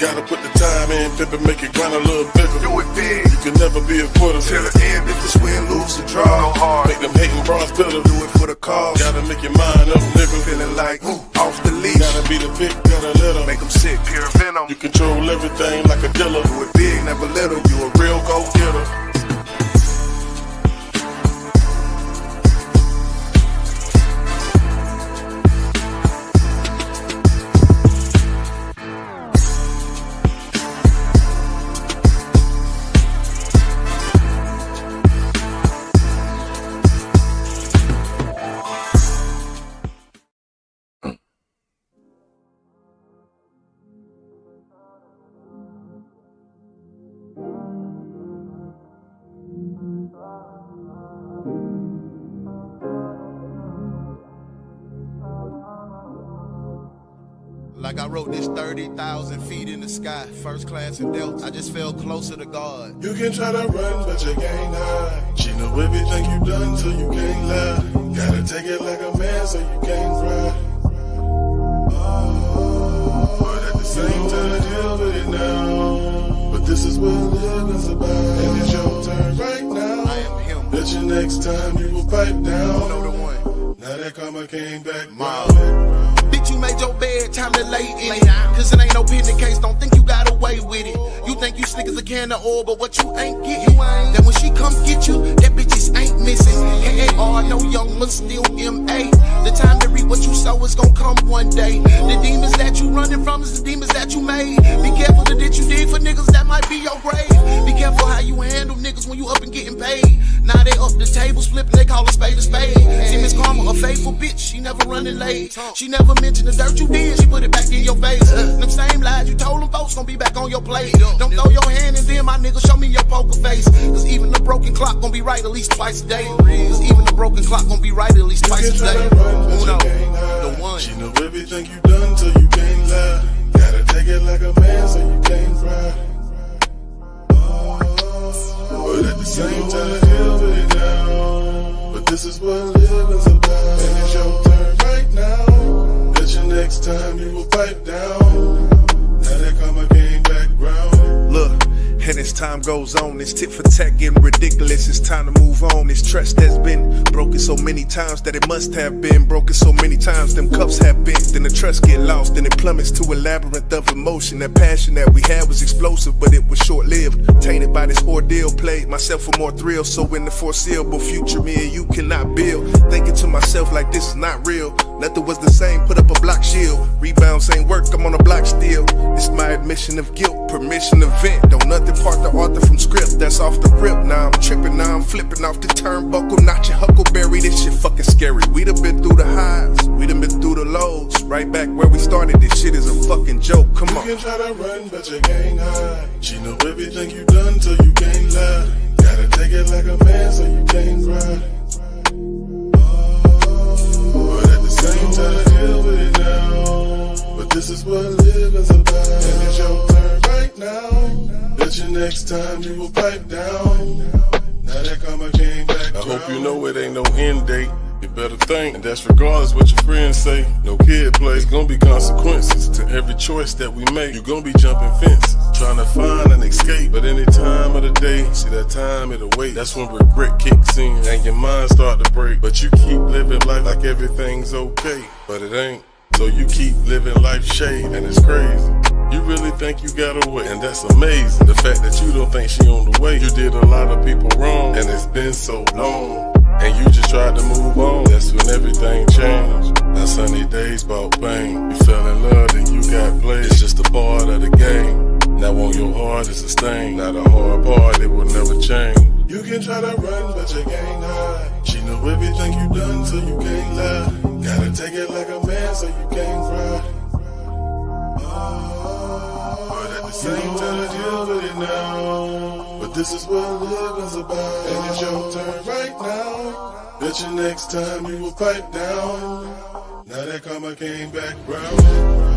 Gotta put the time in, pimp and make it grind a little bigger. Do it big. You can never be a quitter. Till the end, if it's win, lose, or draw. Go hard. Make them hating bronze bitter. Do it for the cause. Gotta make your mind up, nigga. Feeling like, off the leash. Gotta be the pick, gotta let them. Make them sick, pure venom. You control everything like a dealer. Do it big, never little. You a real go-getter. Like I wrote this 30,000 feet in the sky, first class in Delta. I just felt closer to God. You can try to run, but you can't hide. She know everything you done, so you can't lie. Gotta take it like a man, so you can't cry. But at the same time, deal with it now. But this is what living's about, and it's your turn right now. I am him. Bet you next time you will pipe down. You know the one. Now that karma came back, Bitch, you made your bed, time to lay in it. Cause it ain't no pending case, don't think you got away with it. You think you slick as a can of oil, but what you ain't getting. Then when she come get you, that bitches ain't missing. K-A-R, no young one, still M.A. The time to reap what you sow is gonna come one day. The demons that you running from is the demons that you made. Be careful the ditch you dig for niggas, that might be your grave. Be careful how you handle niggas when you up and getting paid. Now they up the tables flipping, they call a spade a spade. See Miss Karma, a faithful bitch, she never running late. She never mentioned the dirt you did, she put it back in your face. Them same lies you told them folks gon' be back on your plate. Don't throw your hand and then my nigga show me your poker face. Cause even the broken clock gon' be right at least twice a day. Cause even the broken clock gon' be right at least twice a day. Uno, the one. She know everything you done, so you can't lie. Gotta take it like a man, so you can't cry. But at the same time, deal with it now. But this is what living's about, and it's your turn right now. Bet you next time you will pipe down. Now that karma came back round. Look, and as time goes on, this tit for tat getting ridiculous. It's time to move on. This trust that's been broken so many times that it must have been broken so many times. Them cups have bent, then the trust get lost, then it plummets to a labyrinth of emotion. That passion that we had was explosive, but it was short-lived. Tainted by this ordeal, played myself for more thrill. So in the foreseeable future, me and you cannot build. Thinking to myself like this is not real. Nothing was the same, put up a block shield. Rebounds ain't work, I'm on a block still. It's my admission of guilt, permission to vent. Don't nothing part the author from script, that's off the rip. Now I'm tripping, now I'm flipping off the turnbuckle. Not your huckleberry, this shit fucking scary. We done been through the highs, we done been through the lows. Right back where we started, this shit is a fucking joke, come on. You can try to run, but you can't hide. She know everything you done, so you can't lie. Gotta take it like a man, so you can't cry. But at the same time, deal with it now. But this is what living's about, and it's your turn right now. Bet you next time you will pipe down. Now that karma came back. I hope you know it ain't no end date. You better think, and that's regardless what your friends say. No kid play, it's gonna be consequences to every choice that we make. You gonna be jumping fences, trying to find an escape. But any time of the day, see that time it'll wait. That's when regret kicks in and your mind start to break. But you keep living life like everything's okay, but it ain't. So you keep living life shade, and it's crazy. You really think you got away, and that's amazing. The fact that you don't think she on the way. You did a lot of people wrong, and it's been so long. And you just tried to move on, that's when everything changed. Now sunny days brought pain. You fell in love, then you got played. It's just a part of the game. Now on your heart it's a stain. Now the hard part, it will never change. You can try to run, but you can't hide. She know everything you done, so you can't lie. Gotta take it like a man, so you can't cry. But at the same time, deal with it now. But this is what living's about, and it's your turn right now. Bet you next time you will pipe down. Now that karma came back round.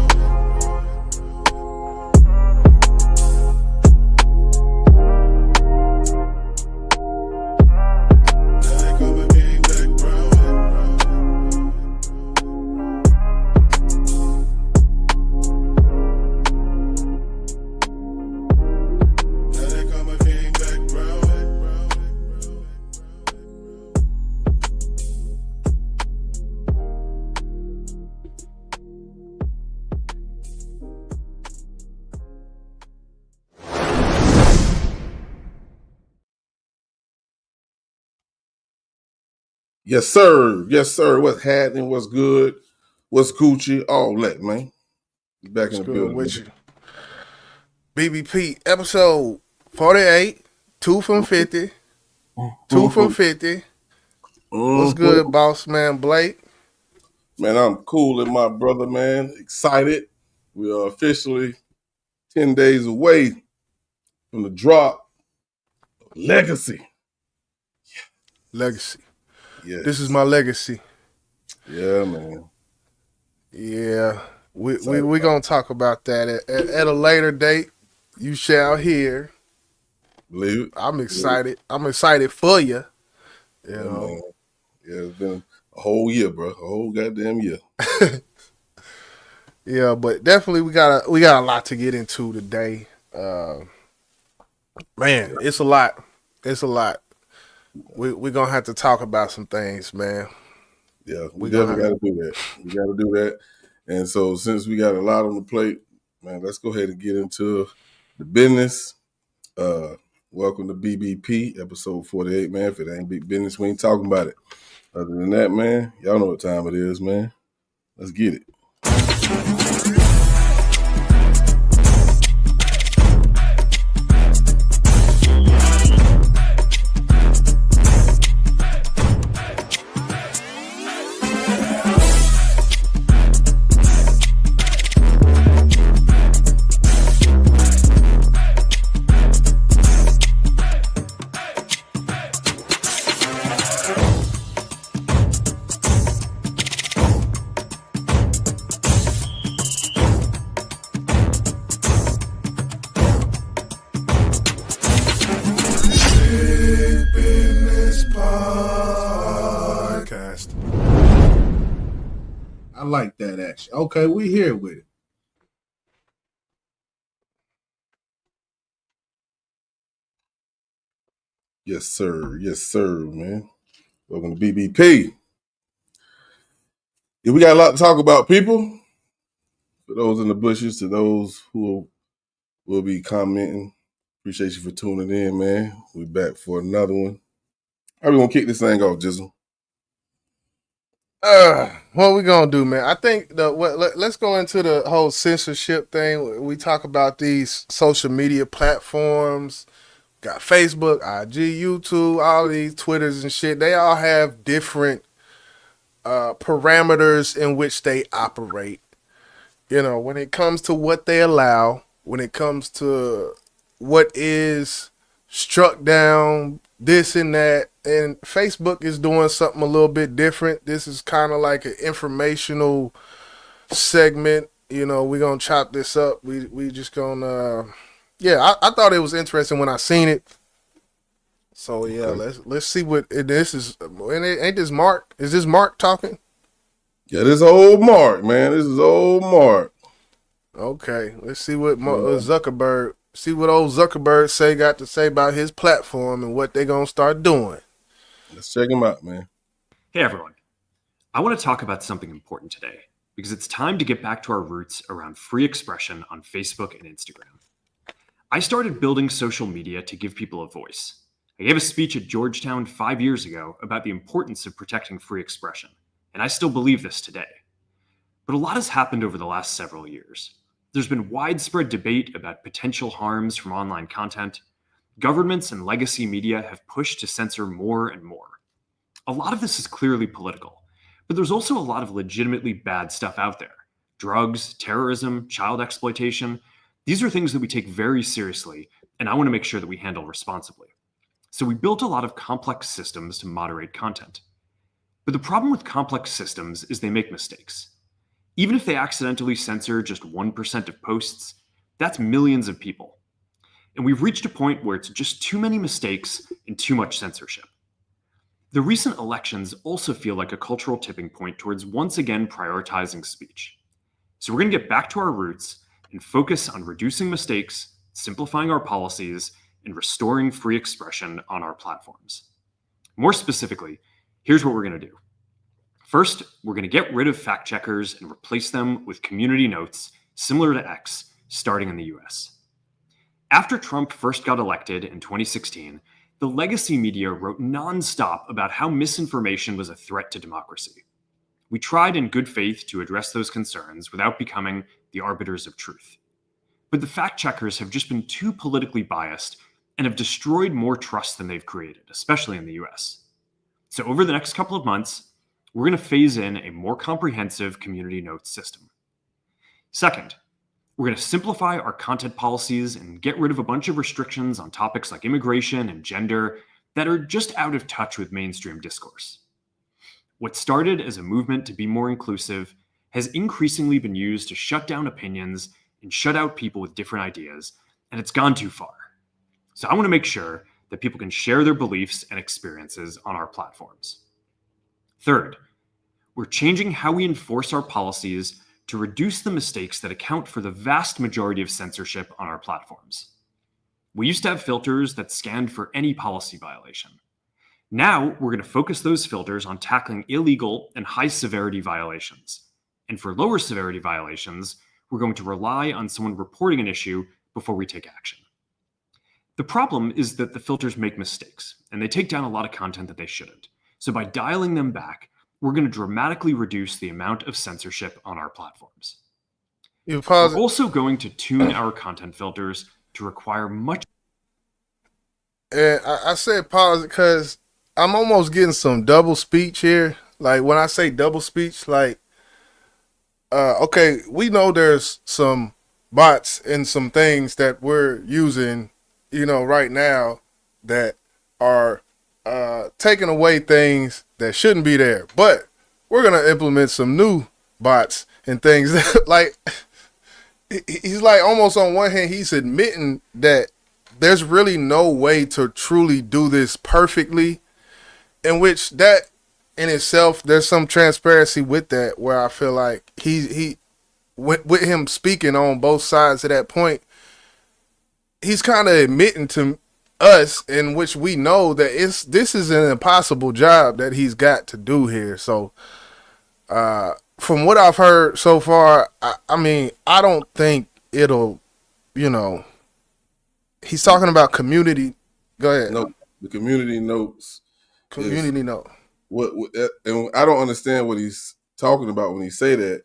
Yes, sir. Yes, sir. What's happening? What's good? What's Gucci? All that, man. Back What's in the good building. with you? BBP episode 48, 2 from 50, 2 from 50. What's good, boss man Blake? Man, I'm cool and my brother, man. Excited. We are officially 10 days away from the drop of Legacy. Legacy. Yes. This is my legacy. Yeah, man. Yeah. We gonna talk about that at a later date. You shall hear. Believe it. I'm excited. I'm excited for you. You Yeah, know. man. Yeah, it's been a whole year, bro. A whole goddamn year. Yeah, but definitely we got a lot to get into today. Man, it's a lot. It's a lot. We're gonna have to talk about some things, man. Yeah, we definitely got to do that. We got to do that. And so since we got a lot on the plate, man, let's go ahead and get into the business. Welcome to BBP, episode 48, man. If it ain't big business, we ain't talking about it. Other than that, man, y'all know what time it is, man. Let's get it. I like that action. Okay, we here with it. Yes, sir. Yes, sir, man. Welcome to BBP. Yeah, we got a lot to talk about, people. For those in the bushes, to those who will be commenting, appreciate you for tuning in, man. We back for another one. How we gonna kick this thing off, Jizzle? What we gonna do, man? I think let's go into the whole censorship thing. We talk about these social media platforms. Got Facebook, IG, YouTube, all these Twitters and shit. They all have different parameters in which they operate. You know, when it comes to what they allow, when it comes to what is struck down, this and that. And Facebook is doing something a little bit different. This is kind of like an informational segment. You know, we're going to chop this up. We just going to, I thought it was interesting when I seen it. So, yeah, Okay. let's see what this is. Ain't this Mark? Is this Mark talking? Yeah, this old Mark, man. This is old Mark. Okay, let's see what Zuckerberg, what old Zuckerberg got to say about his platform and what they gonna start doing. Let's check him out, man. Hey everyone. I want to talk about something important today because it's time to get back to our roots around free expression on Facebook and Instagram. I started building social media to give people a voice. I gave a speech at Georgetown 5 years ago about the importance of protecting free expression, and I still believe this today. But a lot has happened over the last several years. There's been widespread debate about potential harms from online content. Governments and legacy media have pushed to censor more and more. A lot of this is clearly political, but there's also a lot of legitimately bad stuff out there. Drugs, terrorism, child exploitation. These are things that we take very seriously, and I want to make sure that we handle responsibly. So we built a lot of complex systems to moderate content. But the problem with complex systems is they make mistakes. Even if they accidentally censor just 1% of posts, that's millions of people. And we've reached a point where it's just too many mistakes and too much censorship. The recent elections also feel like a cultural tipping point towards once again prioritizing speech. So we're going to get back to our roots and focus on reducing mistakes, simplifying our policies, and restoring free expression on our platforms. More specifically, here's what we're going to do. First, we're going to get rid of fact checkers and replace them with community notes similar to X, starting in the US. After Trump first got elected in 2016, the legacy media wrote nonstop about how misinformation was a threat to democracy. We tried in good faith to address those concerns without becoming the arbiters of truth. But the fact checkers have just been too politically biased and have destroyed more trust than they've created, especially in the US. So over the next couple of months, we're going to phase in a more comprehensive community notes system. Second, we're going to simplify our content policies and get rid of a bunch of restrictions on topics like immigration and gender that are just out of touch with mainstream discourse. What started as a movement to be more inclusive has increasingly been used to shut down opinions and shut out people with different ideas, and it's gone too far. So I want to make sure that people can share their beliefs and experiences on our platforms. Third, we're changing how we enforce our policies to reduce the mistakes that account for the vast majority of censorship on our platforms. We used to have filters that scanned for any policy violation. Now, we're going to focus those filters on tackling illegal and high-severity violations. And for lower severity violations, we're going to rely on someone reporting an issue before we take action. The problem is that the filters make mistakes, and they take down a lot of content that they shouldn't. So by dialing them back, we're going to dramatically reduce the amount of censorship on our platforms. We're also going to tune our content filters to require much. And I said pause because I'm almost getting some double speech here. Like when I say double speech, like, okay, we know there's some bots and some things that we're using, right now that are taking away things that shouldn't be there. But we're going to implement some new bots and things that, like, he's like almost on one hand, he's admitting that there's really no way to truly do this perfectly, in which that in itself, there's some transparency with that, where I feel like he with him speaking on both sides of that point, he's kind of admitting to us, in which we know that this is an impossible job that he's got to do here. So from what I've heard so far, I mean, I don't think it'll, he's talking about community. Go ahead. No, the community notes. Community note. What and I don't understand what he's talking about when he say that,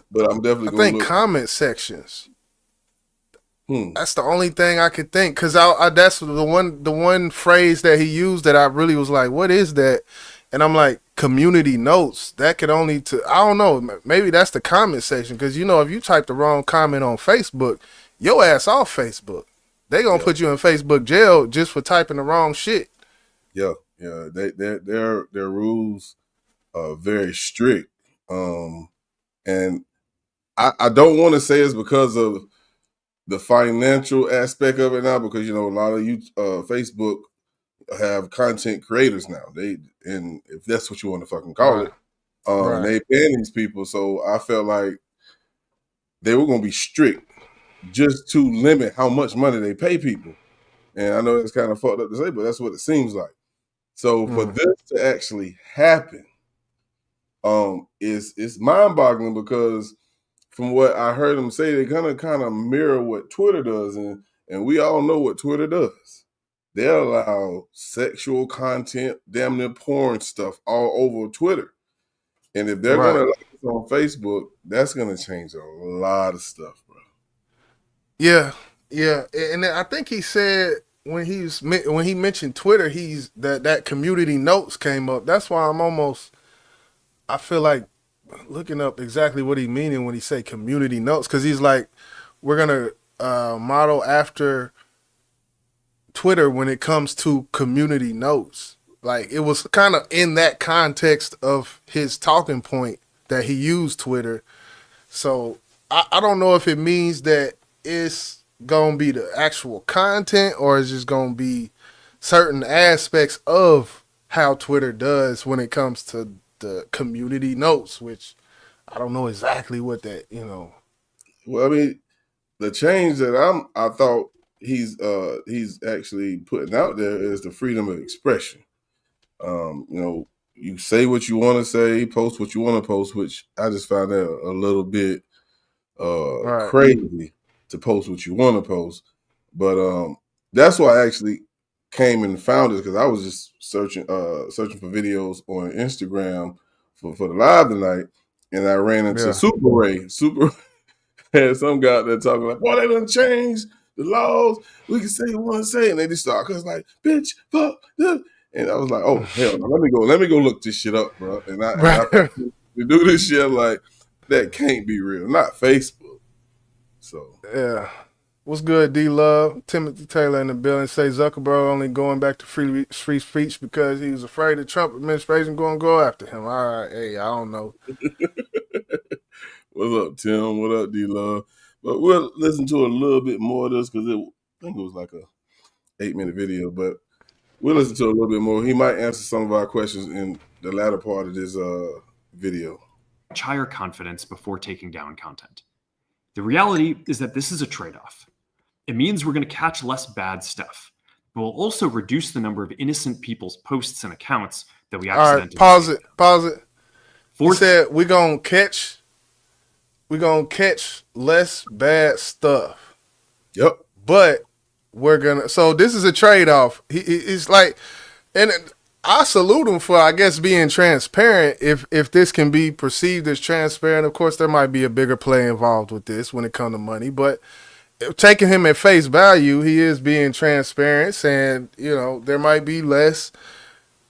but I'm definitely. I think comment sections. That's the only thing I could think, because that's the one phrase that he used that I really was like, what is that? And I'm like, community notes. That could only I don't know, maybe that's the comment section, because if you type the wrong comment on Facebook, your ass off Facebook. They gonna put you in Facebook jail just for typing the wrong shit. Yeah. Their rules are very strict, and I don't want to say it's because of the financial aspect of it now, because a lot of Facebook have content creators now. And if that's what you want to fucking call it, and they ban these people. So I felt like they were gonna be strict just to limit how much money they pay people. And I know it's kind of fucked up to say, but that's what it seems like. So for this to actually happen, it's mind-boggling, because from what I heard them say, they're gonna kind of mirror what Twitter does, and we all know what Twitter does. They allow sexual content, damn near porn stuff all over Twitter. And if they're gonna allow it on Facebook, that's gonna change a lot of stuff, bro. Yeah. And I think he said when he mentioned Twitter, that community notes came up. That's why I feel like looking up exactly what he meaning when he say community notes, because he's like, we're gonna model after Twitter when it comes to community notes. Like, it was kind of in that context of his talking point that he used Twitter. So I don't know if it means that it's gonna be the actual content, or it's just gonna be certain aspects of how Twitter does when it comes to the community notes, which I don't know exactly what that, Well, I mean, the change that I thought he's actually putting out there is the freedom of expression. You say what you want to say, post what you want to post, which I just found that a little bit crazy to post what you want to post. But that's why I actually came and found us because I was just searching for videos on Instagram for the live tonight, and I ran into Super Ray. Super had some guy out there talking like, "Boy, they done changed the laws. We can say what we want to say," and they just start cause like, "Bitch, fuck," and I was like, "Oh hell, no. Let me go look this shit up, bro." And I to do this shit, I'm like, that can't be real, not Facebook. So yeah. What's good, D Love? Timothy Taylor in the building. Say Zuckerberg only going back to free speech because he was afraid the Trump administration going to go after him. All right, hey, I don't know. What's up, Tim? What up, D Love? But we'll listen to a little bit more of this because I think it was like a 8-minute video, but we'll listen to a little bit more. He might answer some of our questions in the latter part of this video. Much higher confidence before taking down content. The reality is that this is a trade-off. It means we're going to catch less bad stuff, but we'll also reduce the number of innocent people's posts and accounts that we accidentally. All right, pause it. He said we're gonna catch less bad stuff. Yep. But we're gonna. So this is a trade-off. He's like, and I salute him for, I guess, being transparent. If this can be perceived as transparent, of course, there might be a bigger play involved with this when it comes to money. But taking him at face value, he is being transparent, saying, there might be less,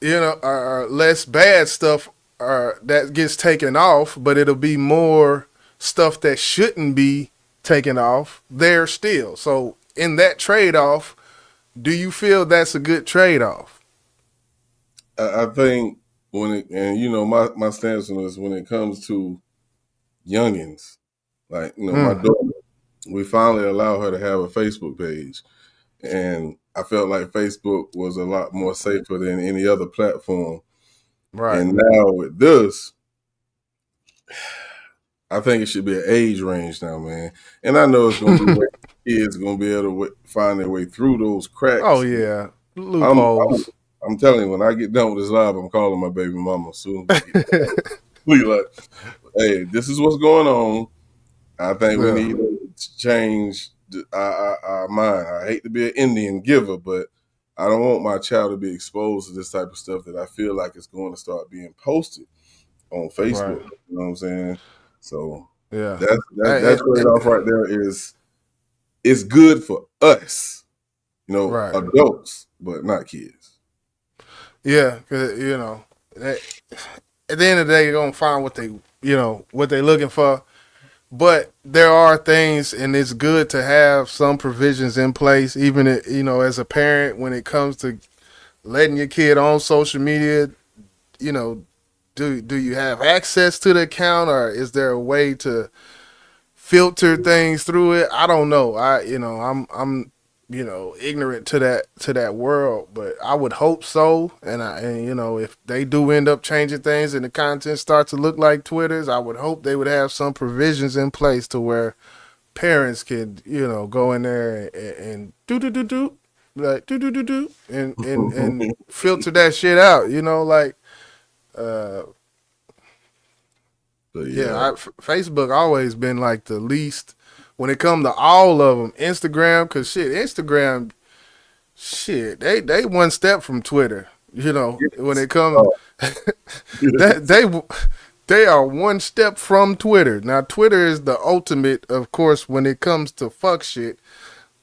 less bad stuff that gets taken off, but it'll be more stuff that shouldn't be taken off there still. So in that trade-off, do you feel that's a good trade-off? I think my stance on this, when it comes to youngins, like, my daughter, we finally allow her to have a Facebook page. And I felt like Facebook was a lot more safer than any other platform. Right. And now with this, I think it should be an age range now, man. And I know it's going to be kids going to be able to find their way through those cracks. Oh, yeah. Loopholes. I'm telling you, when I get done with this live, I'm calling my baby mama soon. We like, hey, this is what's going on. I think we need to change our mind. I hate to be an Indian giver, but I don't want my child to be exposed to this type of stuff that I feel like it's going to start being posted on Facebook. Right. You know what I'm saying? So that trade-off right there is good for us, adults, but not kids. Yeah, because at the end of the day, you're gonna find what they're looking for. But there are things, and it's good to have some provisions in place, even as a parent, when it comes to letting your kid on social media. Do you have access to the account, or is there a way to filter things through it? I don't know. I'm ignorant to that world, but I would hope so. And if they do end up changing things and the content starts to look like Twitter's, I would hope they would have some provisions in place to where parents could, go in there and and filter that shit out, Facebook always been like the least when it come to all of them. Instagram, cause Instagram, they one step from Twitter. When it comes, they are one step from Twitter. Now Twitter is the ultimate, of course, when it comes to fuck shit.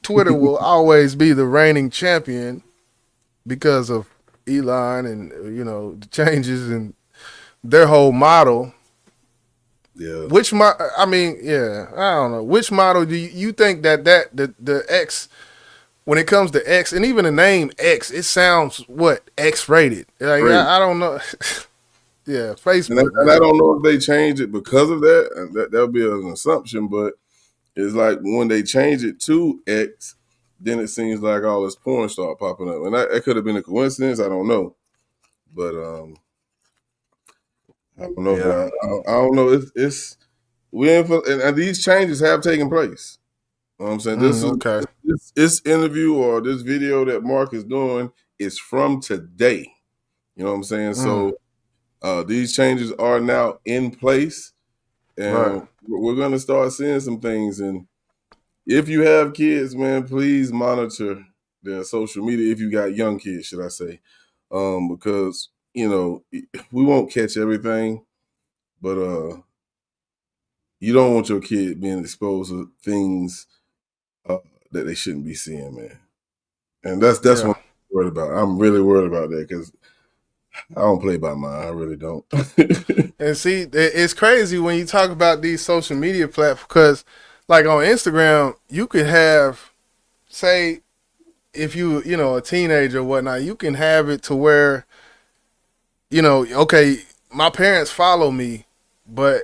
Twitter will always be the reigning champion because of Elon and the changes in their whole model. Yeah. I don't know. Which model do you think that the X, when it comes to X, and even the name X, it sounds X-rated. Like I don't know. Yeah, Facebook. And I don't know if they changed it because of that. That would be an assumption, but it's like when they change it to X, then it seems like all this porn start popping up, and that could have been a coincidence. I don't know, but I don't know. Yeah. I don't know. And these changes have taken place. You know what I'm saying? This interview or this video that Mark is doing is from today. You know what I'm saying? So these changes are now in place, and we're going to start seeing some things. And if you have kids, man, please monitor their social media if you got young kids, should I say? Because we won't catch everything, but you don't want your kid being exposed to things that they shouldn't be seeing, man. And that's what I'm worried about. I'm really worried about that because I don't play by mine. I really don't. And see, it's crazy when you talk about these social media platforms because, like on Instagram, you could have, say, if a teenager or whatnot, you can have it to where, okay, my parents follow me, but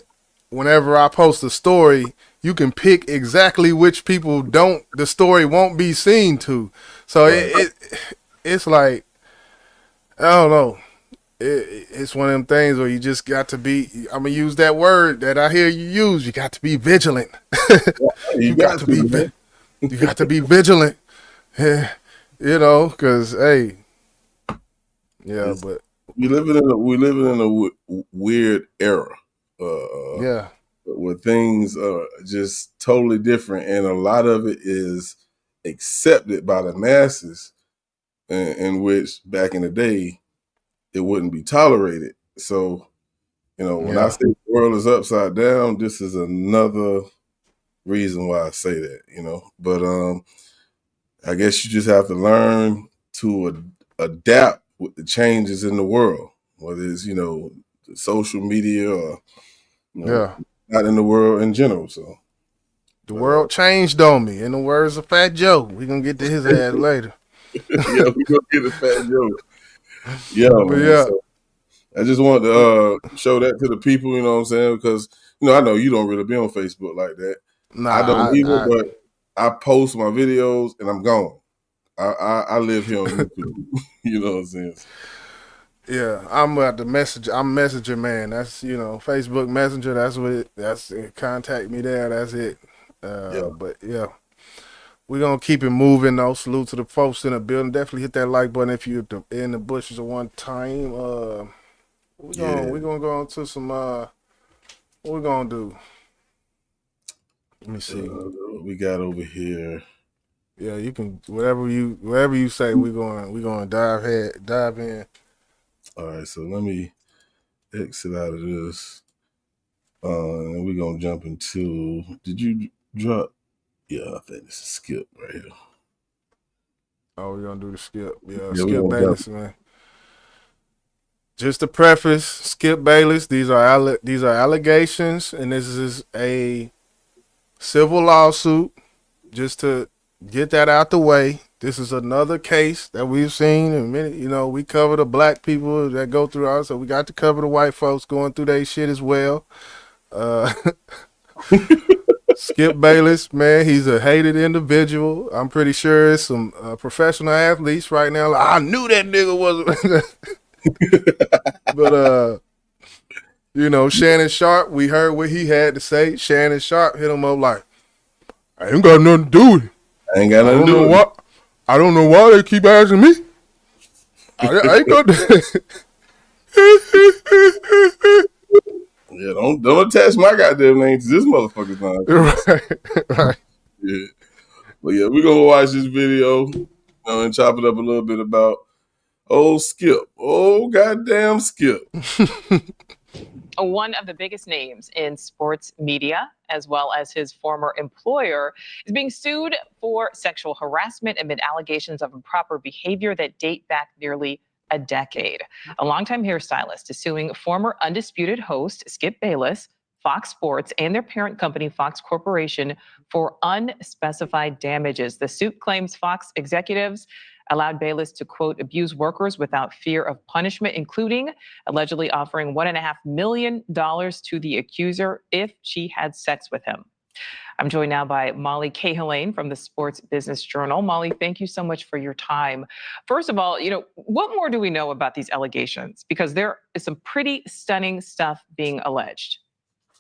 whenever I post a story, you can pick exactly which people the story won't be seen to. So right. It's like, I don't know. It's one of them things where you just got to be, I'm going to use that word that I hear you use. You got to be vigilant. You got to be vigilant. Because, hey, yeah, but. We living in a weird era. Where things are just totally different. And a lot of it is accepted by the masses in which back in the day, it wouldn't be tolerated. So, when I say the world is upside down, this is another reason why I say that, But I guess you just have to learn to adapt with the changes in the world, whether it's, social media or, not in the world in general. So the world changed on me. In the words of Fat Joe, we're going to get to his ass later. Yeah, we're going to get to Fat Joe. Yeah, man. Yeah. So I just want to show that to the people, you know what I'm saying? Because, I know you don't really be on Facebook like that. Nah, I don't either, but I post my videos and I'm gone. I live here on YouTube. You know what I'm saying? Yeah, I'm at the message. I'm Messenger man. That's Facebook Messenger. That's it. Contact me there. That's it. But yeah, we're gonna keep it moving. Though, salute to the folks in the building. Definitely hit that like button if you're in the bushes at one time. We're gonna go on to some. What we gonna do? Let me see. What we got over here. Yeah, you can whatever you say. We're gonna dive in. All right, so let me exit out of this. And we're going to jump into, did you drop? Yeah, I think this is Skip right here. Oh, we're going to do the Skip. Yeah Skip Bayless, man. Just to preface, Skip Bayless, these are allegations, and this is a civil lawsuit. Just to get that out the way. This is another case that we've seen, and we cover the black people that go through ours, so we got to cover the white folks going through their shit as well. Skip Bayless, man, he's a hated individual. I'm pretty sure it's some professional athletes right now. Like, I knew that nigga wasn't. But Shannon Sharp, we heard what he had to say. Shannon Sharp hit him up like, I ain't got nothing to do with it. I ain't got nothing to do with it. I don't know why they keep asking me. I ain't got that. Yeah, don't attach my goddamn name to this motherfucker's name. Right. Yeah. But yeah, we're gonna watch this video and chop it up a little bit about old Skip. Oh goddamn Skip. One of the biggest names in sports media, as well as his former employer, is being sued for sexual harassment amid allegations of improper behavior that date back nearly a decade. A longtime hairstylist is suing former Undisputed host Skip Bayless, Fox Sports, and their parent company, Fox Corporation, for unspecified damages. The suit claims Fox executives allowed Bayless to, quote, abuse workers without fear of punishment, including allegedly offering $1.5 million to the accuser if she had sex with him. I'm joined now by Molly Cahalane from the Sports Business Journal. Molly, thank you so much for your time. First of all, what more do we know about these allegations? Because there is some pretty stunning stuff being alleged.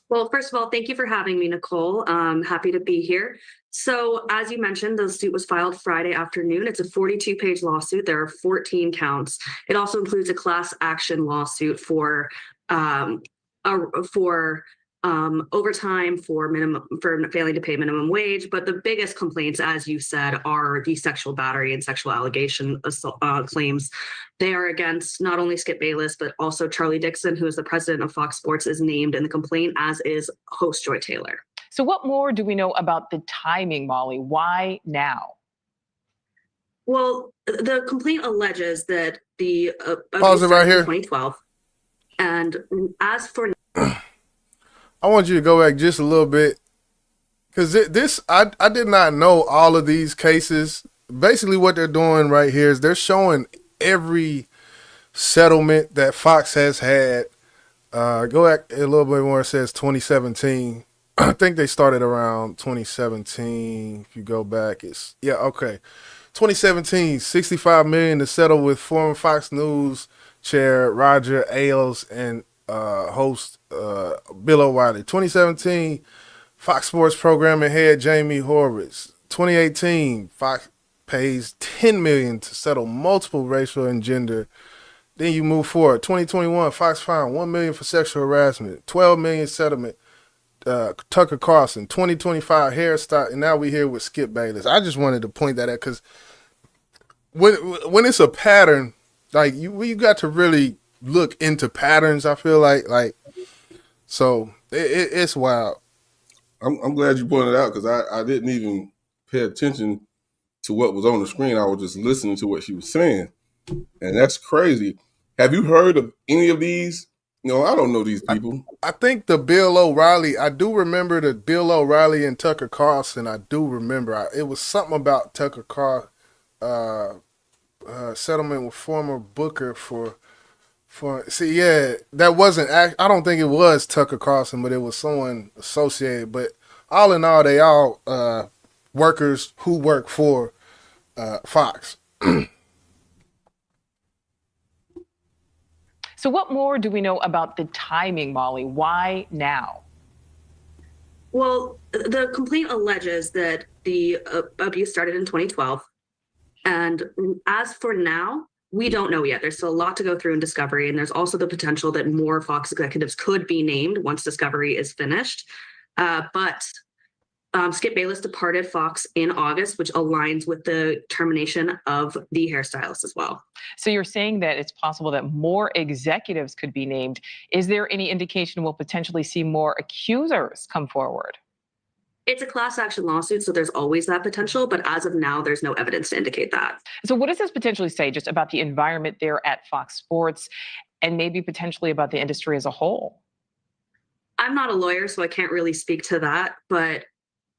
Well, first of all, thank you for having me, Nicole. I'm happy to be here. So as you mentioned, the suit was filed Friday afternoon. It's a 42-page lawsuit. There are 14 counts. It also includes a class action lawsuit for overtime for failing to pay minimum wage. But the biggest complaints, as you said, are the sexual battery and sexual allegation claims. They are against not only Skip Bayless, but also Charlie Dixon, who is the president of Fox Sports, is named in the complaint, as is host Joy Taylor. So what more do we know about the timing, Molly? Why now? Well, the complaint alleges that the Pause it right here. 2012. And as for I want you to go back just a little bit, because I did not know all of these cases. Basically, what they're doing right here is they're showing every settlement that Fox has had. Go back a little bit more. It says 2017. I think they started around 2017. If you go back, okay. 2017, $65 million to settle with former Fox News chair Roger Ailes and host Bill O'Reilly. 2017, Fox Sports programming head Jamie Horowitz. 2018, Fox pays $10 million to settle multiple racial and gender. Then you move forward. 2021, Fox fined $1 million for sexual harassment. $12 million settlement. Tucker Carlson. 2025 hairstyle, and now we here with Skip Bayless. I just wanted to point that out because when it's a pattern, like you got to really look into patterns. I feel like so it's wild. I'm glad you pointed it out, because I didn't even pay attention to what was on the screen. I was just listening to what she was saying, and that's crazy. Have you heard of any of these? No, I don't know these people. I think the Bill O'Reilly, I do remember the Bill O'Reilly and Tucker Carlson. I do remember. It was something about Tucker Carlson settlement with former Booker for that wasn't, I don't think it was Tucker Carlson, but it was someone associated. But all in all, they all workers who work for Fox. So what more do we know about the timing, Molly? Why now? Well, the complaint alleges that the abuse started in 2012. And as for now, we don't know yet. There's still a lot to go through in discovery. And there's also the potential that more Fox executives could be named once discovery is finished. But Skip Bayless departed Fox in August, which aligns with the termination of the hairstylist as well. So you're saying that it's possible that more executives could be named. Is there any indication we'll potentially see more accusers come forward? It's a class action lawsuit, so there's always that potential. But as of now, there's no evidence to indicate that. So what does this potentially say just about the environment there at Fox Sports and maybe potentially about the industry as a whole? I'm not a lawyer, so I can't really speak to that. But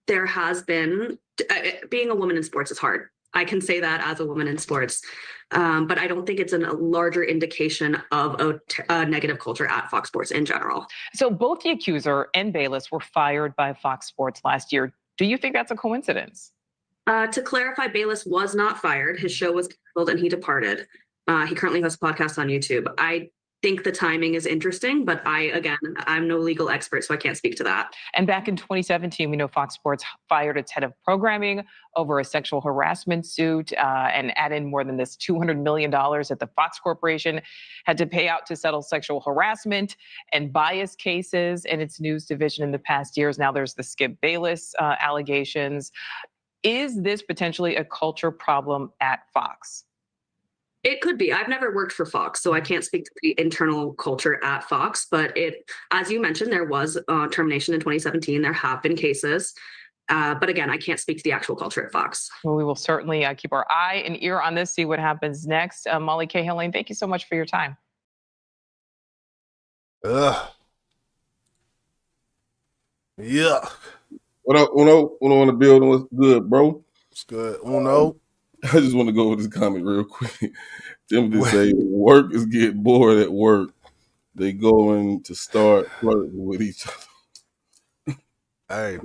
there has been, being a woman in sports is hard. I can say that as a woman in sports. But I don't think it's a larger indication of a negative culture at Fox Sports in general. So both the accuser and Bayless were fired by Fox Sports last year. Do you think that's a coincidence? To clarify, Bayless was not fired. His show was canceled and he departed. He currently hosts a podcast on YouTube. I think the timing is interesting, but I'm no legal expert, so I can't speak to that. And back in 2017, we know Fox Sports fired its head of programming over a sexual harassment suit and added more than this $200 million that the Fox Corporation had to pay out to settle sexual harassment and bias cases in its news division in the past years. Now there's the Skip Bayless allegations. Is this potentially a culture problem at Fox? It could be. I've never worked for Fox, so I can't speak to the internal culture at Fox. But as you mentioned, there was termination in 2017. There have been cases. But again, I can't speak to the actual culture at Fox. Well, we will certainly keep our eye and ear on this, see what happens next. Molly Cahill-Lane, thank you so much for your time. Yeah. What up, Uno? Uno in the building. What's good, bro? It's good. Uno. I just want to go with this comment real quick. Timothy say, work is getting bored at work. They going to start flirting with each other. Hey,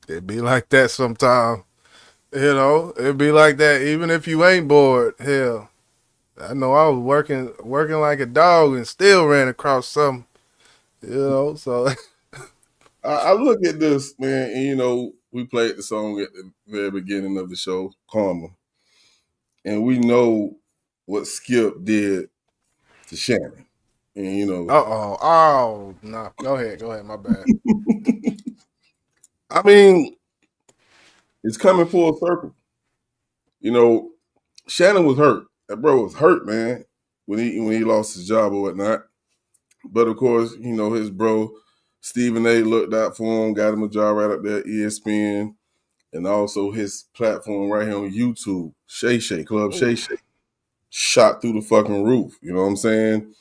it'd be like that sometime. You know, it'd be like that even if you ain't bored. Hell, I know I was working like a dog and still ran across something. You know, so I look at this, man, and you know, we played the song at the very beginning of the show, Karma. And we know what Skip did to Shannon. And you know, Oh no. Go ahead, my bad. I mean, it's coming full circle. You know, Shannon was hurt. That bro was hurt, man, when he lost his job or whatnot. But of course, you know, his bro Stephen A. looked out for him, got him a job right up there at ESPN, and also his platform right here on YouTube, Shay Shay Club Shay Shay, shot through the fucking roof. You know what I'm saying?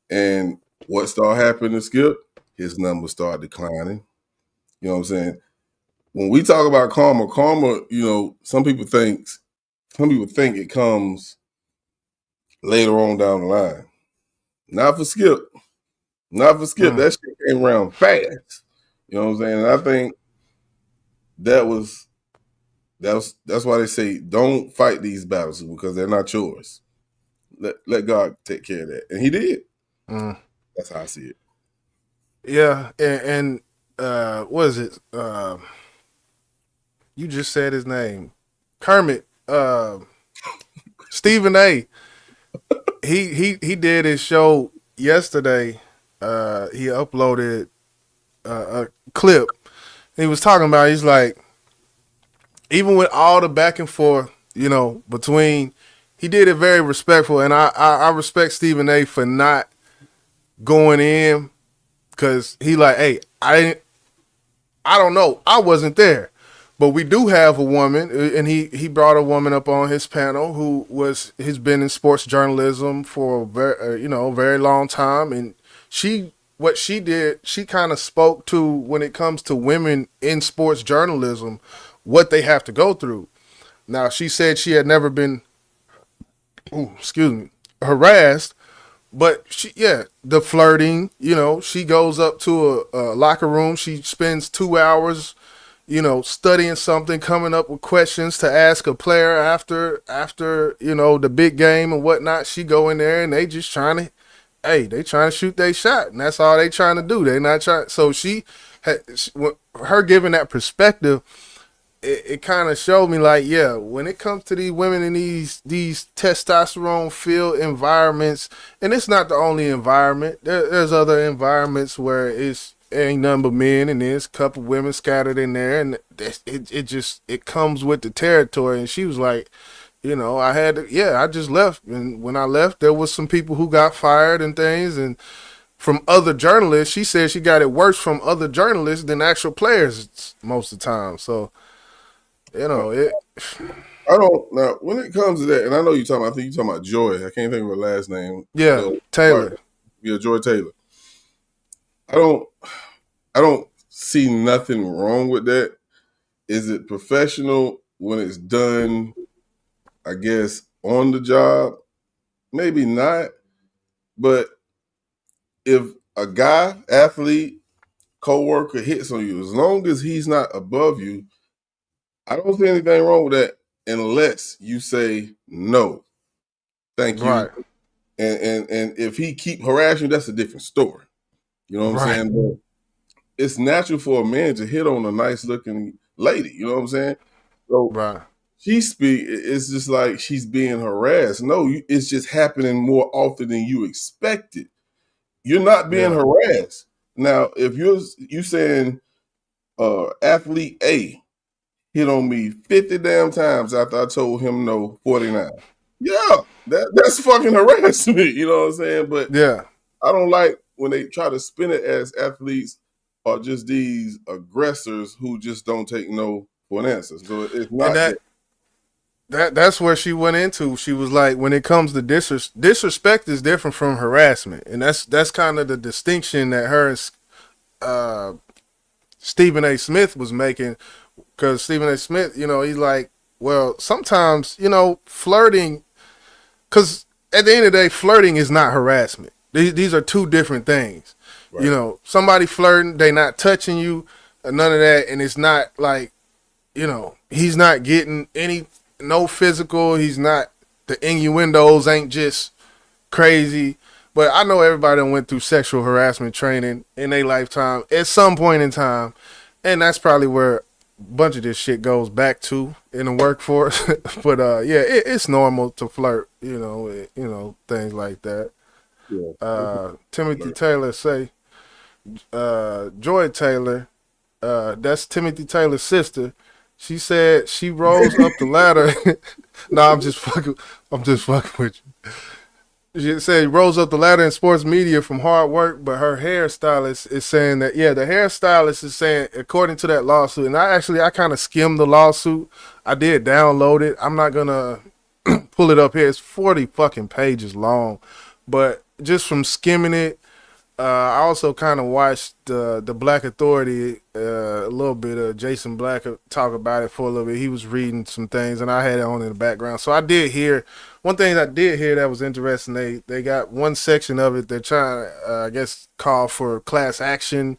And what started happening to Skip? His numbers started declining. You know what I'm saying? When we talk about karma, you know, some people think it comes later on down the line. Not for Skip. That shit came around fast. You know what I'm saying? And I think that's why they say don't fight these battles because they're not yours. Let God take care of that. And he did. That's how I see it. Yeah, and what is it? You just said his name. Kermit. Stephen A. He did his show yesterday. He uploaded a clip. He was talking about, he's like, even with all the back and forth, you know, between, he did it very respectful, and I respect Stephen A. for not going in, because he like, hey, I don't know, I wasn't there, but we do have a woman, and he brought a woman up on his panel who has been in sports journalism for a very long time, and what she did, she kind of spoke to, when it comes to women in sports journalism, what they have to go through. Now, she said she had never been, harassed, but the flirting, you know, she goes up to a locker room, she spends 2 hours, you know, studying something, coming up with questions to ask a player after, you know, the big game and whatnot. She go in there and they just trying to shoot their shot, and that's all they trying to do. They not trying. So her giving that perspective, it kind of showed me like, yeah, when it comes to these women in these testosterone filled environments, and it's not the only environment. There's other environments where it ain't nothing but men, and there's a couple women scattered in there, and it comes with the territory. And she was like, you know, I just left, and when I left, there was some people who got fired and things, and from other journalists. She said she got it worse from other journalists than actual players most of the time. So, you know, I don't now when it comes to that, and I know I think you're talking about Joy. I can't think of her last name. Yeah, Taylor. Right. Yeah, Joy Taylor. I don't see nothing wrong with that. Is it professional when it's done, I guess, on the job? Maybe not. But if a guy, athlete, co-worker hits on you, as long as he's not above you, I don't see anything wrong with that unless you say no. Thank you. Right. And if he keep harassing you, that's a different story. You know what I'm saying? But it's natural for a man to hit on a nice looking lady. You know what I'm saying? So it's just like she's being harassed. No, it's just happening more often than you expected. You're not being harassed. Now, if you saying athlete A hit on me 50 damn times after I told him no 49. Yeah, that's fucking harassment. You know what I'm saying? But yeah, I don't like when they try to spin it as athletes are just these aggressors who just don't take no for an answer. So it's not that's where she went into. She was like, when it comes to disrespect is different from harassment, and that's kind of the distinction that her and Stephen A. Smith was making. Because Stephen A. Smith, you know, he's like, well, sometimes, you know, flirting, because at the end of the day, flirting is not harassment. These are two different things. Right. You know, somebody flirting, they not touching you, none of that, and it's not like, you know, he's not getting no physical, he's not, the innuendos ain't just crazy. But I know everybody that went through sexual harassment training in their lifetime at some point in time, and that's probably where bunch of this shit goes back to in the workforce. But it's normal to flirt, you know, things like that. Timothy Taylor say, Joy Taylor, that's Timothy Taylor's sister. She said she rose up the ladder. No, I'm just fucking with you. She said rose up the ladder in sports media from hard work, but her hairstylist is saying that, yeah, the hairstylist is saying, according to that lawsuit, and I kind of skimmed the lawsuit. I did download it. I'm not going to pull it up here. It's 40 fucking pages long, but just from skimming it, I also kind of watched the Black Authority, a little bit of Jason Black talk about it for a little bit. He was reading some things, and I had it on in the background. So I did hear one thing I did hear that was interesting. They got one section of it. They're trying to, I guess, call for class action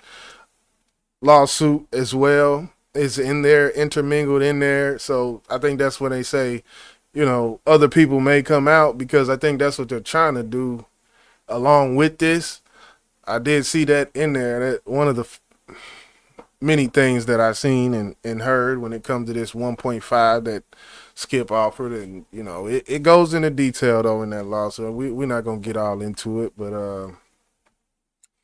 lawsuit as well. It's in there, intermingled in there. So I think that's when they say, other people may come out, because I think that's what they're trying to do along with this. I did see that in there. That one of the many things that I've seen and heard when it comes to this 1.5 that Skip offered, and it goes into detail though in that law. So we're not gonna get all into it, but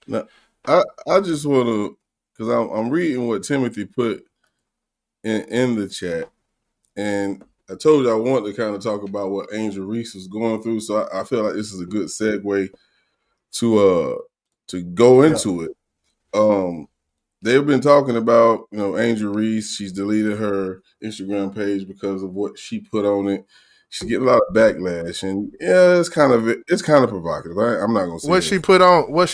now, I just want to, because I'm reading what Timothy put in the chat, and I told you I wanted to kind of talk about what Angel Reese was going through. So I feel like this is a good segue to go into it. They've been talking about, Angel Reese. She's deleted her Instagram page because of what she put on it. She's getting a lot of backlash, and yeah, it's kind of provocative. I'm not gonna say what she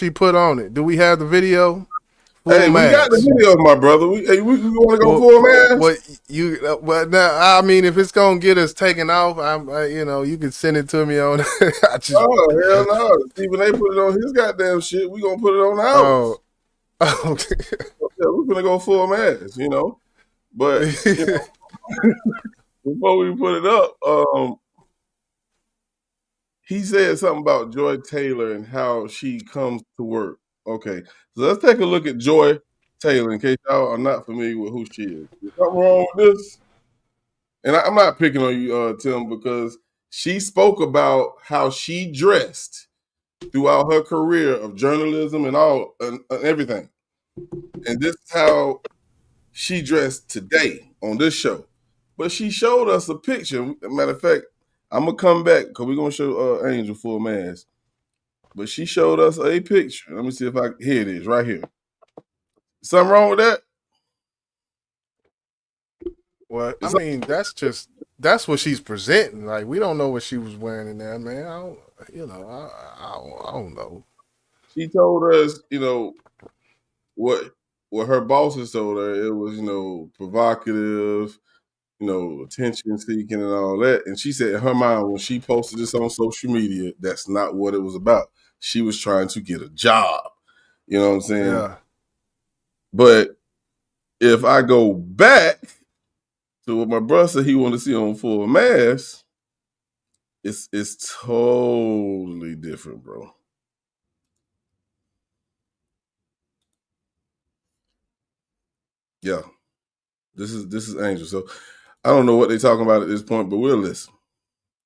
put on it. Do we have the video? Hey, we got the video, my brother. We want to go full mask? But now, I mean, if it's gonna get us taken off, you can send it to me on. Oh hell no! See, when they put it on his goddamn shit, we gonna put it on ours. Oh, okay. Yeah, we're gonna go full mask, But before we put it up, he said something about Joy Taylor and how she comes to work. Okay, so let's take a look at Joy Taylor in case y'all are not familiar with who she is. Is something wrong with this? And I'm not picking on you, Tim, because she spoke about how she dressed throughout her career of journalism and all and everything. And this is how she dressed today on this show. But she showed us a picture. Matter of fact, I'm going to come back because we're going to show Angel full mask. But she showed us a picture. Let me see if here it is, right here. Something wrong with that? Well, I mean, that's what she's presenting. Like, we don't know what she was wearing in there, man. I don't know. She told us, what her bosses told her. It was, provocative, attention seeking and all that. And she said in her mind, when she posted this on social media, that's not what it was about. She was trying to get a job. You know what I'm saying? Yeah. But if I go back to what my brother said he wanted to see on full mask, it's totally different, bro. Yeah. This is Angel. So I don't know what they're talking about at this point, but we'll listen.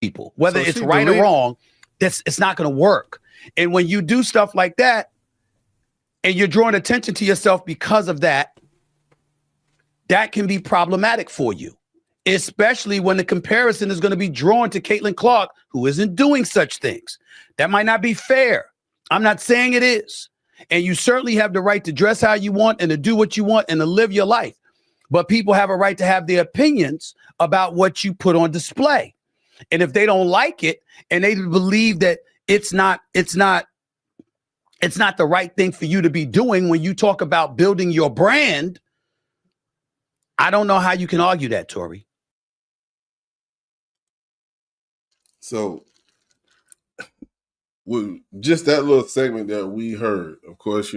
People, whether it's right or wrong, it's not going to work. And when you do stuff like that, and you're drawing attention to yourself because of that, that can be problematic for you, especially when the comparison is going to be drawn to Caitlin Clark, who isn't doing such things. That might not be fair. I'm not saying it is. And you certainly have the right to dress how you want and to do what you want and to live your life. But people have a right to have their opinions about what you put on display. And if they don't like it and they believe that it's not the right thing for you to be doing when you talk about building your brand, I don't know how you can argue that, Tori. So, with just that little segment that we heard, of course,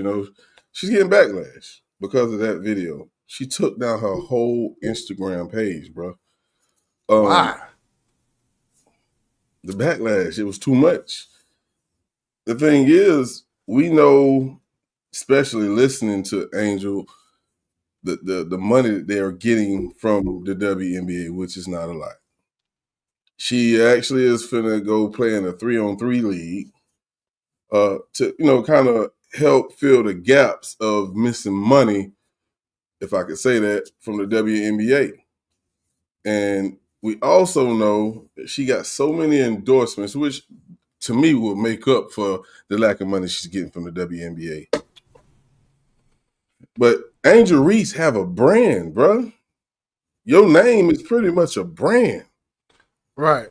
she's getting backlash because of that video. She took down her whole Instagram page, bro. Why? The backlash, it was too much. The thing is, we know, especially listening to Angel, the money that they are getting from the WNBA, which is not a lot. She actually is finna go play in a 3-on-3 league. to kind of help fill the gaps of missing money, if I could say that, from the WNBA. And we also know that she got so many endorsements, which to me will make up for the lack of money she's getting from the WNBA. But Angel Reese have a brand, bro. Your name is pretty much a brand. Right.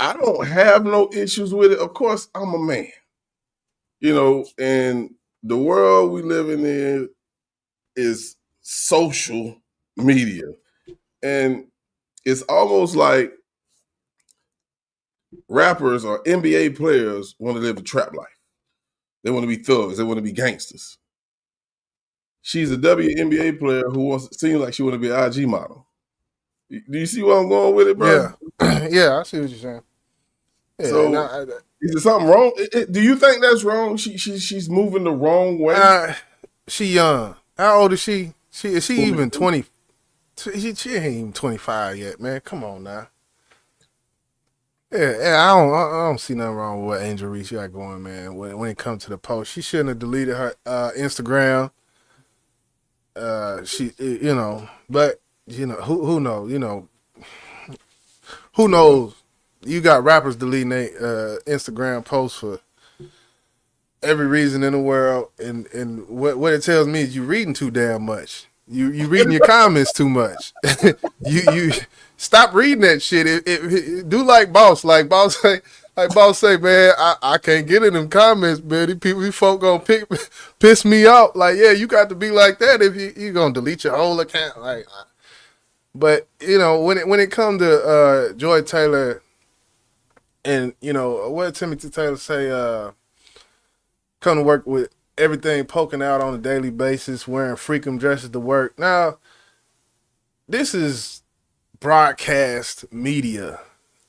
I don't have no issues with it. Of course, I'm a man. And the world we living in is social media. And it's almost like rappers or NBA players want to live a trap life. They want to be thugs. They want to be gangsters. She's a WNBA player who seems like she want to be an IG model. Do you see where I'm going with it, bro? Yeah. Yeah, I see what you're saying. Yeah, so, is there something wrong? Do you think that's wrong? She's moving the wrong way? She young. How old is she? Is she even 20? She ain't even 25 yet, man. Come on now. Yeah, I don't see nothing wrong with what Angel Reese got going, man. When it comes to the post, she shouldn't have deleted her Instagram. But who knows? Who knows? You got rappers deleting their Instagram posts for every reason in the world, and what it tells me is you reading too damn much. You reading your comments too much. you stop reading that shit. It do like boss say, man, I can't get in them comments, man. These folk gonna piss me off. Like, yeah, you got to be like that if you gonna delete your whole account. Like, but when it comes to Joy Taylor, and what did Timothy Taylor say? Come to work with everything poking out on a daily basis, wearing freakum dresses to work. Now, this is broadcast media.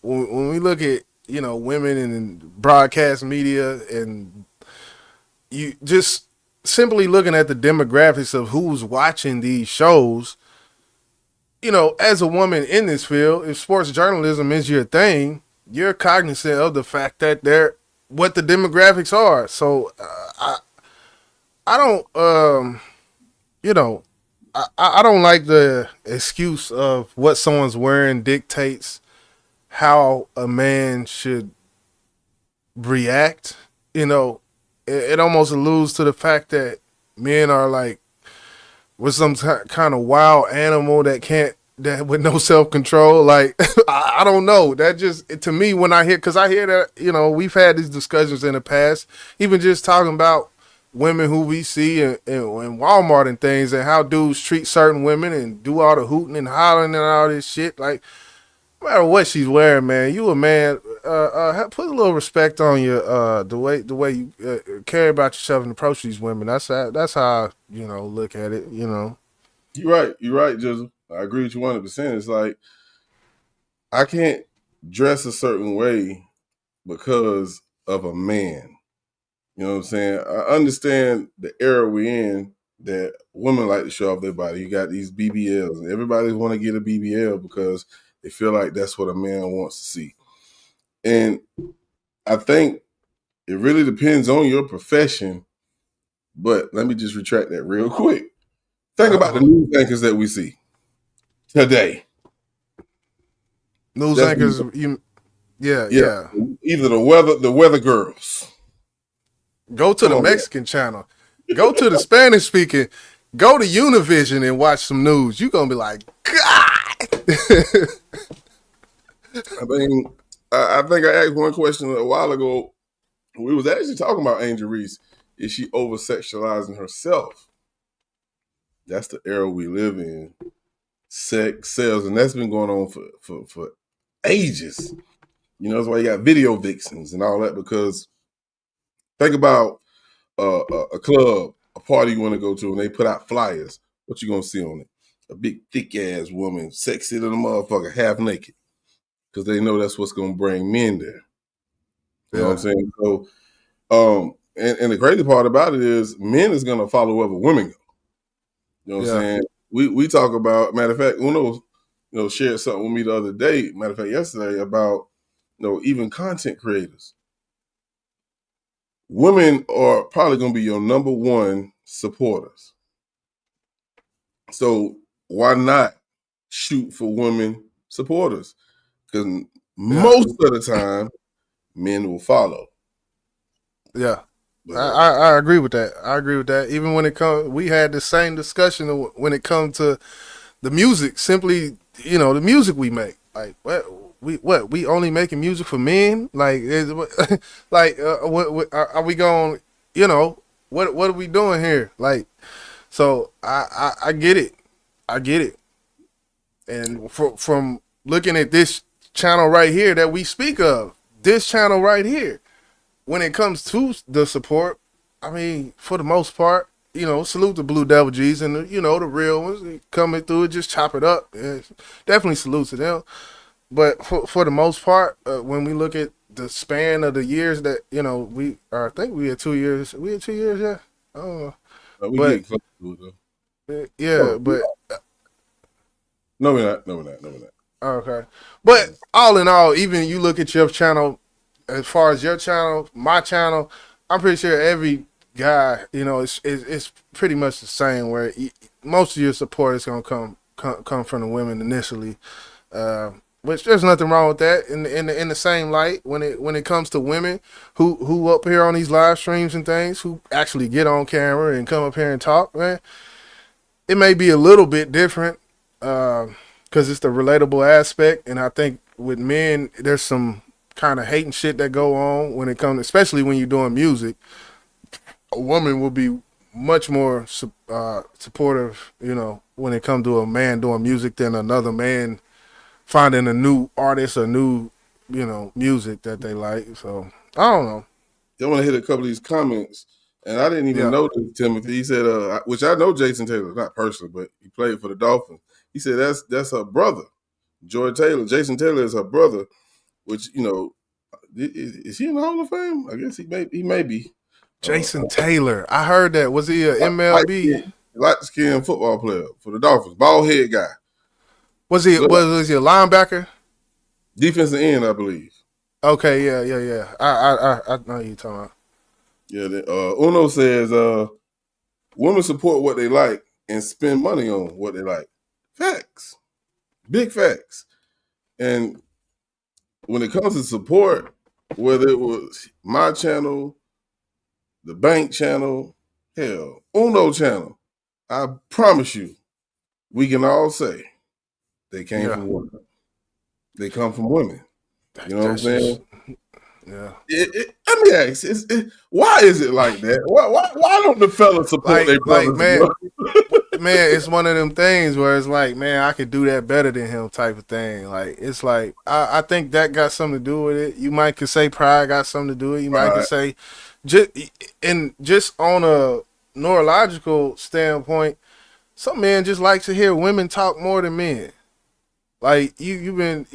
When we look at women in broadcast media, and you just simply looking at the demographics of who's watching these shows, as a woman in this field, if sports journalism is your thing, you're cognizant of the fact that they're what the demographics are. So I don't I don't like the excuse of what someone's wearing dictates how a man should react. It almost alludes to the fact that men are like with some kind of wild animal that with no self-control. Like, I don't know. That just, to me, when I hear that, we've had these discussions in the past, even just talking about women who we see in Walmart and things, and how dudes treat certain women and do all the hooting and hollering and all this shit. Like, no matter what she's wearing, man, you a man, put a little respect on your, the way you care about yourself and approach these women. That's how I, look at it, You're right, Jizzle. I agree with you 100%. It's like, I can't dress a certain way because of a man. You know what I'm saying? I understand the era we're in that women like to show off their body. You got these BBLs, and everybody want to get a BBL because they feel like that's what a man wants to see. And I think it really depends on your profession. But let me just retract that real quick. Think about the news anchors that we see today. News anchors, yeah. Either the weather girls. Go to the Mexican channel. Go to the Spanish speaking. Go to Univision and watch some news. You're gonna be like, God. I think I asked one question a while ago. We was actually talking about Angel Reese. Is she over sexualizing herself? That's the era we live in. Sex sells, and that's been going on for ages. That's why you got video vixens and all that, because think about a club, a party you want to go to, and they put out flyers. What you gonna see on it? A big thick ass woman, sexy little motherfucker, half naked, because they know that's what's gonna bring men there. You know what I'm saying? So, and the crazy part about it is men is gonna follow wherever women go. You know what I'm saying? We talk about, matter of fact, Uno, shared something with me the other day, matter of fact, yesterday, about, even content creators. women are probably going to be your number one supporters. So why not shoot for women supporters? Because most of the time, men will follow. Yeah. I agree with that. I agree with that. Even when it comes, we had the same discussion when it comes to the music. Simply, the music we make. Like we only making music for men? Like, what are we going? What are we doing here? Like, so I get it. I get it. And from looking at this channel right here that we speak of, this channel right here. When it comes to the support, I mean, for the most part, salute the Blue Devil G's and the real ones coming through, just chop it up. Definitely salute to them. But for the most part, when we look at the span of the years that I think we had 2 years. We had 2 years, yeah. I don't know. We get close to it though. Yeah, but no, we're not. Okay, but all in all, even you look at your channel. As far as your channel, my channel, I'm pretty sure every guy, it's pretty much the same. Where most of your support is gonna come from the women initially, which there's nothing wrong with that. In the same light, when it comes to women who up here on these live streams and things, who actually get on camera and come up here and talk, man, it may be a little bit different because it's the relatable aspect, and I think with men, there's some kind of hating shit that go on when it comes, especially when you're doing music. A woman will be much more supportive, when it comes to a man doing music than another man finding a new artist or new, music that they like. So I don't know. I want to hit a couple of these comments, and I didn't even know this, Timothy. He said, which I know Jason Taylor, not personally, but he played for the Dolphins. He said that's her brother, Joy Taylor. Jason Taylor is her brother. Which, is he in the Hall of Fame? I guess he may be. Jason Taylor. I heard that. Was he an MLB? Light-skinned football player for the Dolphins. Bald head guy. Was he a linebacker? Defensive end, I believe. Okay, yeah. I know you're talking about. Yeah, Uno says women support what they like and spend money on what they like. Facts. Big facts. And when it comes to support, whether it was my channel, the bank channel, hell, Uno channel, I promise you, we can all say they came from women. They come from women. You know what I'm saying? Yeah. Let me ask, why is it like that? Why don't the fellas support their brothers? Man, it's one of them things where it's like, man, I could do that better than him type of thing. Like, it's like, I think that got something to do with it. You might could say pride got something to do with it. You might could say, just on a neurological standpoint, some men just like to hear women talk more than men. Like, you've been,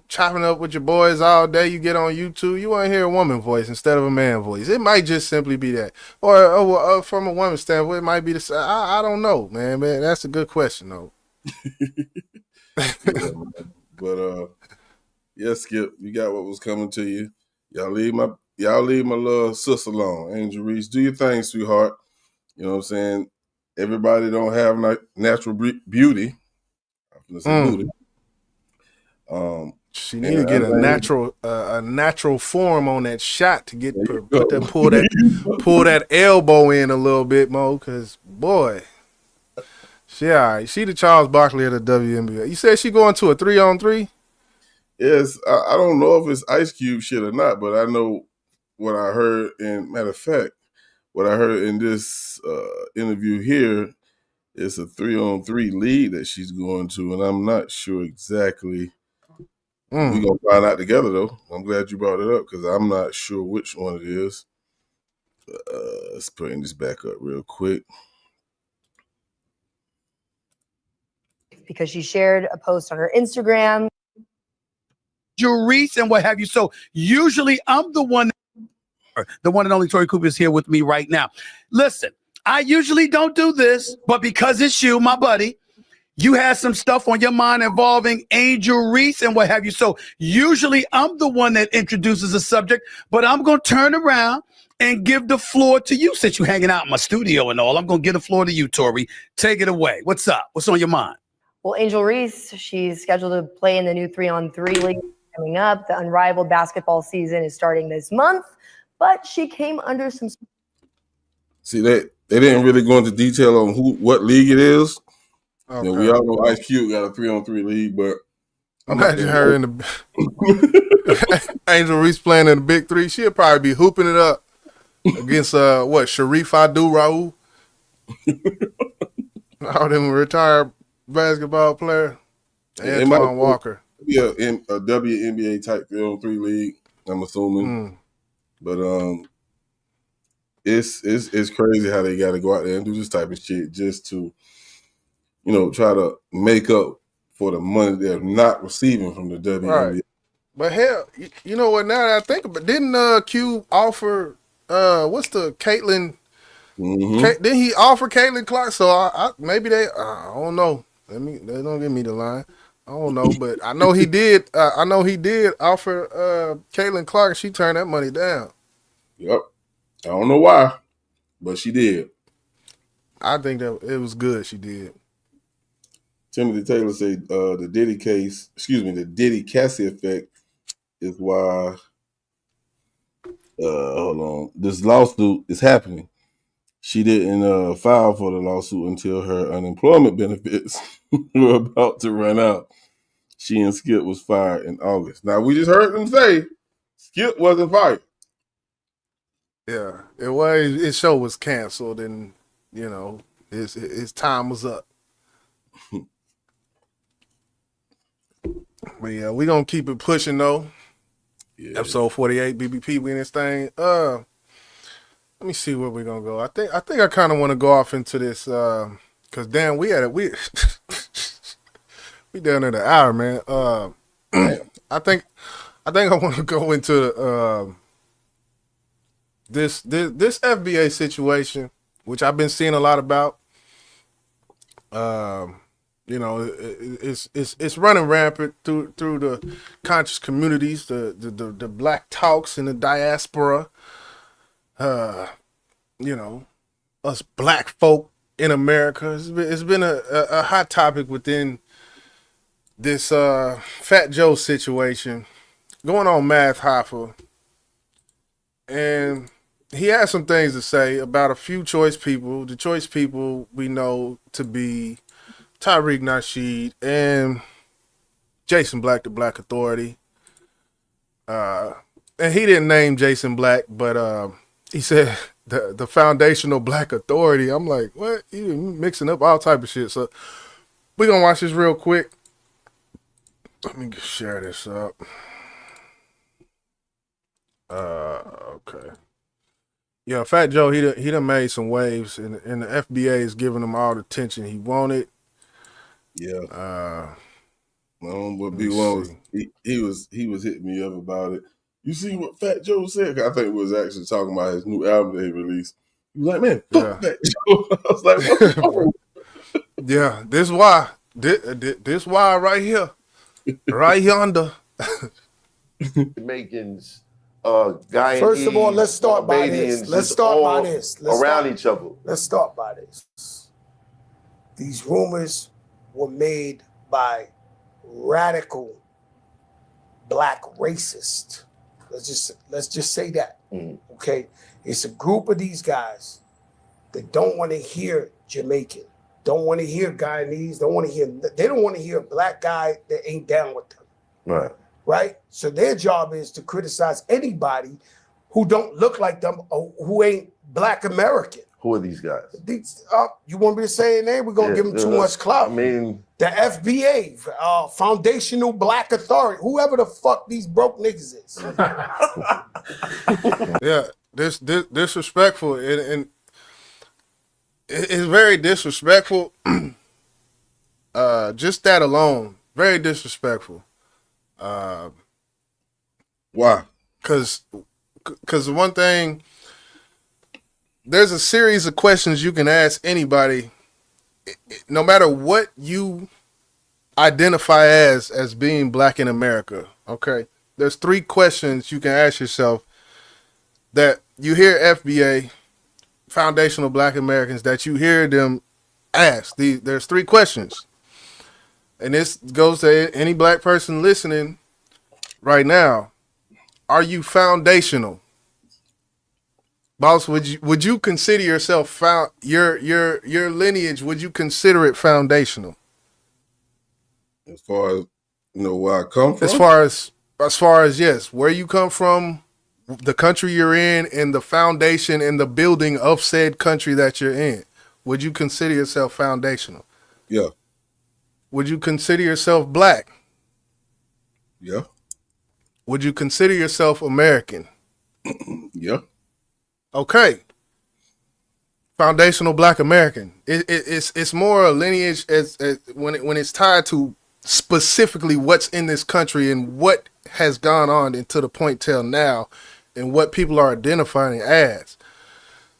chopping up with your boys all day. You get on YouTube, you want to hear a woman voice instead of a man voice. It might just simply be that. Or from a woman's standpoint, it might be the I don't know, man. That's a good question, though. But, Skip, you got what was coming to you. Y'all leave my little sister alone. Angel Reese, do your thing, sweetheart. You know what I'm saying? Everybody don't have natural beauty. Booty. She need to get a natural form on that shot to get pull that elbow in a little bit more, because boy, she all right. She the Charles Barkley of the WNBA. You said she going to a 3-on-3? Yes, I don't know if it's Ice Cube shit or not, but I know what I heard. And matter of fact, what I heard in this interview here is a 3-on-3 league that she's going to, and I'm not sure exactly. We're going to find out together, though. I'm glad you brought it up because I'm not sure which one it is. Let's put this back up real quick. Because she shared a post on her Instagram. Jayz and what have you. So usually I'm the one and only Tori Cooper is here with me right now. Listen, I usually don't do this, but because it's you, my buddy, you had some stuff on your mind involving Angel Reese and what have you. So usually I'm the one that introduces a subject, but I'm going to turn around and give the floor to you since you're hanging out in my studio and all. I'm going to give the floor to you, Tori. Take it away. What's up? What's on your mind? Well, Angel Reese, she's scheduled to play in the new 3-on-3 league coming up. The unrivaled basketball season is starting this month, but she came under some. See, they didn't really go into detail on what league it is. Okay. You know, we all know Ice Cube got a 3-on-3 league, but imagine her in the Angel Reese playing in the Big Three. She'll probably be hooping it up against Sharif Abdul-Rauf. All them retired basketball player. Antoine Walker. Yeah, in a WNBA type 3-on-3 league, I'm assuming. But it's crazy how they got to go out there and do this type of shit just to, you know, try to make up for the money they're not receiving from the WNBA. Right. But hell, you know what? Now that I think about it, didn't Cube offer what's the Caitlin? Mm-hmm. Didn't he offer Caitlin Clark? So maybe they I don't know. They don't give me the line. I don't know, but I know he did. I know he did offer Caitlin Clark. She turned that money down. Yep. I don't know why, but she did. I think that it was good. She did. Timothy Taylor said the Diddy Cassie effect is why. Hold on, this lawsuit is happening. She didn't file for the lawsuit until her unemployment benefits were about to run out. She and Skip was fired in August. Now, we just heard them say Skip wasn't fired. Yeah, it was. His show was canceled, and you know his time was up. But yeah, we gonna keep it pushing though. Yeah. Episode 48, BBP, we in this thing. Let me see where we're gonna go. I think I kind of want to go off into this because damn, we down at the hour, man. I think I want to go into this FBA situation, which I've been seeing a lot about. You know, it's running rampant through the conscious communities, the black talks in the diaspora. You know, us black folk in America. It's been a hot topic within this Fat Joe situation going on Math Hoffa. And he had some things to say about a few choice people. The choice people we know to be Tariq Nasheed and Jason Black, the Black Authority. And he didn't name Jason Black, but he said the foundational Black Authority. I'm like, what? You mixing up all type of shit. So we're going to watch this real quick. Let me share this up. Okay. Yeah, Fat Joe, he done made some waves, and the FBA is giving him all the attention he wanted. Yeah. But B1 he was hitting me up about it. You see what Fat Joe said? I think he was actually talking about his new album that he released. He was like, man, fuck Fat Joe. I was like, what the fuck? Yeah, this why. This why right here. Right yonder. Jamaicans, Guyanese, First of all, let's start by this. Let's start by this. Around each other. Let's start by this. These rumors were made by radical black racists. Let's just say that. Okay? It's a group of these guys that don't want to hear Jamaican, don't want to hear Guyanese, they don't want to hear a black guy that ain't down with them. Right. Right? So their job is to criticize anybody who don't look like them or who ain't Black American. Who are these guys? You want me to say a name? We're going to give them too much clout. I mean, the FBA, Foundational Black Authority, whoever the fuck these broke niggas is. Yeah, this disrespectful, and it's very disrespectful. Just that alone, very disrespectful. Why? Because one thing, there's a series of questions you can ask anybody no matter what you identify as being black in America, okay, there's 3 questions you can ask yourself that you hear FBA, foundational black Americans, that you hear them ask. There's 3 questions. And this goes to any black person listening right now. Are you foundational? Boss, would you consider yourself your lineage, would you consider it foundational? As far as where I come from? As far as yes, where you come from, the country you're in, and the foundation and the building of said country that you're in. Would you consider yourself foundational? Yeah. Would you consider yourself black? Yeah. Would you consider yourself American? Yeah. Okay. Foundational black American. It's more a lineage as when it's tied to specifically what's in this country and what has gone on into the point till now and what people are identifying as.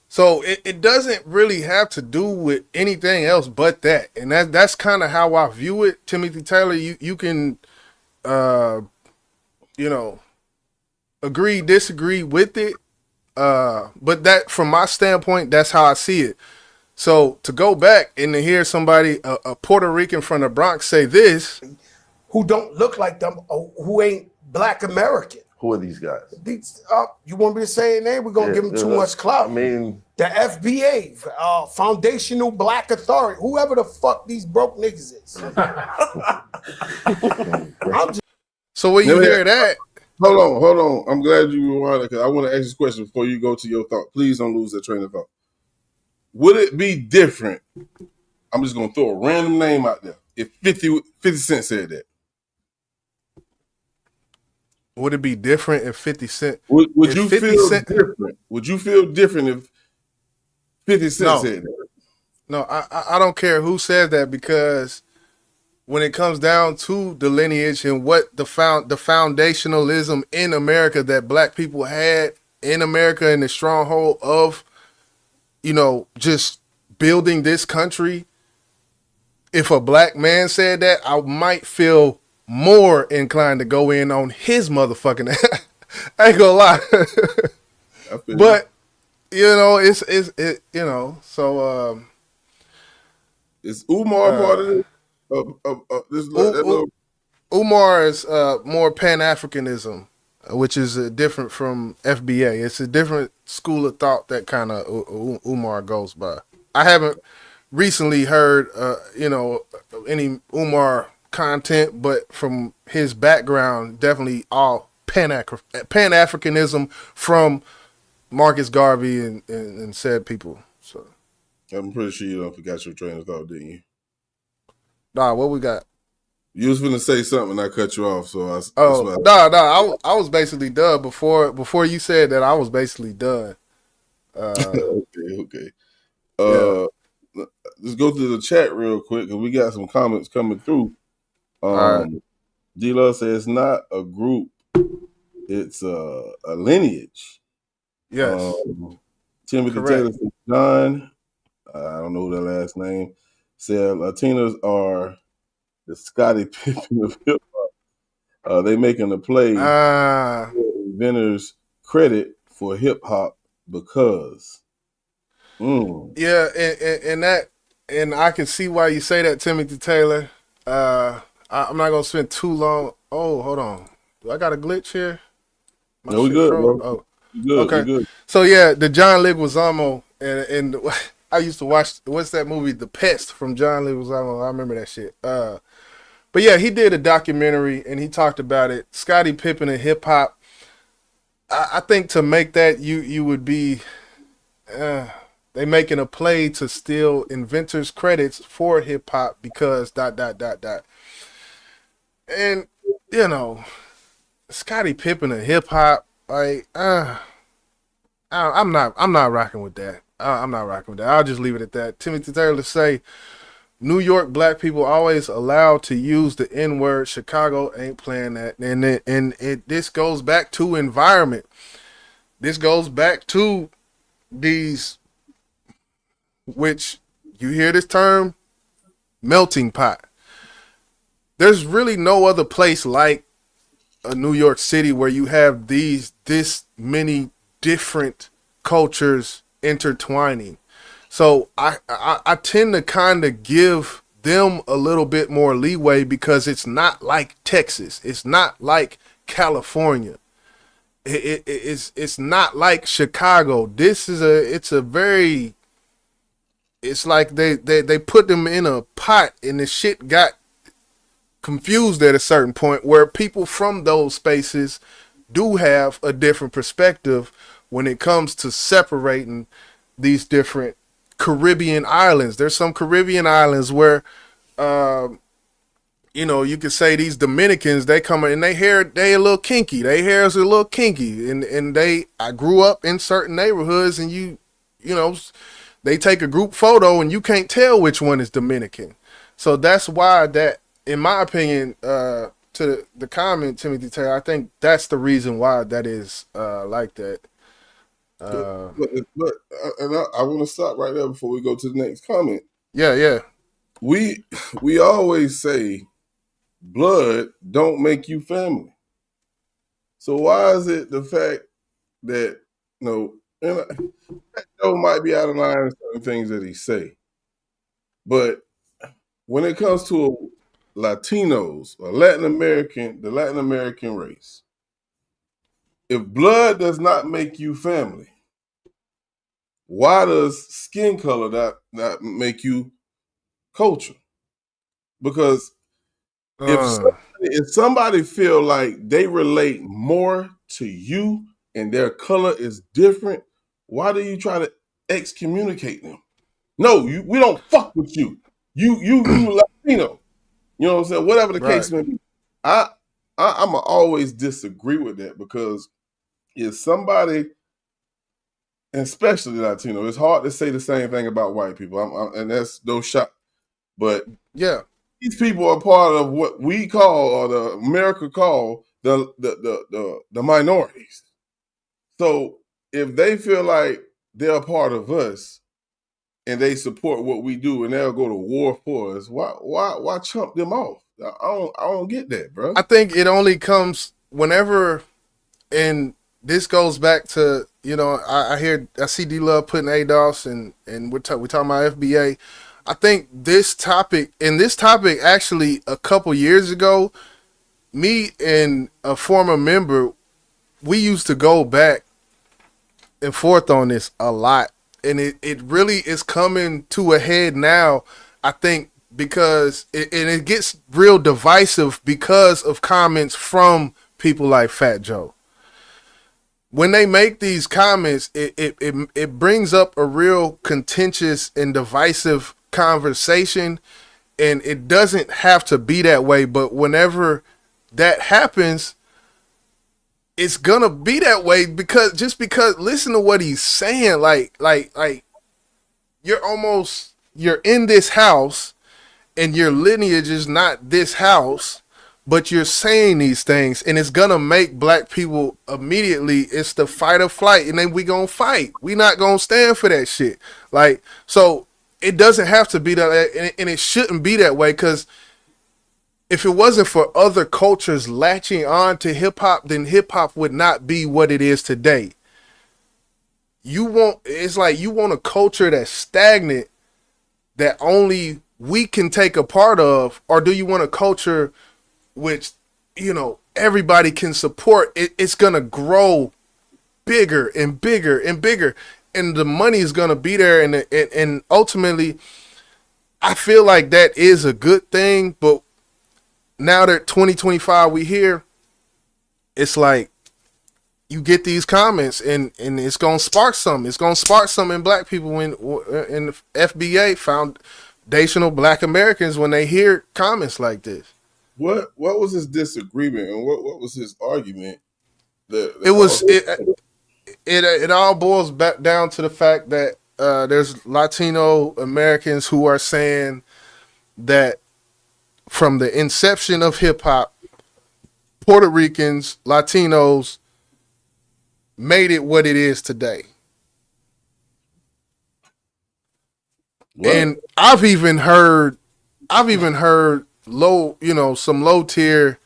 So it doesn't really have to do with anything else but that. And that's kind of how I view it. Timothy Taylor, you can agree, disagree with it. But that, from my standpoint, that's how I see it. So to go back and to hear somebody, a Puerto Rican from the Bronx, say this, who don't look like them, who ain't black American. Who are these guys? You want me to say a name? We're gonna give them too much clout. I mean, the FBA, Foundational Black Authority, whoever the fuck these broke niggas is. So when you hear that, hold on. I'm glad you were on it, because I want to ask this question before you go to your thought. Please don't lose that train of thought. Would it be different? I'm just gonna throw a random name out there. If 50 Cent said that. Would it be different if 50 Cent? Would you feel different? Would you feel different if 50 Cent said that? No, I don't care who said that, because when it comes down to the lineage and what the foundationalism in America that black people had in America and the stronghold of, just building this country, if a black man said that, I might feel more inclined to go in on his motherfucking ass. I ain't gonna lie. But so is Umar part of this? Umar is more Pan-Africanism, which is different from FBA. It's a different school of thought that kind of Umar goes by. I haven't recently heard any Umar content, but from his background, definitely all Pan-Africanism from Marcus Garvey and said people. So I'm pretty sure you don't forgot your train of thought, didn't you? Nah, what we got? You was gonna say something and I cut you off, so I was basically done before you said that. I was basically done. Okay. Let's go to the chat real quick, because we got some comments coming through. D-Love says it's not a group, it's a lineage. Yes. Timothy Correct. Taylor says John, I don't know their last name, said Latinos are the Scottie Pippen of hip hop. They making a play inventors credit for hip hop because. Yeah, and I can see why you say that, Timothy Taylor. I'm not gonna spend too long. Oh, hold on. Do I got a glitch here? No, we good, bro. Oh, good. Okay. We good. So yeah, the John Leguizamo and I used to watch, what's that movie, The Pest, from John Leguizamo. I remember that shit. But yeah, he did a documentary and he talked about it. Scottie Pippen and hip hop. I think to make that you would be. They making a play to steal inventors' credits for hip hop because ... And Scottie Pippen and hip hop, like I'm not rocking with that. I'm not rocking with that. I'll just leave it at that. Timothy Taylor say New York black people always allowed to use the N-word. Chicago ain't playing that. And this goes back to environment. This goes back to these, which you hear this term melting pot. There's really no other place like a New York City where you have this many different cultures intertwining. So I tend to kind of give them a little bit more leeway because it's not like Texas. It's not like California. It's not like Chicago. It's like they put them in a pot and the shit got confused at a certain point where people from those spaces do have a different perspective when it comes to separating these different Caribbean islands. There's some Caribbean islands where you could say these Dominicans, they come in and they a little kinky. Their hair is a little kinky. And I grew up in certain neighborhoods and they take a group photo and you can't tell which one is Dominican. So that's why that, in my opinion, to the comment, Timothy Taylor, I think that's the reason why that is like that. But I want to stop right there before we go to the next comment. Yeah. We always say blood don't make you family. So why is it the fact that Joe might be out of line in certain things that he say, but when it comes to Latinos or the Latin American race, if blood does not make you family, why does skin color not make you culture? Because if somebody feel like they relate more to you and their color is different, why do you try to excommunicate them? No, we don't fuck with you. You Latino. You know what I'm saying? Whatever the case may be. I'ma always disagree with that because if somebody, especially Latino, it's hard to say the same thing about white people. And that's no shot. But yeah, these people are part of what we call, or the America call, the minorities. So if they feel like they're a part of us and they support what we do and they'll go to war for us, why chump them off? I don't get that, bro. I think it only comes whenever, and this goes back to, I see D-Love putting ADOS and we're talking about FBA. I think this topic actually a couple years ago, me and a former member, we used to go back and forth on this a lot. And it really is coming to a head now, I think, because it gets real divisive because of comments from people like Fat Joe. When they make these comments, it brings up a real contentious and divisive conversation, and it doesn't have to be that way, but whenever that happens, it's gonna be that way because listen to what he's saying, like you're in this house and your lineage is not this house, but you're saying these things, and it's gonna make black people immediately, it's the fight or flight, and then we gonna fight. We not gonna stand for that shit. Like, so it doesn't have to be that, and it shouldn't be that way, because if it wasn't for other cultures latching on to hip hop, then hip hop would not be what it is today. It's like you want a culture that's stagnant that only we can take a part of, or do you want a culture which, everybody can support? It's gonna grow bigger and bigger and bigger, and the money is gonna be there, and ultimately, I feel like that is a good thing. But now that 2025 we here, it's like you get these comments and it's gonna spark something. It's gonna spark something in black people in the FBA, Foundational Black Americans, when they hear comments like this. What was his disagreement and what was his argument? It all boils back down to the fact that there's Latino Americans who are saying that from the inception of hip hop, Puerto Ricans, Latinos made it what it is today. What? And I've even heard I've even heard some low tier,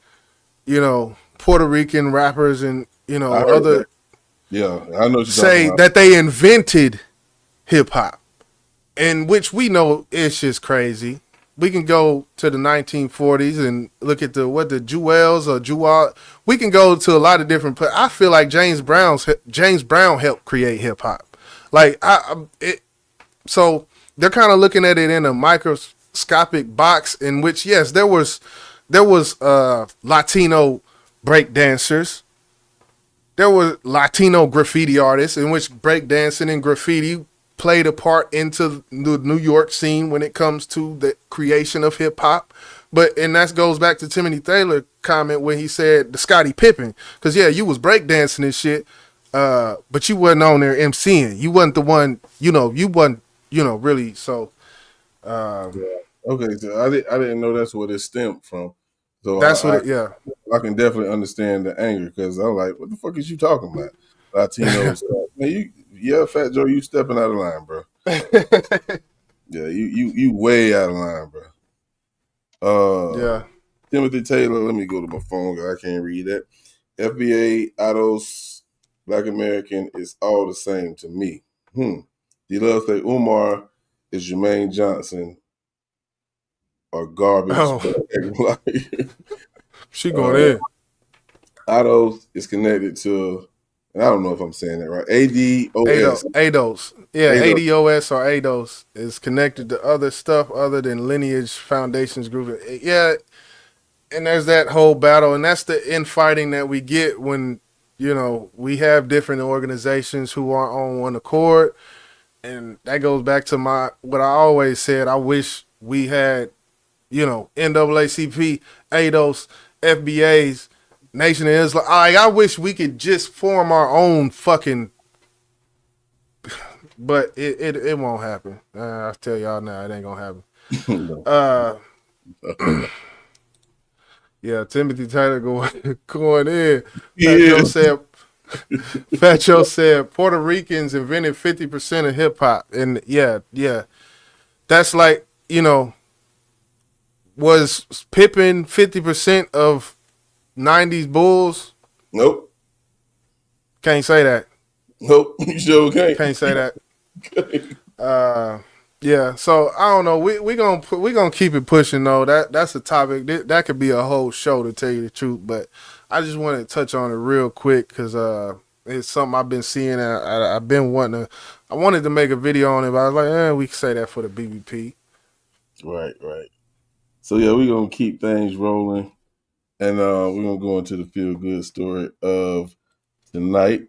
Puerto Rican rappers and other that. Yeah, I know what you're say talking about. that they invented hip hop, in which we know it's just crazy. We can go to the 1940s and look at the Jewels or Jewel. We can go to a lot of different places. I feel like James Brown helped create hip hop. Like so they're kind of looking at it in a microscopic box in which, yes, there was Latino break dancers. There were Latino graffiti artists in which breakdancing and graffiti played a part into the New York scene when it comes to the creation of hip hop. And that goes back to Timothy Taylor's comment when he said the Scottie Pippen. Because, yeah, you was breakdancing and shit, but you wasn't on there MCing. You wasn't the one, you wasn't, really. So, Okay, so I didn't know that's where it stemmed from. So that's I can definitely understand the anger because I'm like, what the fuck is you talking about? Latinos. Man, Fat Joe, you stepping out of line, bro. Yeah, you way out of line, bro. Timothy Taylor, let me go to my phone because I can't read that. FBA, Autos, Black American, it's all the same to me. D-Love say Umar is Jermaine Johnson or garbage. Oh. She going in. Autos is connected to, and I don't know if I'm saying that right. ADOS. ADOS. Yeah, ADOS or ADOS is connected to other stuff other than Lineage Foundations Group. Yeah, and there's that whole battle, and that's the infighting that we get when, we have different organizations who are on one accord. And that goes back to what I always said. I wish we had, NAACP, ADOS, FBAs, Nation of Islam. I wish we could just form our own fucking, but it won't happen. I'll tell y'all now, it ain't gonna happen. Yeah, Timothy Taylor going in. Fat Joe said Puerto Ricans invented 50% of hip hop, and yeah, that's like was Pippen 50% of 90s Bulls? Nope. Can't say that. Nope, you sure can't. Can't say that. Yeah, so I don't know. We gonna keep it pushing though. That's a topic that could be a whole show to tell you the truth. But I just wanted to touch on it real quick because it's something I've been seeing. I've been wanting to. I wanted to make a video on it, but I was like, we can say that for the BBP. Right. So yeah, we're gonna keep things rolling, and we're gonna go into the feel good story of tonight.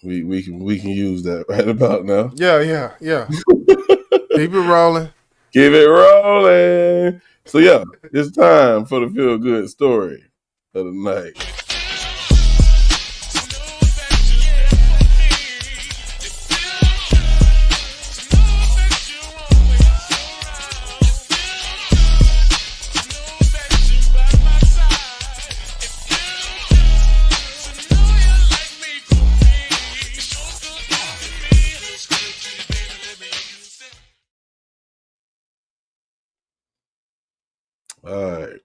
We can use that right about now. Yeah. Keep it rolling. Keep it rolling. So yeah, it's time for the feel good story of the night. All right.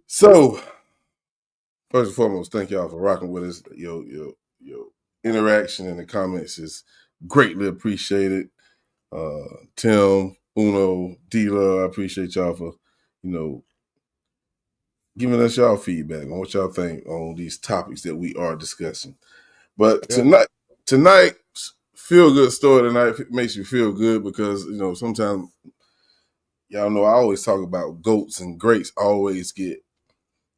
So, first and foremost, thank y'all for rocking with us. Your interaction in the comments is greatly appreciated. Tim, Uno, D-Love, I appreciate y'all for, giving us y'all feedback on what y'all think on these topics that we are discussing. But tonight's feel good story tonight makes me feel good because, sometimes y'all know I always talk about goats and greats always get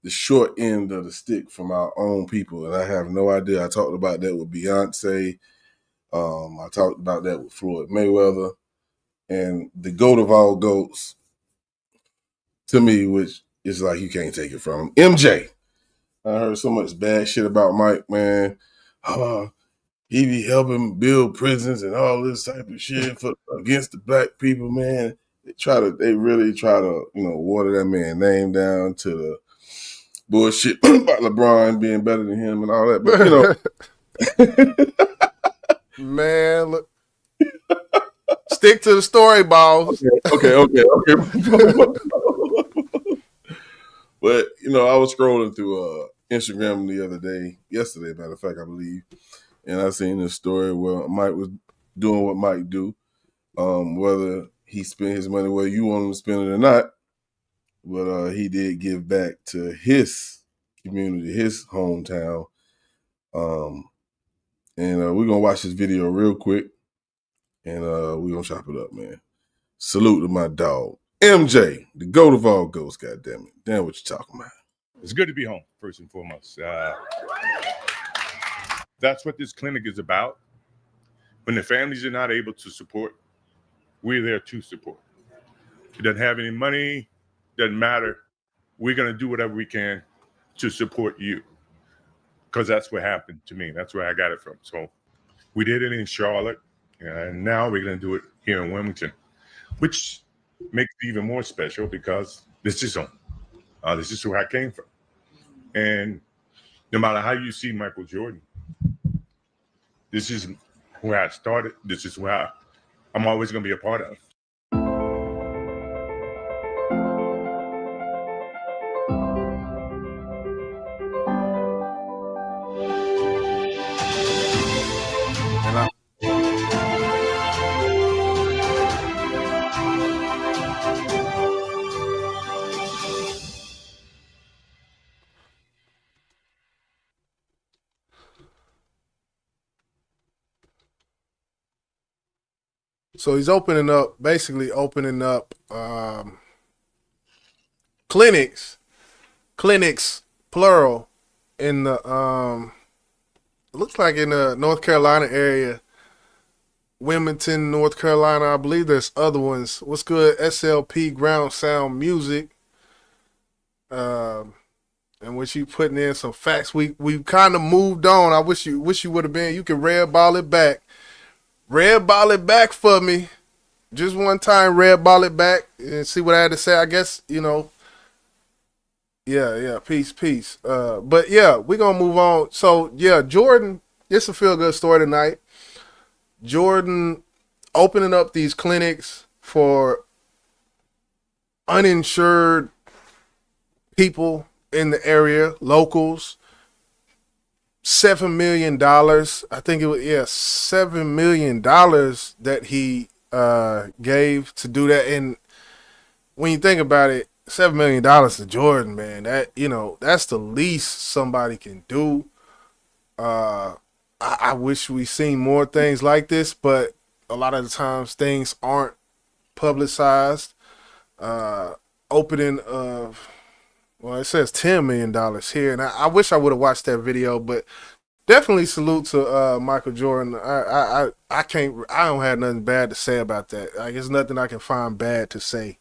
the short end of the stick from our own people. And I have no idea. I talked about that with Beyonce. I talked about that with Floyd Mayweather. And the goat of all goats, to me, which is like you can't take it from him, MJ. I heard so much bad shit about Mike, man. He be helping build prisons and all this type of shit against the black people, man. They really try to, water that man name down to the bullshit about LeBron being better than him and all that. But man, look. Stick to the story, balls. Okay. But I was scrolling through Instagram the other day, yesterday, matter of fact, I believe, and I seen this story where Mike was doing what Mike do, whether he spent his money whether you want him to spend it or not, but he did give back to his community, his hometown, and we're gonna watch this video real quick, and we're gonna chop it up, man. Salute to my dog, MJ, the GOAT of all goats, goddammit. Damn what you talking about. It's good to be home, first and foremost. That's what this clinic is about. When the families are not able to support, we're there to support. If it doesn't have any money, doesn't matter. We're going to do whatever we can to support you, because that's what happened to me. That's where I got it from. So we did it in Charlotte, and now we're going to do it here in Wilmington, which makes it even more special because this is home. This is where I came from. And no matter how you see Michael Jordan, this is where I started. This is where I'm always going to be a part of. So he's basically opening up clinics plural in the looks like in the North Carolina area, Wilmington, North Carolina. I believe there's other ones. What's good? SLP Ground Sound Music. And with you putting in some facts, we kind of moved on. I wish you would have been. You can red ball it back. Red ball it back for me. Just one time, red ball it back and see what I had to say. I guess, Yeah, peace. But yeah, we're going to move on. So yeah, Jordan, it's a feel good story tonight. Jordan opening up these clinics for uninsured people in the area, locals. $7 million. I think it was, $7 million that he gave to do that. And when you think about it, $7 million to Jordan, man, that's the least somebody can do. I wish we seen more things like this, but a lot of the times things aren't publicized. Opening of, well, it says $10 million here, and I wish I would have watched that video, but definitely salute to Michael Jordan. I don't have nothing bad to say about that. Like, there's nothing I can find bad to say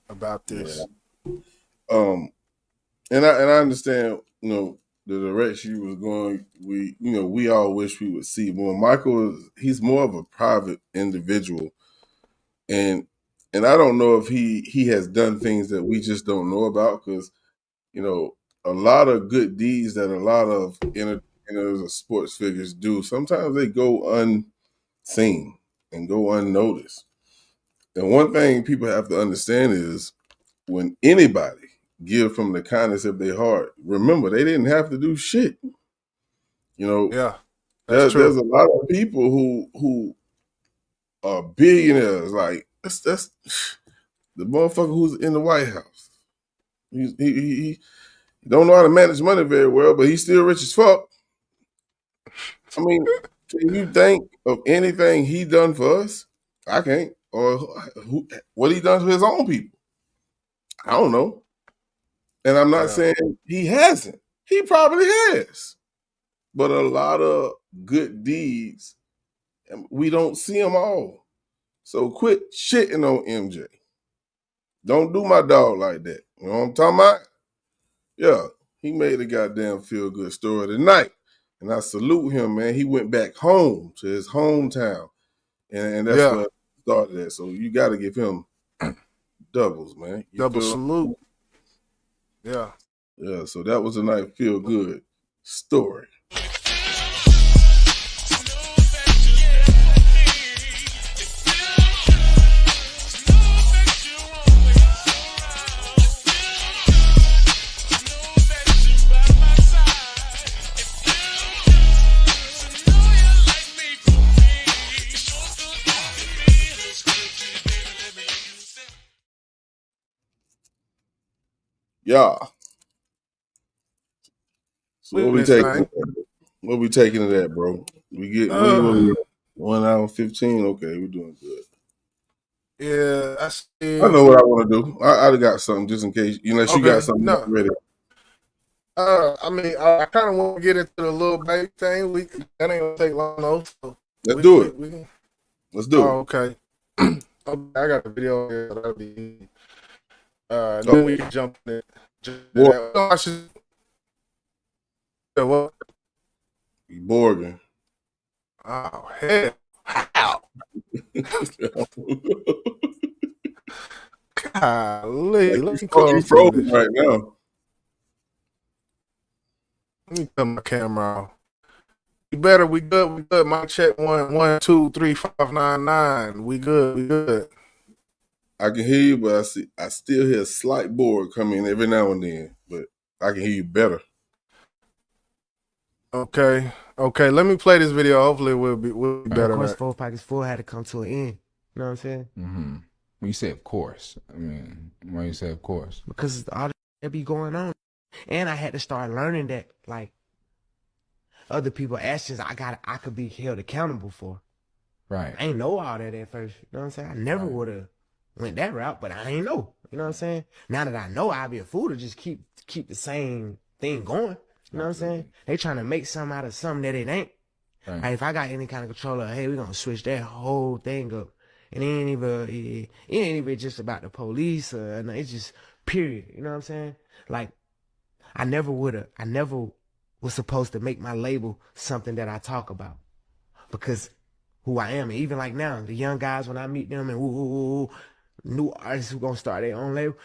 about this. Yeah. And I understand, the direction you was going. We all wish we would see more. Michael he's more of a private individual, and I don't know if he has done things that we just don't know about, because a lot of good deeds that a lot of entertainers or sports figures do, sometimes they go unseen and go unnoticed. And one thing people have to understand is when anybody give from the kindness of their heart, remember, they didn't have to do shit. Yeah, there's a lot of people who are billionaires. Like that's the motherfucker who's in the White House. He don't know how to manage money very well, but he's still rich as fuck. I mean, can you think of anything he done for us? I can't. Or what he done for his own people? I don't know. And I'm not saying he hasn't. He probably has. But a lot of good deeds, we don't see them all. So quit shitting on MJ. Don't do my dog like that. You know what I'm talking about? Yeah, he made a goddamn feel-good story tonight. And I salute him, man. He went back home to his hometown. And that's where it started at. So you got to give him doubles, man. Double salute. Yeah. Yeah, so that was a nice feel-good story. Yeah. So what we This taking? thing. What we taking to that, bro? We get what we 1 hour 15. Okay, we're doing good. Yeah, I know what I want to do. I got something just in case. Unless you got Okay, something no. ready. I mean, I kind of want to get into the little baby thing. That ain't gonna take long, though. So Let's do it. can, Let's do it. Okay. Okay, I got the video here. So that'll be. Then we can jump in. What? Borgin. Oh hell! How? Golly, let me close frozen right now. Let me cut my camera off. We better. We good. We good. My check 1 2 3 5 9 9. We good. We good. I can hear you, but I still hear a slight board coming every now and then. But I can hear you better. Okay. Okay. Let me play this video. Hopefully, we'll be better. Of course, 4 Pockets Full had to come to an end. You know what I'm saying? Mm-hmm. When you say of course, I mean, why you say of course? Because all that be going on, and I had to start learning that like other people's actions, I could be held accountable for. Right. I ain't know all that at first. You know what I'm saying? I never would have went that route, but I ain't know. You know what I'm saying? Now that I know, I'd be a fool to just keep the same thing going. You know what I'm saying? They trying to make something out of something that it ain't. Right. Like if I got any kind of control of, hey, we're gonna switch that whole thing up. And it ain't even just about the police or no, it's just period. You know what I'm saying? Like I never was supposed to make my label something that I talk about. Because who I am, and even like now, the young guys when I meet them and new artists who gonna start their own label,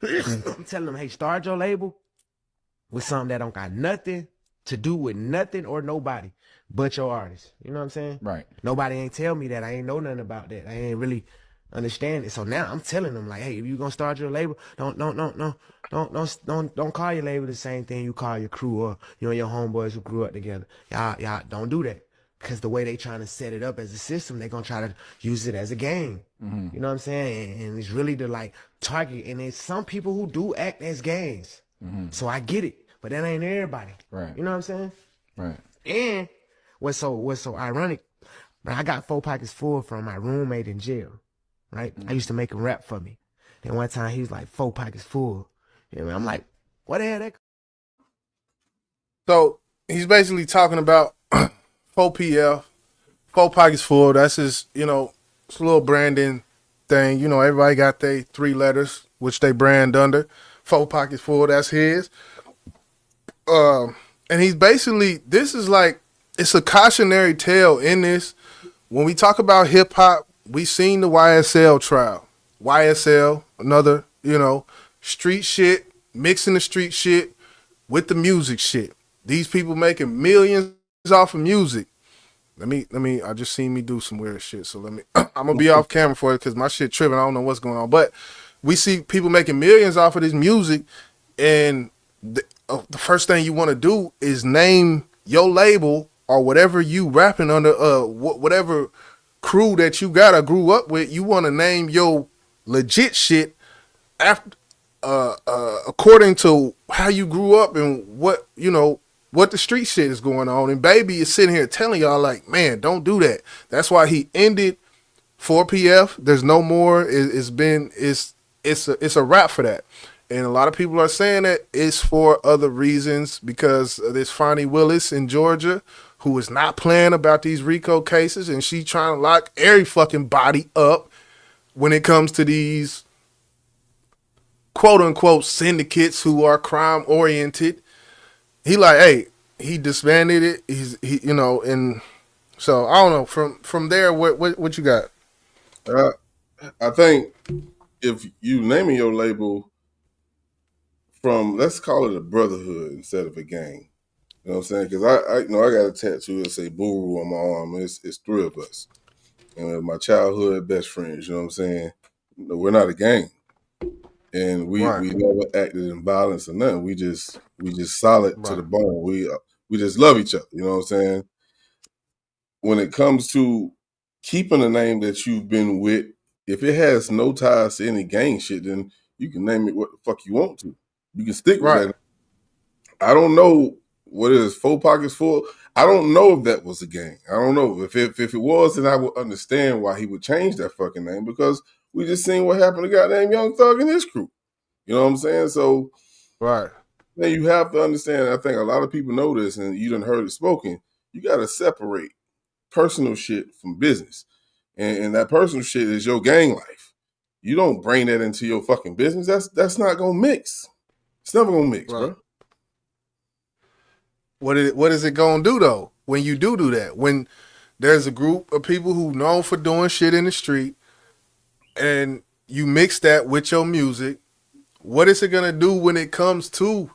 I'm telling them, hey, start your label with something that don't got nothing to do with nothing or nobody but your artist. You know what I'm saying? Right. Nobody ain't tell me that. I ain't know nothing about that. I ain't really understand it. So now I'm telling them like, hey, if you gonna start your label, don't call your label the same thing you call your crew or your homeboys who grew up together. Y'all don't do that. Because the way they trying to set it up as a system, they gonna try to use it as a game. Mm-hmm. You know what I'm saying? And it's really to like target. And there's some people who do act as gangs. Mm-hmm. So I get it, but that ain't everybody. Right. You know what I'm saying? Right. And what's so ironic, I got 4 Pockets Full from my roommate in jail. Right? Mm-hmm. I used to make him rap for me. Then one time he was like 4 Pockets Full. And I'm like, what the hell that? So he's basically talking about 4PF, 4 Pockets Full. That's his, it's a little branding thing. Everybody got their 3 letters, which they brand under. 4 Pockets Full, that's his. And he's basically, this is like, it's a cautionary tale in this. When we talk about hip hop, we seen the YSL trial. YSL, another, street shit, mixing the street shit with the music shit. These people making millions off of music. Let me, I just seen me do some weird shit. So I'm going to be off camera for it because my shit tripping. I don't know what's going on. But we see people making millions off of this music. And the first thing you want to do is name your label or whatever you rapping under, whatever crew that you got or grew up with. You want to name your legit shit after, according to how you grew up and what the street shit is going on. And Baby is sitting here telling y'all like, man, don't do that. That's why he ended 4PF. There's no more. It's a wrap for that. And a lot of people are saying that it's for other reasons because of this Fonnie Willis in Georgia who is not playing about these RICO cases, and she trying to lock every fucking body up when it comes to these quote unquote syndicates who are crime oriented. He like, hey, he disbanded it. And so I don't know. From there, what you got? I think if you naming your label from, let's call it a brotherhood instead of a gang. You know what I'm saying? Because I got a tattoo that say Buru on my arm. It's 3 of us. And my childhood best friends, you know what I'm saying? We're not a gang. And we never acted in violence or nothing. We just solid to the bone. We just love each other. You know what I'm saying? When it comes to keeping a name that you've been with, if it has no ties to any gang shit, then you can name it what the fuck you want to. You can stick with Right. that. I don't know what it is 4 pockets full. I don't know if that was a gang. I don't know. If it was, then I would understand why he would change that fucking name, because we just seen what happened to goddamn Young Thug and his crew. You know what I'm saying? So right. then you have to understand, I think a lot of people know this, and you done heard it spoken, you gotta separate personal shit from business. And that personal shit is your gang life. You don't bring that into your fucking business. That's not gonna mix. It's never gonna mix, bro. What is it gonna do though when you do that? When there's a group of people who known for doing shit in the street, and you mix that with your music, what is it gonna do when it comes to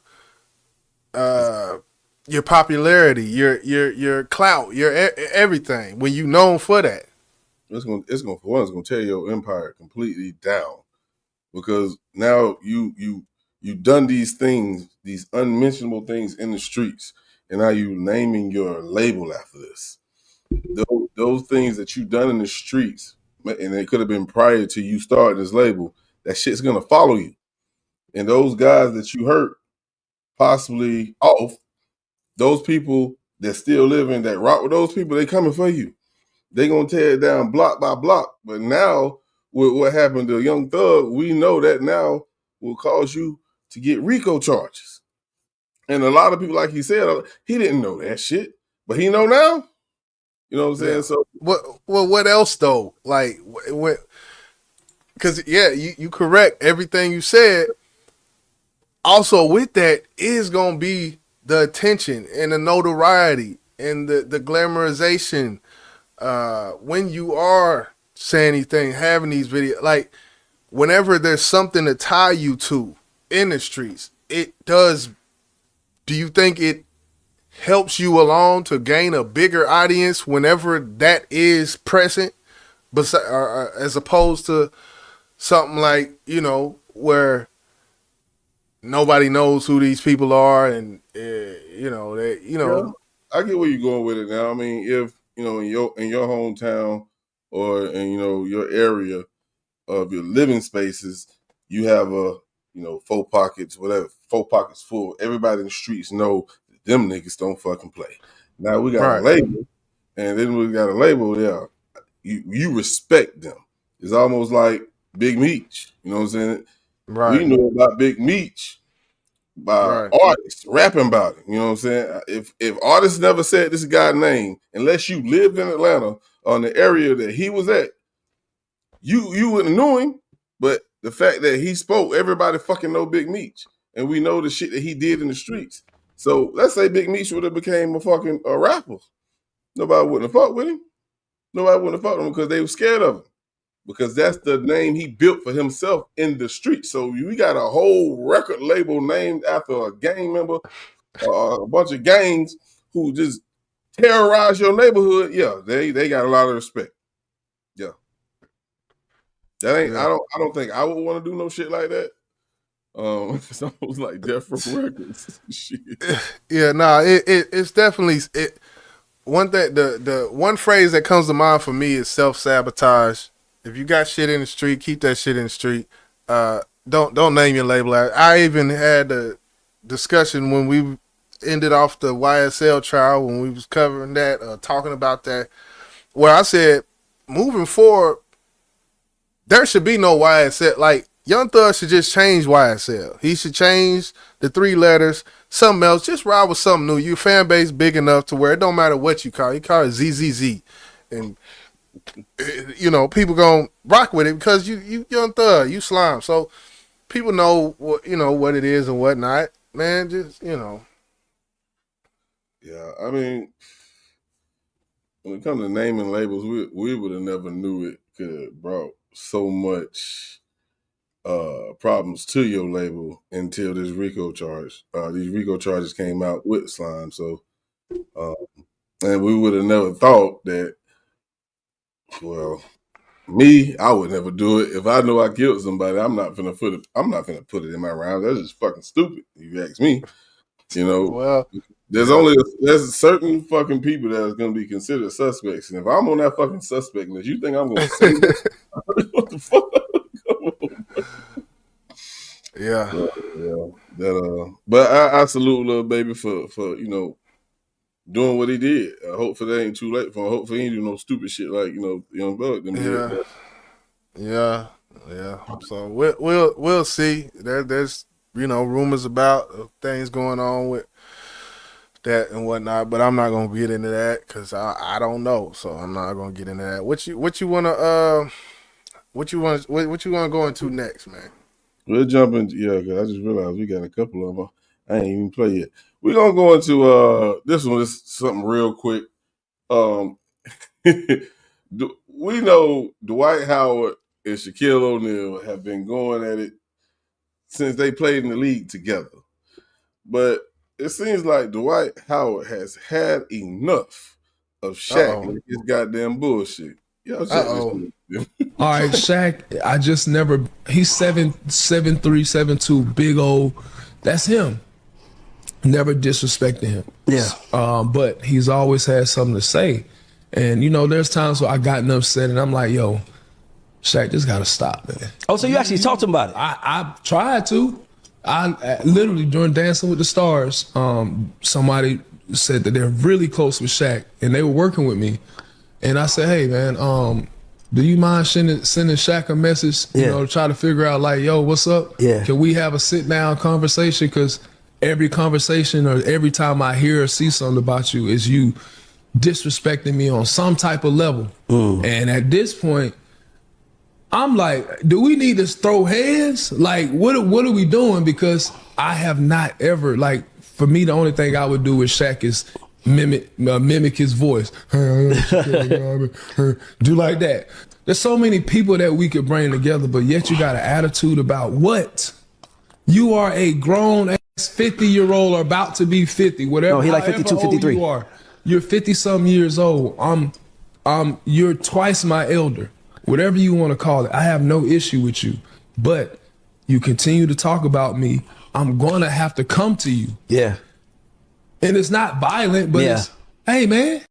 your popularity, your clout, your everything? When you known for that, it's gonna tear your empire completely down, because now you done these things, these unmentionable things in the streets, and now you naming your label after this. Those things that you done in the streets, and it could have been prior to you starting this label, that shit's gonna follow you. And those guys that you hurt possibly off, those people that still living, that rock with those people, they coming for you. They gonna tear it down block by block. But now, with what happened to Young Thug, we know that now will cause you to get RICO charges. And a lot of people, like he said, he didn't know that shit, but he know now. You know what I'm saying? Yeah. So what else though? Like what? Because you correct everything you said. Also, with that is gonna be the attention and the notoriety and the glamorization. When you are saying anything, having these videos, like whenever there's something to tie you to in the streets, it does. Do you think it helps you along to gain a bigger audience whenever that is present, as opposed to something like, where nobody knows who these people are, and I get where you're going with it now. I mean, if in your hometown or in your area of your living spaces, you have 4 pockets, whatever, 4 pockets full. Everybody in the streets know that them niggas don't fucking play. Now we got a label, and then we got a label there. You respect them. It's almost like Big Meech. You know what I'm saying? Right. We know about Big Meech by artists rapping about it. You know what I'm saying? If artists never said this guy's name, unless you lived in Atlanta or in the area that he was at, you wouldn't know him. But the fact that he spoke, everybody fucking know Big Meech, and we know the shit that he did in the streets. So let's say Big Meech would have became a fucking rapper, nobody wouldn't have fucked with him. Nobody wouldn't have fucked with him because they were scared of him, because that's the name he built for himself in the street. So we got a whole record label named after a gang member, a bunch of gangs who just terrorize your neighborhood. Yeah, they got a lot of respect. Yeah. That ain't. I don't think I would want to do no shit like that. It's almost like Death Row Records. Shit. Yeah, it's definitely it. One thing, the one phrase that comes to mind for me is self-sabotage. If you got shit in the street, keep that shit in the street. Don't name your label. I even had a discussion when we ended off the YSL trial, when we was covering that, talking about that, where I said, moving forward, there should be no YSL. Like, Young Thug should just change YSL. He should change the 3 letters, something else. Just ride with something new. Your fan base big enough to where it don't matter what you call it. You call it ZZZ. And, people gonna rock with it because you Young Thug, you slime. So people know what it is and whatnot. Man, just, Yeah, I mean, when it comes to naming labels, we would have never knew it could have brought so much problems to your label until this RICO charge. These RICO charges came out with slime. So, and we would have never thought that. Well, me, I would never do it. If I know I killed somebody, I'm not gonna put it in my round. That's just fucking stupid, if you ask me. Well, there's certain fucking people that are gonna be considered suspects, and if I'm on that fucking suspect list, you think I'm gonna say that? What the fuck? Yeah. But I salute Lil Baby for doing what he did. Hopefully that ain't too late for him. Hopefully he ain't do no stupid shit like Young Buck them did. But. Yeah. So we'll see. There's rumors about things going on with that and whatnot, but I'm not gonna get into that because I don't know. So I'm not gonna get into that. What you wanna go into next, man? We'll jump into because I just realized we got a couple of them. I ain't even play yet. We're gonna go into this one. This is something real quick. We know Dwight Howard and Shaquille O'Neal have been going at it since they played in the league together. But it seems like Dwight Howard has had enough of Shaq and his goddamn bullshit. Y'all check this. All right, Shaq, I just never, he's 7'3", 7'2", big old, that's him. Never disrespecting him. Yeah. But he's always had something to say. And, there's times where I gotten upset and I'm like, yo, Shaq, just gotta stop, man. Oh, so you actually talked to him about it? I tried to. I literally, during Dancing with the Stars, somebody said that they're really close with Shaq and they were working with me. And I said, hey, man, do you mind sending Shaq a message, to try to figure out like, yo, what's up? Yeah. Can we have a sit down conversation? Because every conversation or every time I hear or see something about you is you disrespecting me on some type of level. And at this point, I'm like, do we need to throw hands? Like, what are we doing? Because I have not ever, like, for me, the only thing I would do with Shaq is mimic his voice. Do like that. There's so many people that we could bring together, but yet you got an attitude about what? You are a grown ass 50-year-old or about to be 50, whatever. No, he like 52, 53. You are. You're 50-something years old. You're twice my elder. Whatever you want to call it. I have no issue with you. But you continue to talk about me, I'm going to have to come to you. Yeah. And it's not violent, but it's, hey, man.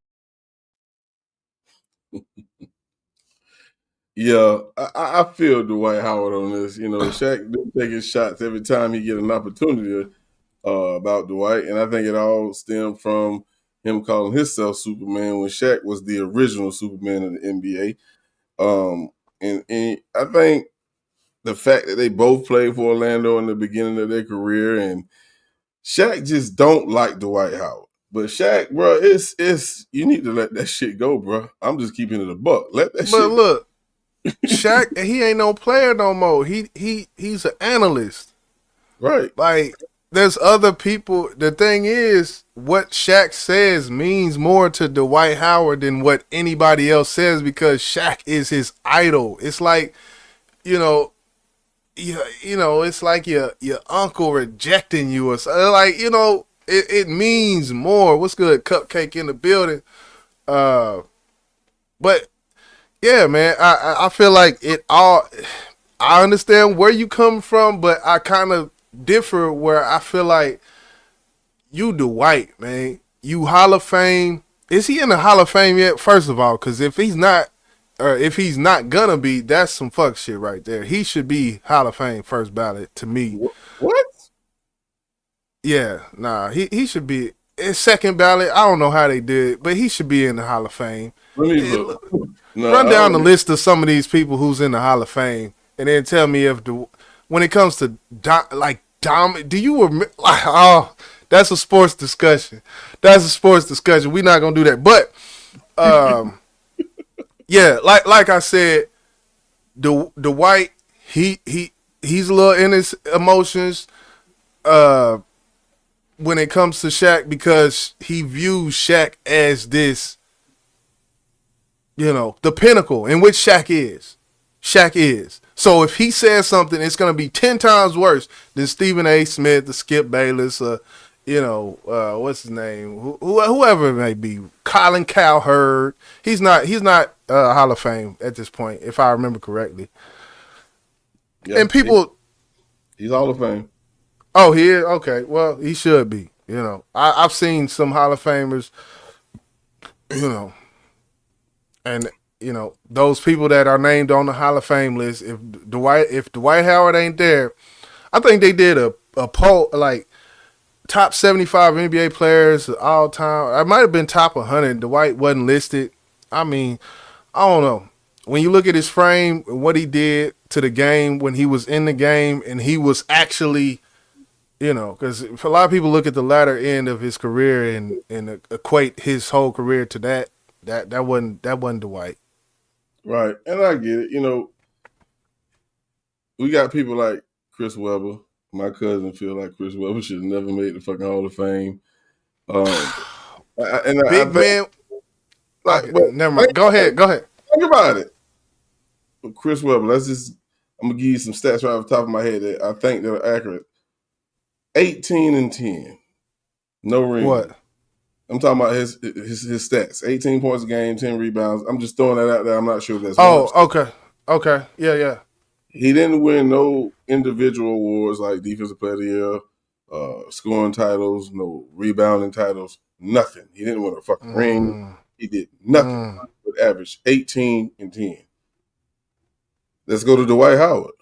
Yeah, I feel Dwight Howard on this. Shaq do take his shots every time he get an opportunity about Dwight. And I think it all stemmed from him calling himself Superman when Shaq was the original Superman of the NBA. And I think the fact that they both played for Orlando in the beginning of their career, and Shaq just don't like Dwight Howard. But Shaq, bro, it's you need to let that shit go, bro. I'm just keeping it a buck. Let that shit go. But look, Shaq, he ain't no player no more. He's an analyst. Right. Like, there's other people. The thing is, what Shaq says means more to Dwight Howard than what anybody else says because Shaq is his idol. It's like, it's like your uncle rejecting you or something. Like, it means more. What's good? Cupcake in the building. But yeah, man, I feel like it all. I understand where you come from, but I kind of differ where I feel like you Dwight, man. You Hall of Fame. Is he in the Hall of Fame yet? First of all, because if he's not gonna be, that's some fuck shit right there. He should be Hall of Fame first ballot to me. What? Yeah, nah, he should be second ballot. I don't know how they did it, but he should be in the Hall of Fame. Let me look. Run down the list of some of these people who's in the Hall of Fame, and then tell me when it comes to do you remember? Oh, that's a sports discussion. We're not gonna do that. But yeah, like I said, the Dwight, he's a little in his emotions when it comes to Shaq because he views Shaq as this, the pinnacle in which Shaq is. So if he says something, it's going to be 10 times worse than Stephen A. Smith, the Skip Bayless, what's his name? Whoever it may be. Colin Cowherd. He's not Hall of Fame at this point, if I remember correctly. Yeah, and people... He's Hall of Fame. Oh, he is? Okay. Well, he should be. I've seen some Hall of Famers, and those people that are named on the Hall of Fame list, if Dwight Howard ain't there, I think they did a a poll like top 75 NBA players all time. I might have been top 100. Dwight wasn't listed. I mean, I don't know. When you look at his frame and what he did to the game when he was in the game and he was actually, because a lot of people look at the latter end of his career and equate his whole career to that. That wasn't Dwight. Right, and I get it. We got people like Chris Webber. My cousin feel like Chris Webber should have never made the fucking Hall of Fame. Big man. Never mind. Go ahead. Think about it. Chris Webber. I'm gonna give you some stats right off the top of my head that I think that are accurate. 18-10, no ring. What? I'm talking about his stats. 18 points a game, 10 rebounds. I'm just throwing that out there. I'm not sure if that's. Okay. Yeah. He didn't win no individual awards like Defensive Player of the Year, scoring titles, no rebounding titles, nothing. He didn't win a fucking ring. He did nothing but average 18-10. Let's go to Dwight Howard.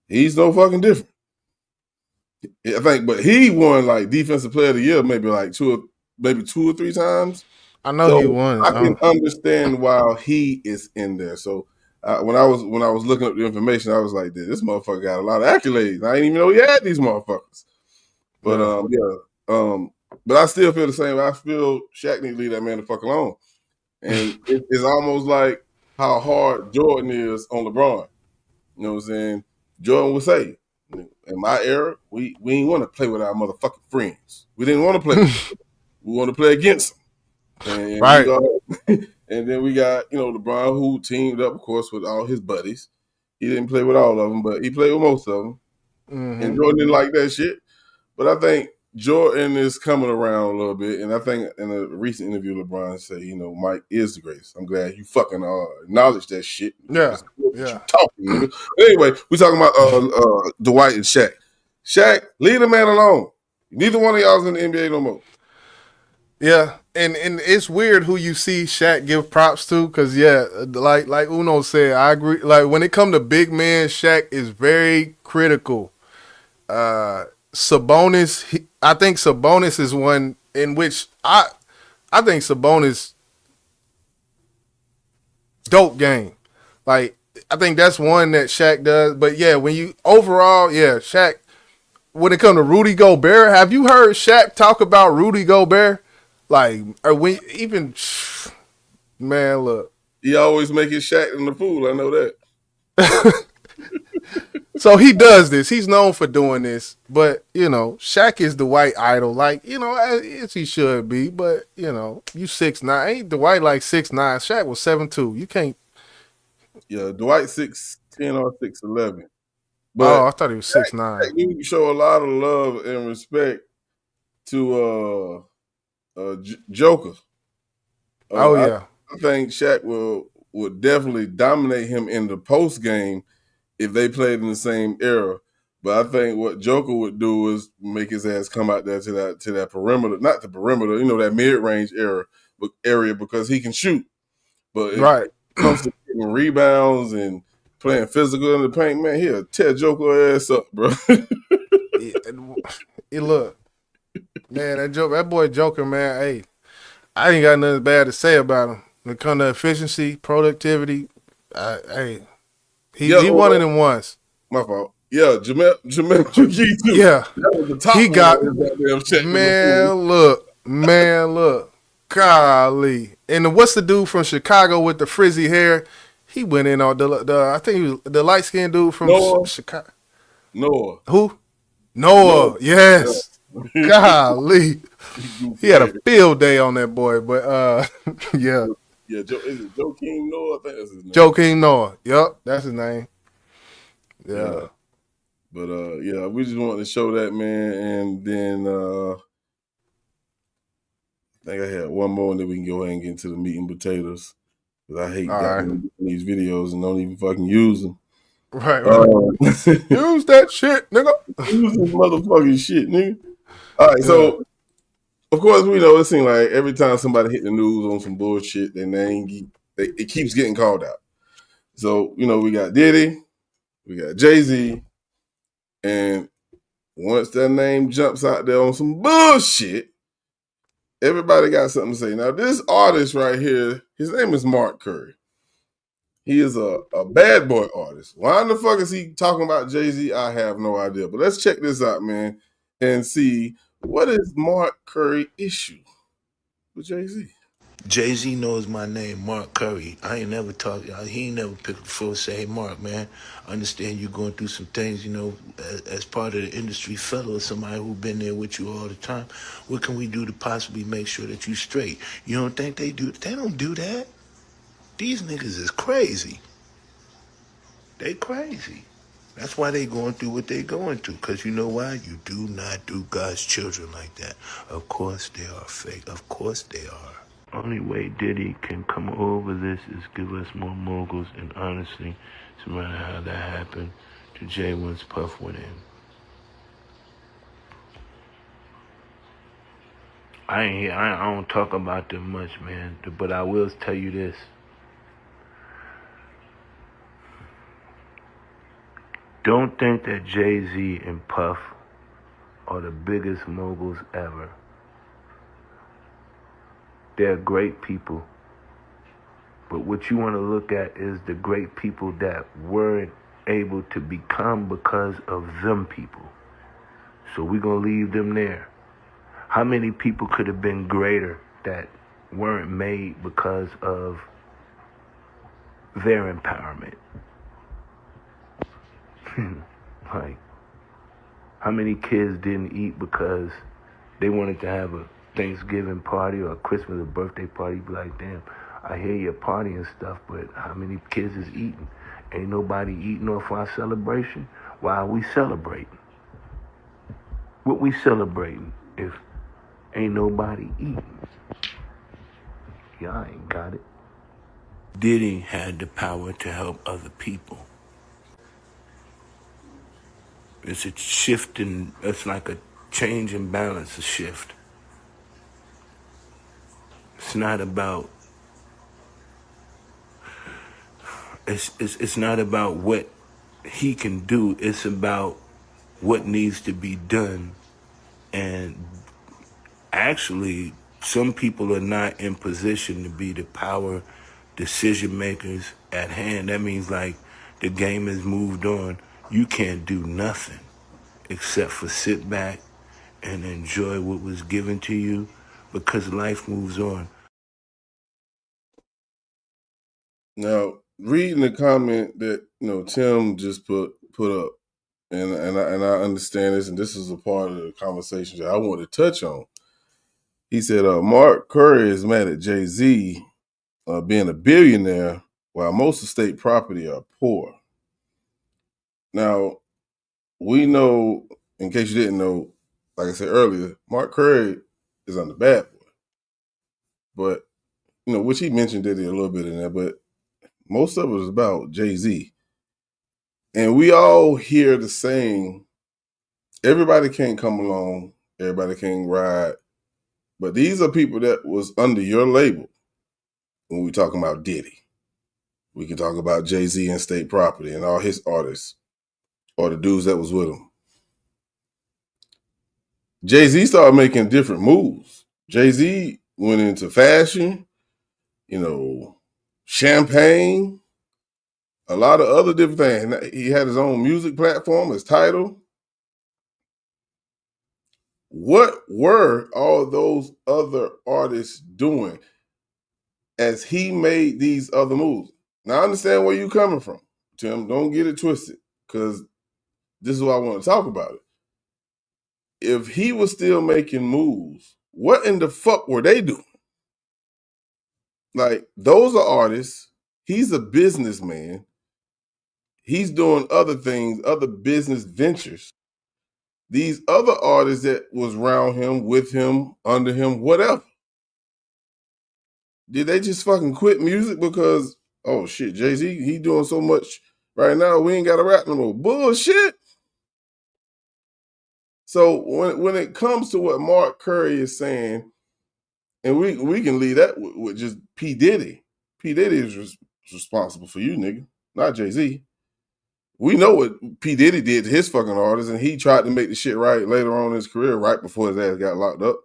He's no fucking different. I think, but he won like Defensive Player of the Year maybe like two or three times. I know he won. I can understand why he is in there. So when I was looking up the information, I was like, this motherfucker got a lot of accolades. I didn't even know he had these motherfuckers. But but I still feel the same. I feel Shaq need to leave that man the fuck alone. And it's almost like how hard Jordan is on LeBron. You know what I'm saying? Jordan would say, in my era, we didn't want to play with our motherfucking friends. We didn't want to play with them. We want to play against them. And right. And then we got, LeBron, who teamed up, of course, with all his buddies. He didn't play with all of them, but he played with most of them. Mm-hmm. And Jordan didn't like that shit. But I think Jordan is coming around a little bit. And I think in a recent interview, LeBron said, Mike is the greatest. I'm glad you fucking acknowledge that shit. Yeah. You talking, nigga. Anyway, we talking about Dwight and Shaq. Shaq, leave the man alone. Neither one of y'all's in the NBA no more. Yeah, and it's weird who you see Shaq give props to, because like Uno said, I agree. Like when it comes to big men, Shaq is very critical. Sabonis, I think Sabonis is one in which I think Sabonis dope game. Like I think that's one that Shaq does. But yeah, when you overall, Shaq. When it comes to Rudy Gobert, have you heard Shaq talk about Rudy Gobert? Like, or when even, man, look. He always making Shaq in the pool. I know that. So he does this. He's known for doing this. But, Shaq is the white idol. Like, as he should be. But, you 6'9". Ain't Dwight like 6'9". Shaq was 7'2". You can't. Yeah, Dwight 6'10" or 6'11". But I thought he was 6'9". You show a lot of love and respect to Joker. Yeah. I think Shaq would definitely dominate him in the post game if they played in the same era. But I think what Joker would do is make his ass come out there to that perimeter, not the perimeter, that mid range area because he can shoot. But right. It comes to getting rebounds and playing physical in the paint, man, he'll tear Joker ass up, bro. Look. Man, that boy Joker, man, hey, I ain't got nothing bad to say about him. When it comes to efficiency, productivity, he one of them ones. My fault. Yeah, Jamel McGee too. Yeah. That was the top he got, man, look. Golly. And what's the dude from Chicago with the frizzy hair? He went in on I think he was the light-skinned dude from Chicago. Noah. Who? Noah. Yes. Golly. He had a field day on that boy, but yeah. Yeah, is it Joakim Noah? I think that's his name. Joakim Noah. Yep, that's his name. Yeah. But we just wanted to show that, man, and then I think I had one more, and then we can go ahead and get into the meat and potatoes. Because I hate these videos and don't even fucking use them. Right. Use that shit, nigga. Use this motherfucking shit, nigga. All right, so of course we know it seems like every time somebody hit the news on some bullshit, their name it keeps getting called out. So we got Diddy, we got Jayz, and once that name jumps out there on some bullshit, everybody got something to say. Now, this artist right here, his name is Mark Curry. He is a bad boy artist. Why in the fuck is he talking about Jay-Z? I have no idea. But let's check this out, man, and see what is Mark Curry issue with Jay-Z. Jay-Z knows my name, Mark Curry. I ain't never talked. He ain't never picked the phone and say, "Hey, Mark, man, I understand you going through some things. You know, as part of the industry fellow, somebody who been there with you all the time. What can we do to possibly make sure that you straight?" You don't think they do? They don't do that. These niggas is crazy. They crazy. That's why they going through what they going through. Because you know why? You do not do God's children like that. Of course they are fake. Of course they are. Only way Diddy can come over this is give us more moguls, and honestly, no matter how that happened to Jay once Puff went in. I don't talk about them much, man, but I will tell you this. Don't think that Jay-Z and Puff are the biggest moguls ever. They're great people. But what you want to look at is the great people that weren't able to become because of them people. So we're going to leave them there. How many people could have been greater that weren't made because of their empowerment? Like, how many kids didn't eat because they wanted to have a Thanksgiving party or a Christmas or birthday party? Be like, damn, I hear you party and stuff, but how many kids is eating? Ain't nobody eating off our celebration? Why are we celebrating? What we celebrating if ain't nobody eating? Y'all ain't got it. Diddy had the power to help other people. It's a shift in, it's like a change in balance, a shift. It's not about, it's not about what he can do, it's about what needs to be done. And actually, some people are not in position to be the power decision makers at hand. That means like the game has moved on. You can't do nothing except for sit back and enjoy what was given to you because life moves on. Now, reading the comment that Tim just put up, and I understand this, and this is a part of the conversation that I want to touch on. He said, Mark Curry is mad at Jay-Z being a billionaire while most of state property are poor. Now, we know, in case you didn't know, like I said earlier, Mark Curry is on the bad boy. But, which he mentioned Diddy a little bit in there, but most of it is about Jay-Z. And we all hear the saying, everybody can't come along, everybody can't ride. But these are people that was under your label when we talking about Diddy. We can talk about Jay-Z and State Property and all his artists or the dudes that was with him. Jay-Z started making different moves. Jay-Z went into fashion, champagne, a lot of other different things. He had his own music platform, his title. What were all those other artists doing as he made these other moves? Now, I understand where you're coming from, Tim. Don't get it twisted, because this is why I want to talk about it. If he was still making moves, what in the fuck were they doing? Like, those are artists. He's a businessman. He's doing other things, other business ventures. These other artists that was around him, with him, under him, whatever. Did they just fucking quit music because, oh shit, Jay-Z, he doing so much right now, we ain't got to rap no more? Bullshit. So when it comes to what Mark Curry is saying, and we can leave that with just P. Diddy. P. Diddy is responsible for you, nigga, not Jay-Z. We know what P. Diddy did to his fucking artists, and he tried to make the shit right later on in his career, right before his ass got locked up.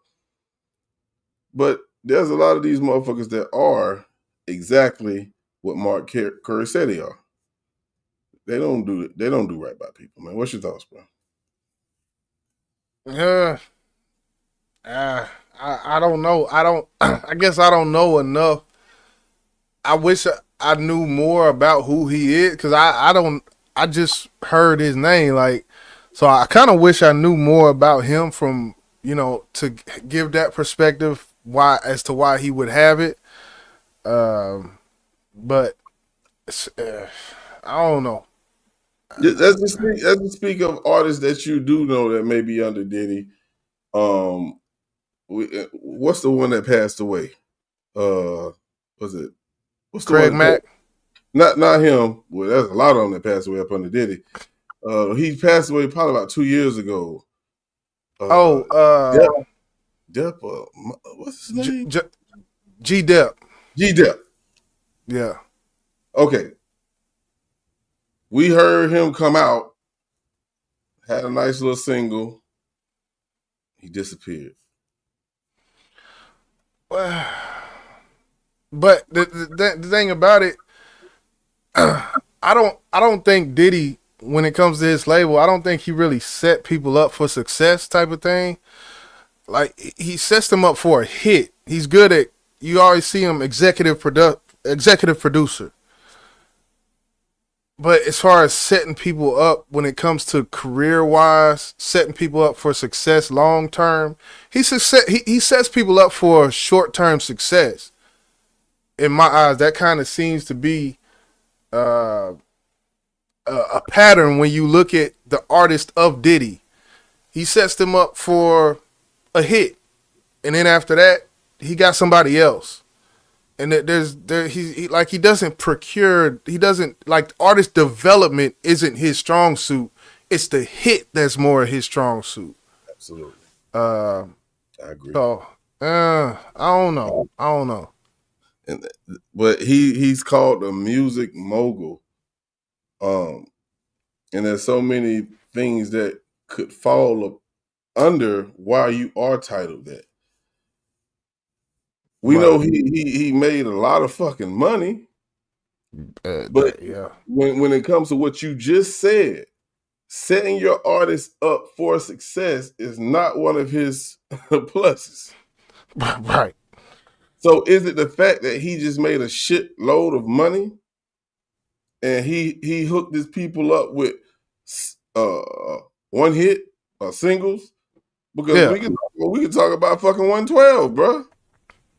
But there's a lot of these motherfuckers that are exactly what Mark Curry said they are. They don't do right by people, man. What's your thoughts, bro? I don't know. I guess I don't know enough. I wish I knew more about who he is, because I just heard his name, like, so I kind of wish I knew more about him from, to give that perspective as to why he would have it. But I don't know. Let's just speak of artists that you do know that may be under Diddy. What's the one that passed away? Was it? What's the Craig one Mack? Not him. Well, there's a lot of them that passed away up under Diddy. He passed away probably about 2 years ago. Depp. What's his name? G Depp. G Depp. Yeah. Okay. We heard him come out, had a nice little single. He disappeared. But the thing about it, I don't think Diddy, when it comes to his label, I don't think he really set people up for success type of thing. Like, he sets them up for a hit. He's good at, you always see him executive producer. But as far as setting people up when it comes to career-wise, setting people up for success long-term, he sets people up for short-term success. In my eyes, that kind of seems to be a pattern when you look at the artist of Diddy. He sets them up for a hit, and then after that, he got somebody else. And he doesn't procure. He doesn't, like, artist development isn't his strong suit. It's the hit that's more his strong suit. Absolutely. I agree. So, I don't know. But he's called a music mogul. And there's so many things that could fall under why you are titled that. We know he made a lot of fucking money. But yeah, when it comes to what you just said, setting your artist up for success is not one of his pluses. Right. So is it the fact that he just made a shit load of money and he hooked his people up with one hit or singles? Because we can talk about fucking 112, bro.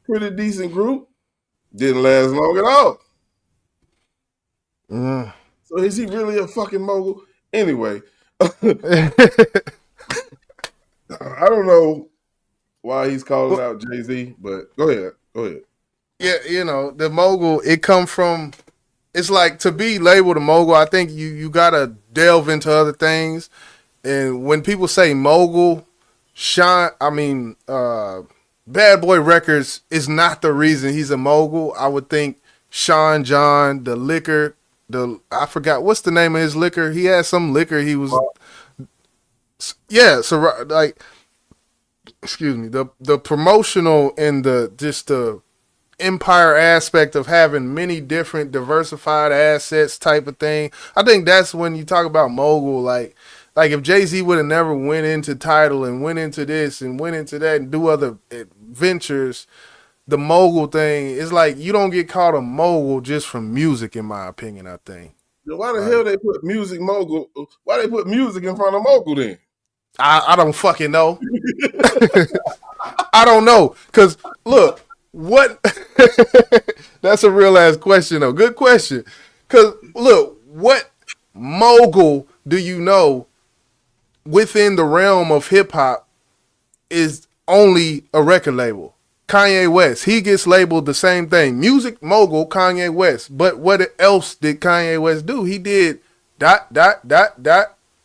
Pretty decent group. Didn't last long at all. So is he really a fucking mogul? Anyway, I don't know why he's calling out Jay-Z, but go ahead. Yeah, the mogul, it come from, it's like, to be labeled a mogul, I think you gotta delve into other things. And when people say mogul, Bad Boy Records is not the reason he's a mogul. I would think Sean John, the liquor, I forgot what's the name of his liquor. He had some liquor. He was, so like, excuse me, the promotional and the empire aspect of having many different diversified assets type of thing. I think that's when you talk about mogul. Like if Jay-Z would have never went into Tidal and went into this and went into that and do other ventures, the mogul thing is like, you don't get called a mogul just from music, in my opinion, I think. Why the hell they put music mogul? Why they put music in front of mogul then? I don't fucking know. I don't know. Because, look, what? That's a real ass question, though. Good question. Because, look, what mogul do you know within the realm of hip hop is only a record label? Kanye West, he gets labeled the same thing. Music mogul, Kanye West. But what else did Kanye West do? He did ...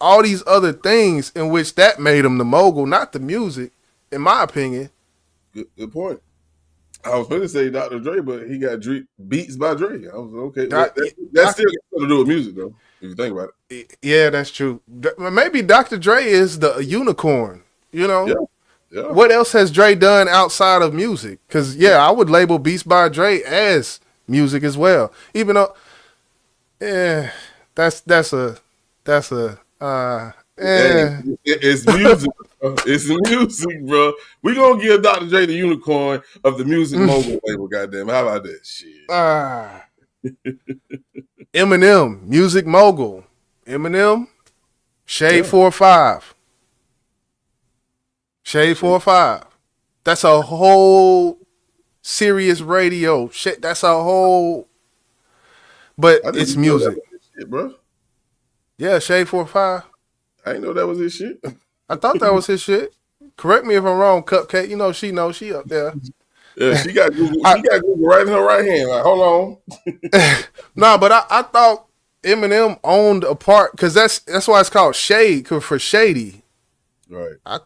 all these other things in which that made him the mogul, not the music, in my opinion. Good point. I was going to say Dr. Dre, but he got Beats by Dre. I was okay. Doc- That still got something to do with music, though, if you think about it. Yeah, that's true. Maybe Dr. Dre is the unicorn. You know, Yeah. what else has Dre done outside of music? Because I would label Beats by Dre as music as well. Even though, that's a. It's music. Bro. It's music, bro. We gonna give Dr. Dre the unicorn of the music mogul label. Goddamn, how about that shit? Eminem, music mogul. Eminem, Shade 4-5. Shade 4-5. That's a whole serious radio shit. That's a whole. But it's music, shit, bro. Yeah, Shade 4-5. I didn't know that was his shit. I thought that was his shit. Correct me if I'm wrong, Cupcake. You know she up there. Yeah, she got Google. She got Google right in her right hand. Like, hold on. No, but I thought Eminem owned a part because that's why it's called Shade for shady. Right. I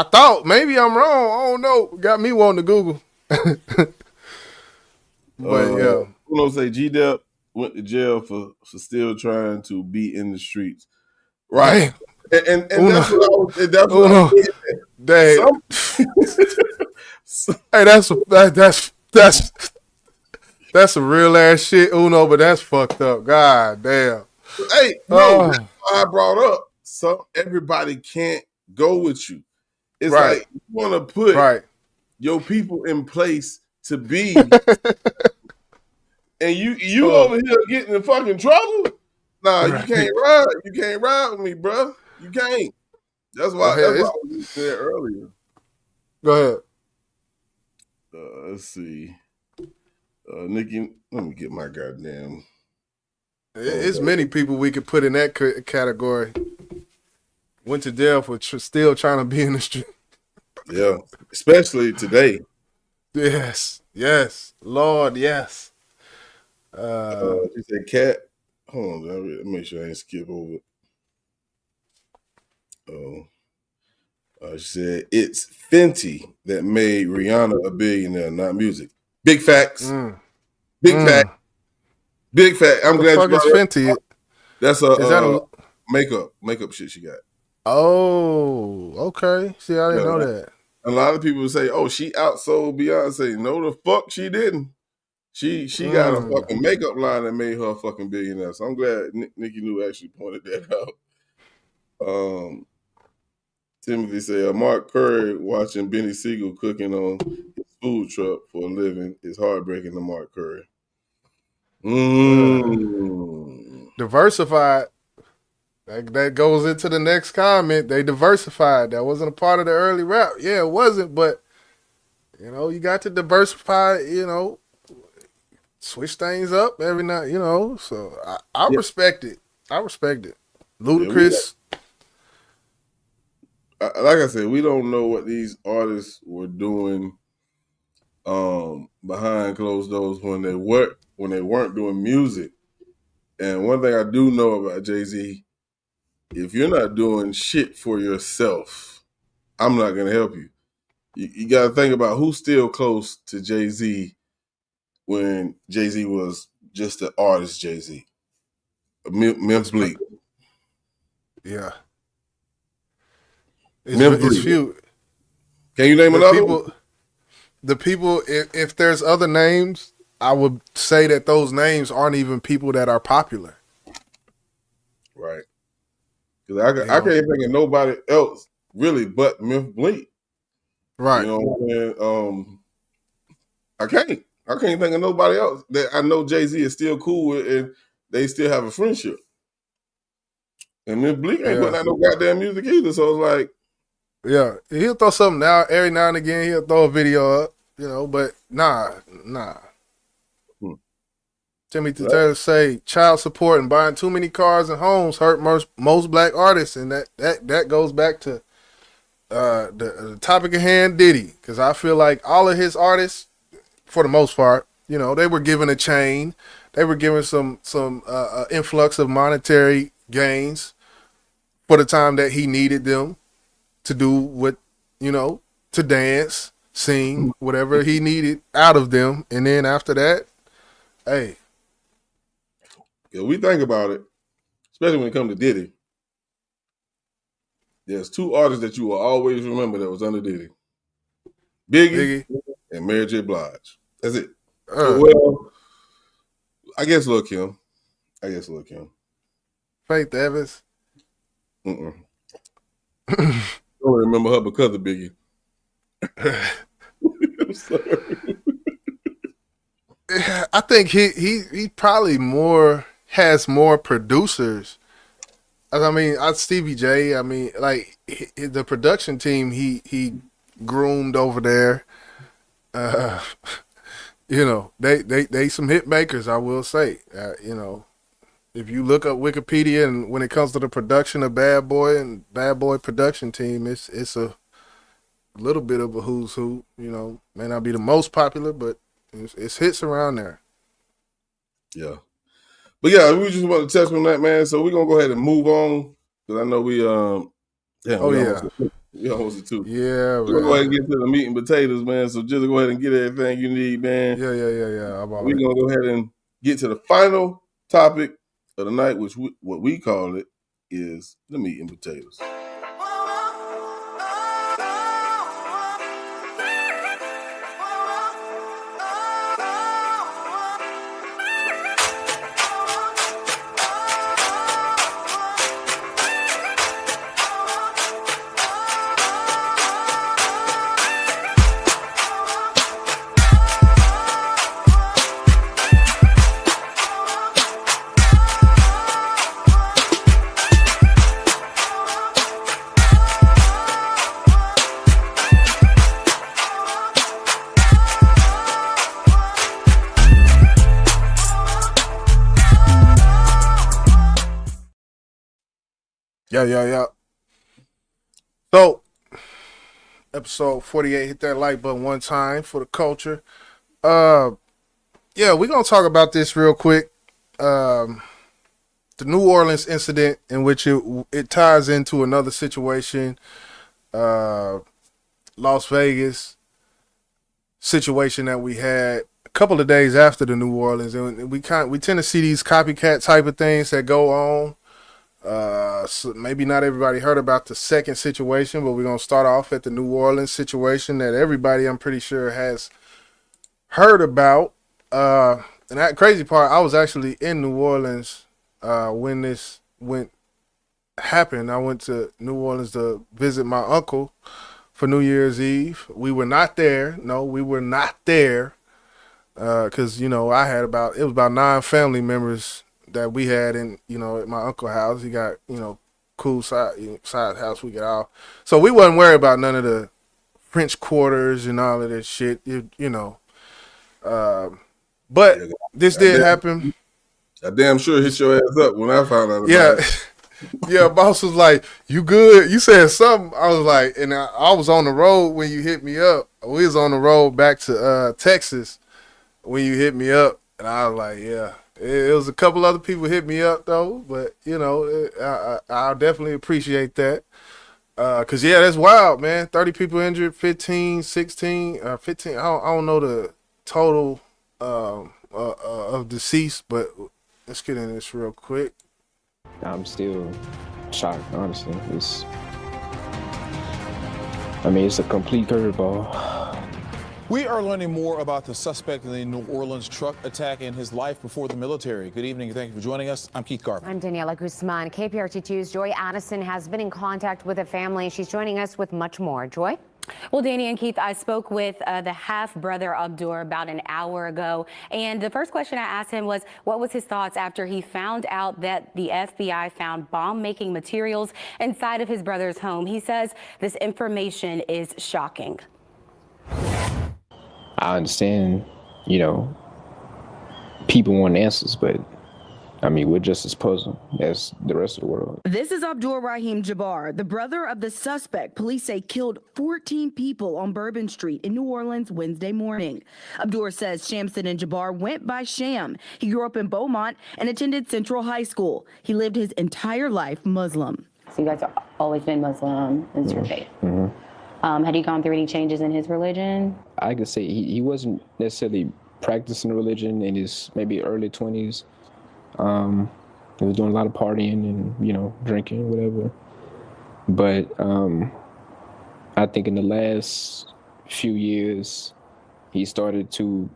thought maybe I'm wrong. I don't know. Got me wanting to Google. But yeah. Uno say G-Dep went to jail for still trying to be in the streets. Right. And that's what I was. That's what I was hey, that's some real ass shit, Uno, but that's fucked up. God damn. Hey, no, that's why I brought up. So everybody can't go with you. It's like you want to put your people in place to be, and you over here getting in fucking trouble. Nah, you can't ride. You can't ride with me, bro. You can't. That's why. That's why I was there earlier. Go ahead. Let's see. Nikki, let me get my goddamn. It's many people we could put in that category. Went to jail for still trying to be in the street. Yeah, especially today. Yes, Lord, yes. She said, "Cat." Hold on, let me make sure I ain't skip over it. She said, "It's Fenty that made Rihanna a billionaire, not music." Big facts. Big fact. Big fact. I'm glad you brought it up. Fenty. That's a makeup shit she got. Oh, okay. See, I didn't know that. A lot of people say, "Oh, she outsold Beyonce." No, the fuck she didn't. She got a fucking makeup line that made her a fucking billionaire. So I'm glad Nikki New actually pointed that out. Timothy said, Mark Curry watching Benny Siegel cooking on his food truck for a living is heartbreaking to Mark Curry. Diversified. That goes into the next comment. They diversified. That wasn't a part of the early rap. Yeah, it wasn't, but you got to diversify, switch things up every night, So I respect it. I respect it. Ludacris. Like I said, we don't know what these artists were doing behind closed doors when they weren't doing music. And one thing I do know about Jay-Z, if you're not doing shit for yourself, I'm not gonna help you. You got to think about who's still close to Jay-Z when Jay-Z was just the artist Jay-Z. Memphis Bleak. Yeah. It's few. Can you name another one? The people, if there's other names, I would say that those names aren't even people that are popular. Right. Because I can't think of nobody else really but Memphis Bleak. Right. You know what I'm saying? I can't think of nobody else that I know Jay-Z is still cool with and they still have a friendship. And Memphis Bleak ain't putting out no goddamn music either. So it's like, yeah, he'll throw something out every now and again. He'll throw a video up, but nah. Timothy Taylor say child support and buying too many cars and homes hurt most black artists, and that goes back to the topic at hand, Diddy, because I feel like all of his artists, for the most part, they were given a chain, they were given some influx of monetary gains for the time that he needed them to do what, to dance, sing whatever he needed out of them, and then after that, hey. If we think about it, especially when it comes to Diddy, there's two artists that you will always remember that was under Diddy. Biggie. And Mary J. Blige. That's it. Well, I guess Lil' Kim. Faith Evans. Don't remember her because of Biggie. I'm sorry. I think he probably has more producers. I mean, Stevie J. I mean, like the production team he groomed over there. You know, they some hit makers. I will say. You know, if you look up Wikipedia and when it comes to the production of Bad Boy and Bad Boy production team, it's a little bit of a who's who. You know, may not be the most popular, but it's hits around there. Yeah. But yeah, we just want to touch on that, man. So we're gonna go ahead and move on because I know we almost at 2. Yeah, we're gonna go ahead and get to the meat and potatoes, man. So just go ahead and get everything you need, man. Yeah. We're gonna go ahead and get to the final topic of the night, which what we call it is the meat and potatoes. Yeah. So, episode 48, hit that like button one time for the culture. Yeah, we're going to talk about this real quick. The New Orleans incident, in which it ties into another situation. Las Vegas situation that we had a couple of days after the New Orleans. And we tend to see these copycat type of things that go on. So maybe not everybody heard about the second situation, but we're going to start off at the New Orleans situation that everybody, I'm pretty sure, has heard about. And that crazy part, I was actually in New Orleans when this happened. I went to New Orleans to visit my uncle for New Year's Eve. We were not there. No, we were not there because, you know, it was about 9 family members that we had in, you know, at my uncle's house. He got, you know, cool side house we get all. So we wasn't worried about none of the French quarters and all of that shit, you know. But this did happen. I damn sure hit your ass up when I found out about it. Yeah, boss was like, "You good?" You said something. I was like, and I was on the road when you hit me up. We was on the road back to Texas when you hit me up, and I was like, yeah. It was a couple other people hit me up though, but you know, I definitely appreciate that. Cause yeah, that's wild, man. 30 people injured, 15. I don't know the total of deceased, but let's get into this real quick. I'm still shocked, honestly. It's a complete curveball. We are learning more about the suspect in the New Orleans truck attack and his life before the military. Good evening and thank you for joining us. I'm Keith Garvin. I'm Daniela Guzman. KPRT2's Joy Addison has been in contact with the family. She's joining us with much more. Joy? Well, Danny and Keith, I spoke with the half-brother Abdur about an hour ago, and the first question I asked him was what was his thoughts after he found out that the FBI found bomb-making materials inside of his brother's home. He says this information is shocking. I understand, people want answers, but we're just as puzzled as the rest of the world. This is Abdur Rahim Jabbar, the brother of the suspect police say killed 14 people on Bourbon Street in New Orleans Wednesday morning. Abdur says Shamson and Jabbar went by Sham. He grew up in Beaumont and attended Central High School. He lived his entire life Muslim. So you guys have always been Muslim. Is your faith? Mm-hmm. Had he gone through any changes in his religion? I could say he wasn't necessarily practicing religion in his maybe early 20s. He was doing a lot of partying and, drinking, whatever. But I think in the last few years, he started to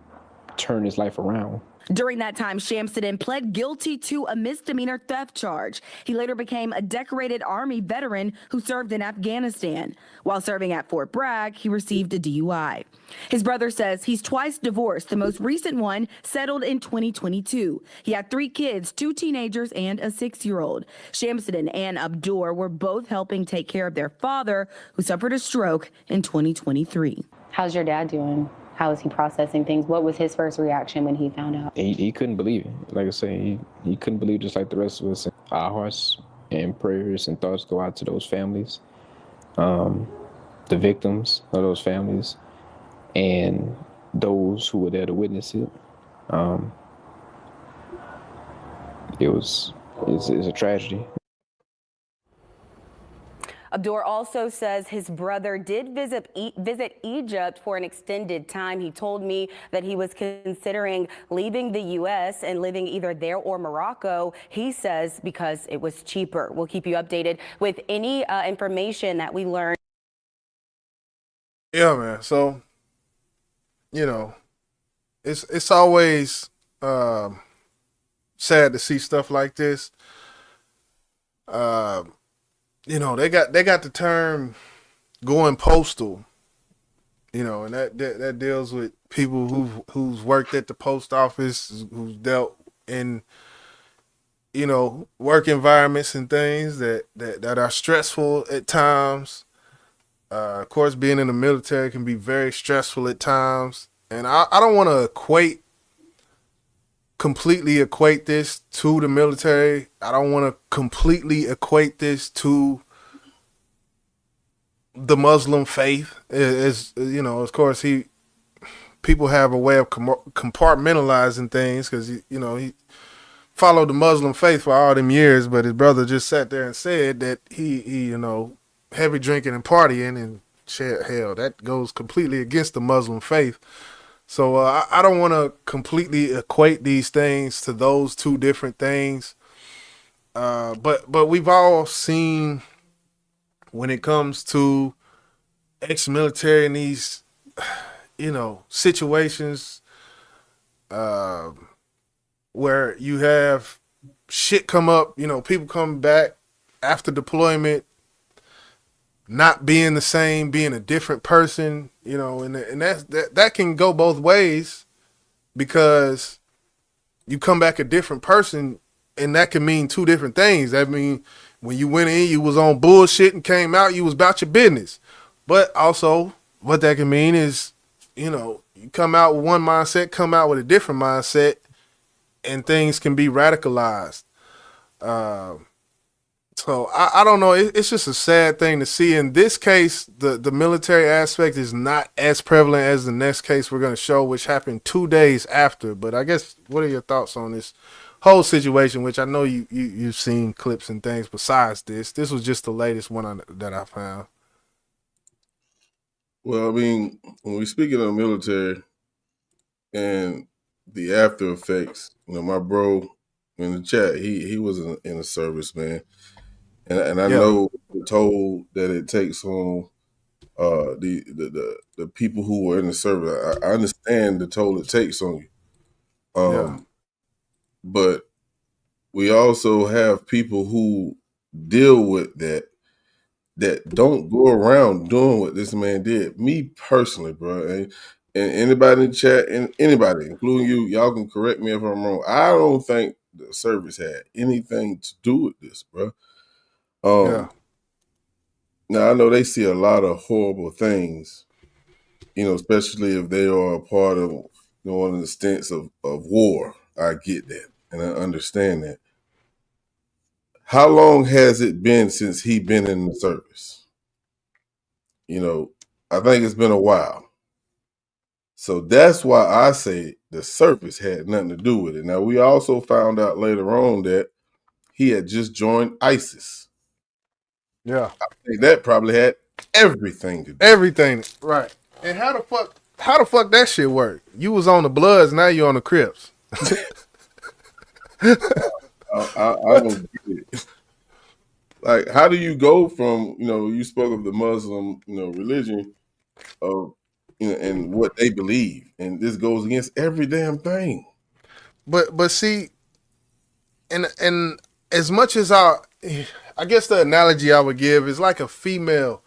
turn his life around. During that time, Shamsuddin pled guilty to a misdemeanor theft charge. He later became a decorated Army veteran who served in Afghanistan. While serving at Fort Bragg, he received a DUI. His brother says he's twice divorced, the most recent one settled in 2022. He had 3 kids, 2 teenagers and a 6-year-old. Shamsuddin and Abdur were both helping take care of their father, who suffered a stroke in 2023. How's your dad doing? How is he processing things? What was his first reaction when he found out? He couldn't believe it. Like I say, he couldn't believe, just like the rest of us. Our hearts and prayers and thoughts go out to those families, the victims of those families, and those who were there to witness it. It's a tragedy. Abdur also says his brother did visit Egypt for an extended time. He told me that he was considering leaving the U.S. and living either there or Morocco. He says because it was cheaper. We'll keep you updated with any information that we learn. Yeah, man. So, it's always sad to see stuff like this. They got the term going postal, and that deals with people who's worked at the post office, who's dealt in, work environments and things that are stressful at times. Of course, being in the military can be very stressful at times. And I don't want to completely equate this to the military. I don't want to completely equate this to the Muslim faith. Of course, people have a way of compartmentalizing things because, he followed the Muslim faith for all them years, but his brother just sat there and said that he heavy drinking and partying, and hell, that goes completely against the Muslim faith. So I don't want to completely equate these things to those two different things. But we've all seen, when it comes to ex-military in these, situations where you have shit come up, people come back after deployment, not being the same, being a different person, and that can go both ways, because you come back a different person, and that can mean two different things. That mean when you went in, you was on bullshit, and came out, you was about your business. But also, what that can mean is, you come out with one mindset, come out with a different mindset, and things can be radicalized. So I don't know. It's just a sad thing to see. In this case, the military aspect is not as prevalent as the next case we're going to show, which happened 2 days after. But I guess, what are your thoughts on this whole situation, which I know you've seen clips and things besides this? This was just the latest one that I found. Well, I mean, when we speak of the military and the after effects, my bro in the chat, he was in the service, man. And I know we're told that it takes on the people who were in the service. I understand the toll it takes on you. But we also have people who deal with that don't go around doing what this man did. Me personally, bro, and anybody in the chat, and anybody, including you, y'all can correct me if I'm wrong. I don't think the service had anything to do with this, bro. Now, I know they see a lot of horrible things, especially if they are a part of one of the stints of war. I get that, and I understand that. How long has it been since he been in the service? I think it's been a while. So that's why I say the service had nothing to do with it. Now, we also found out later on that he had just joined ISIS. Yeah. I think that probably had everything to do. Everything, right? And how the fuck that shit work? You was on the Bloods, now you on the Crips. I don't get it. Like, how do you go from, you spoke of the Muslim, religion of, and what they believe, and this goes against every damn thing. But see, and as much as I guess the analogy I would give is like a female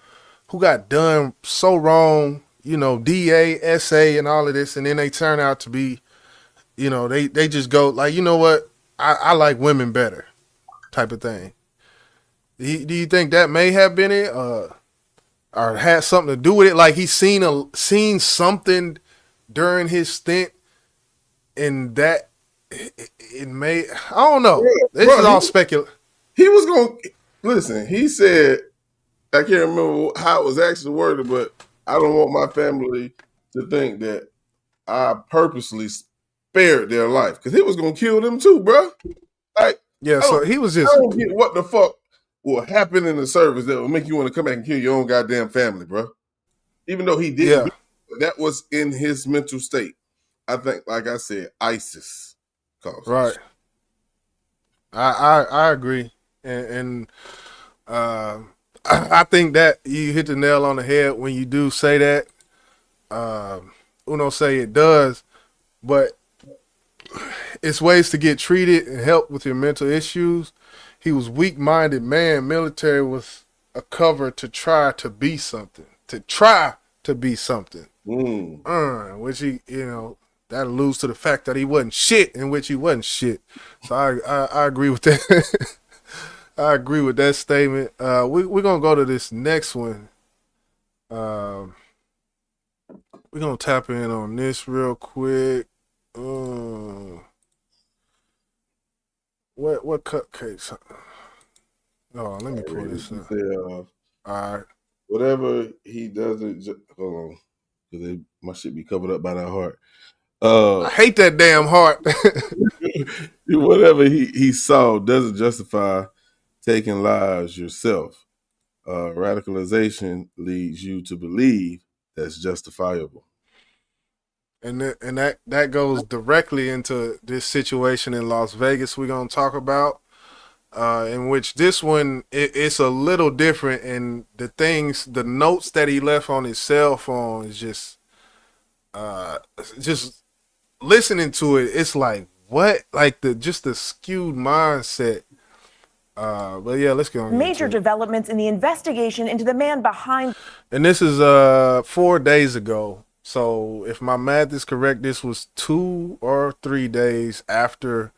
who got done so wrong, DA, SA, and all of this, and then they turn out to be, they just go like, you know what, I like women better, type of thing. Do you think that may have been it, or had something to do with it? Like he's seen something during his stint, and that it may, I don't know. This is all speculative. He was going to listen. He said, I can't remember how it was actually worded, but I don't want my family to think that I purposely spared their life, because he was going to kill them too, bro. Like, yeah, so he was just. I don't get what the fuck will happen in the service that will make you want to come back and kill your own goddamn family, bro. Even though he didn't, that was in his mental state. I think, like I said, ISIS caused right. this. I agree, and I think that you hit the nail on the head when you do say that. Uno say it does, but it's ways to get treated and help with your mental issues. He was weak-minded man. Military was a cover to try to be something. Which he, that alludes to the fact that he wasn't shit, in which he wasn't shit. So I agree with that. I agree with that statement. We're gonna go to this next one. We're gonna tap in on this real quick. What cupcakes? Oh, let me pull this up. All right. Whatever he doesn't, hold on, because my shit be covered up by that heart. I hate that damn heart. Whatever he saw doesn't justify taking lives yourself. Radicalization leads you to believe that's justifiable. And that goes directly into this situation in Las Vegas we're going to talk about, in which this one, it's a little different, and the notes that he left on his cell phone is just listening to it, it's like, what? Like the skewed mindset. But yeah, let's go on. Major developments in the investigation into the man behind. And this is 4 days ago. So if my math is correct, this was 2 or 3 days after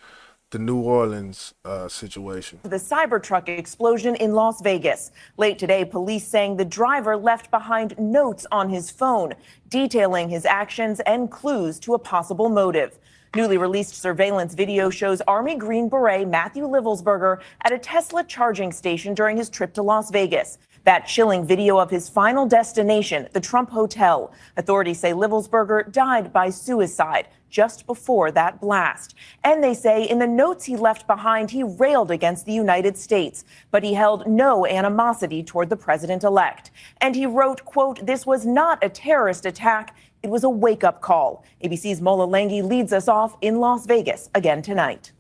the New Orleans situation. The Cybertruck explosion in Las Vegas. Late today, police saying the driver left behind notes on his phone, detailing his actions and clues to a possible motive. Newly released surveillance video shows Army Green Beret Matthew Livelsberger at a Tesla charging station during his trip to Las Vegas. That chilling video of his final destination, the Trump Hotel. Authorities say Livelsberger died by suicide just before that blast. And they say in the notes he left behind, he railed against the United States, but he held no animosity toward the president-elect. And he wrote, quote, "This was not a terrorist attack. It was a wake-up call." ABC's Mola Lenghi leads us off in Las Vegas again tonight.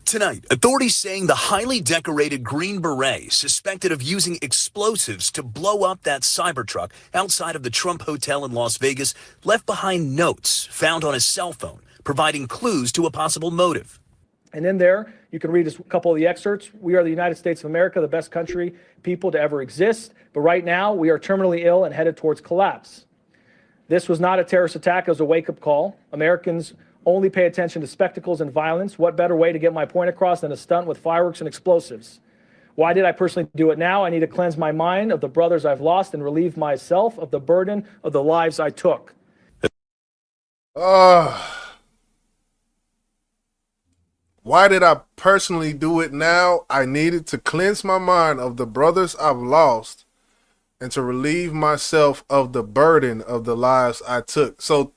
Tonight, authorities saying the highly decorated Green Beret suspected of using explosives to blow up that Cybertruck outside of the Trump Hotel in Las Vegas left behind notes found on his cell phone, providing clues to a possible motive. And in there, you can read a couple of the excerpts. "We are the United States of America, the best country, people to ever exist. But right now, we are terminally ill and headed towards collapse. This was not a terrorist attack. It was a wake-up call. Americans only pay attention to spectacles and violence. What better way to get my point across than a stunt with fireworks and explosives? Why did I personally do it now? I need to cleanse my mind of the brothers I've lost and relieve myself of the burden of the lives I took." Why did I personally do it now? I needed to cleanse my mind of the brothers I've lost and to relieve myself of the burden of the lives I took. So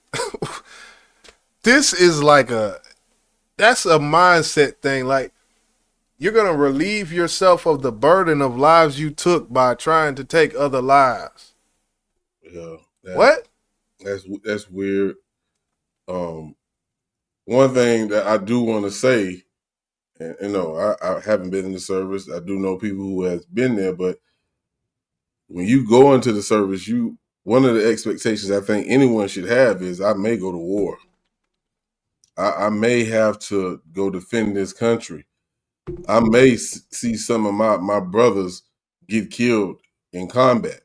this is like that's a mindset thing. Like, you're going to relieve yourself of the burden of lives you took by trying to take other lives. Yeah. What? That's weird. One thing that I do want to say, and you know, I haven't been in the service. I do know people who has been there, but when you go into the service, one of the expectations I think anyone should have is I may go to war. I may have to go defend this country. I may see some of my brothers get killed in combat.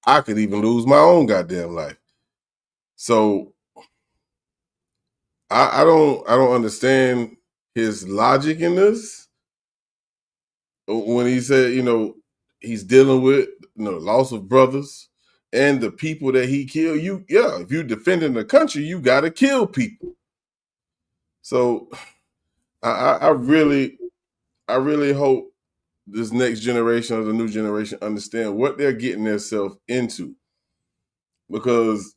I could even lose my own goddamn life. So I don't understand his logic in this. When he said, you know, he's dealing with, you know, loss of brothers and the people that he killed. If you're defending the country, you got to kill people. So I really hope this next generation or the new generation understand what they're getting themselves into, because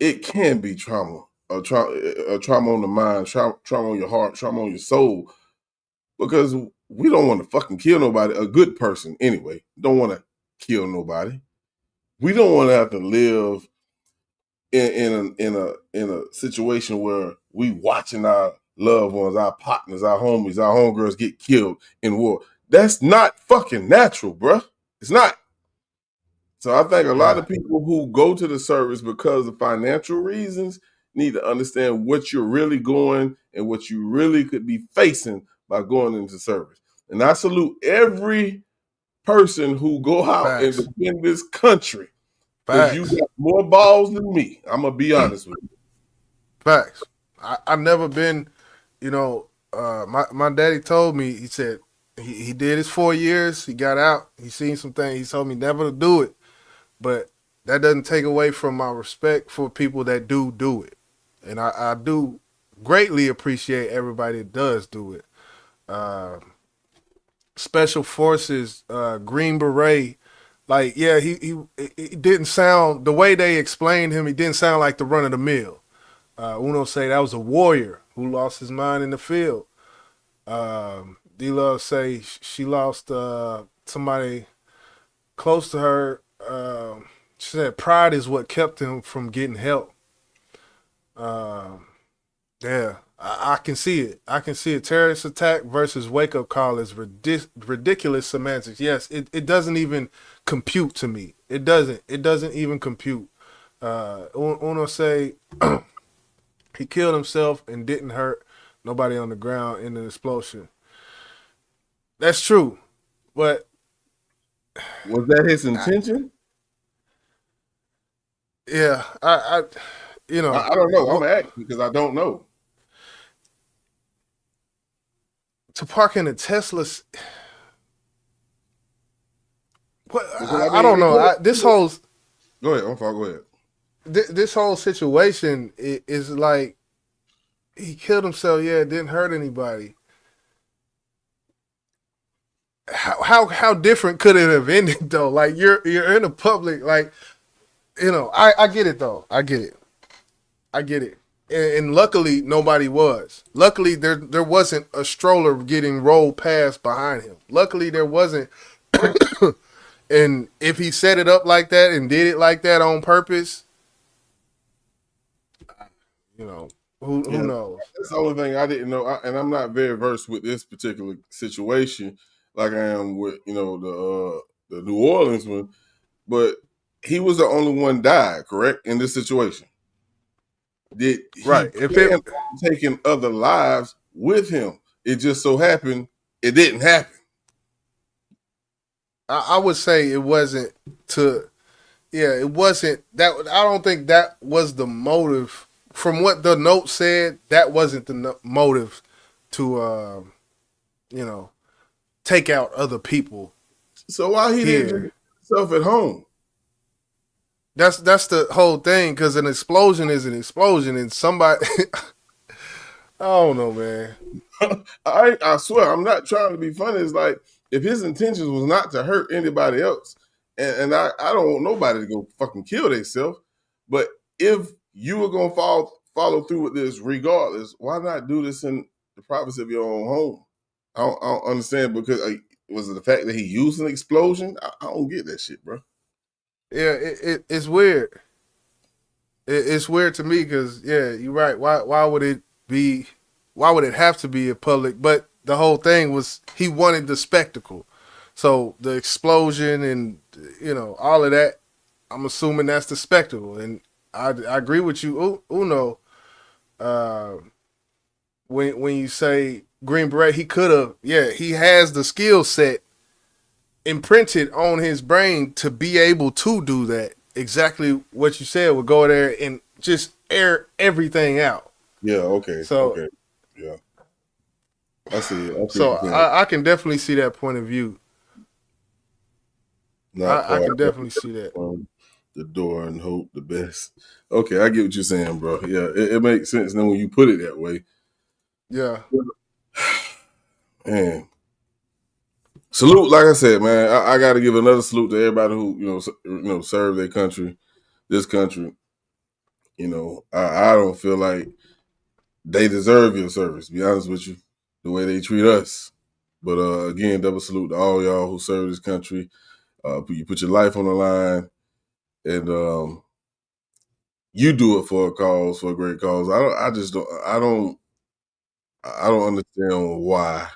it can be trauma, a trauma on the mind, trauma on your heart, trauma on your soul, because we don't want to fucking kill nobody. A good person, anyway, don't want to kill nobody. We don't want to have to live in a situation where we watching our loved ones, our partners, our homies, our homegirls get killed in war. That's not fucking natural, bruh. It's not. So I think a lot of people who go to the service because of financial reasons need to understand what you're really going and what you really could be facing by going into service. And I salute every person who go out and defend this country, because you got more balls than me. I'm gonna be honest with you. Facts. I've never been, you know, my daddy told me, he said he did his 4 years, he got out, he seen some things, he told me never to do it. But that doesn't take away from my respect for people that do it. And I do greatly appreciate everybody that does do it. Special Forces, Green Beret, like, yeah, he didn't sound, the way they explained him, he didn't sound like the run of the mill. Uno say that was a warrior who lost his mind in the field. D-Love say she lost somebody close to her. She said pride is what kept him from getting help. Yeah, I can see it. I can see a terrorist attack versus wake-up call is ridiculous semantics. Yes, it doesn't even compute to me. It doesn't even compute. Uno say he killed himself and didn't hurt nobody on the ground in an explosion. That's true, but was that his intention? Yeah, I you know, I don't know. I'm asking because I don't know. To park in a Tesla. What I don't know. This whole. Go ahead. I'm fine. Go ahead. This whole situation is like he killed himself. Yeah, it didn't hurt anybody. How different could it have ended though? Like you're in a public, like, you know. I get it though. I get it. And luckily nobody was. Luckily there wasn't a stroller getting rolled past behind him. Luckily there wasn't. And if he set it up like that and did it like that on purpose, you know, who knows? That's the only thing I didn't know, and I'm not very versed with this particular situation, like I am with, you know, the New Orleans one. But he was the only one died, correct, in this situation. Did he plan on taking other lives with him? It just so happened it didn't happen. I would say it wasn't to. Yeah, it wasn't that. I don't think that was the motive. From what the note said, that wasn't the motive to, you know, take out other people. So why he didn't do himself at home? That's the whole thing, because an explosion is an explosion, and somebody. I don't know, man. I swear, I'm not trying to be funny. It's like, if his intentions was not to hurt anybody else, and I don't want nobody to go fucking kill themselves, but if you were gonna follow through with this regardless, why not do this in the privacy of your own home? I don't understand because was it the fact that he used an explosion? I don't get that shit, bro. Yeah, it's weird. It's weird to me because yeah, you're right. Why would it be? Why would it have to be a public? But the whole thing was he wanted the spectacle. So the explosion and all of that, I'm assuming that's the spectacle. And I agree with you, Uno. When you say Green Beret, he could have. Yeah, he has the skill set imprinted on his brain to be able to do that. Exactly what you said would go there and just air everything out. Yeah. Okay. So okay. Yeah. I see. So I can definitely see that point of view. I can definitely see that. The door and hope the best. Okay, I get what you're saying, bro. Yeah, it makes sense now when you put it that way. Yeah. Man. Salute, like I said, man. I got to give another salute to everybody who serve their country, this country. I don't feel like they deserve your service. To be honest with you, the way they treat us. But again, double salute to all y'all who serve this country. You put your life on the line, and you do it for a cause, for a great cause. I don't understand why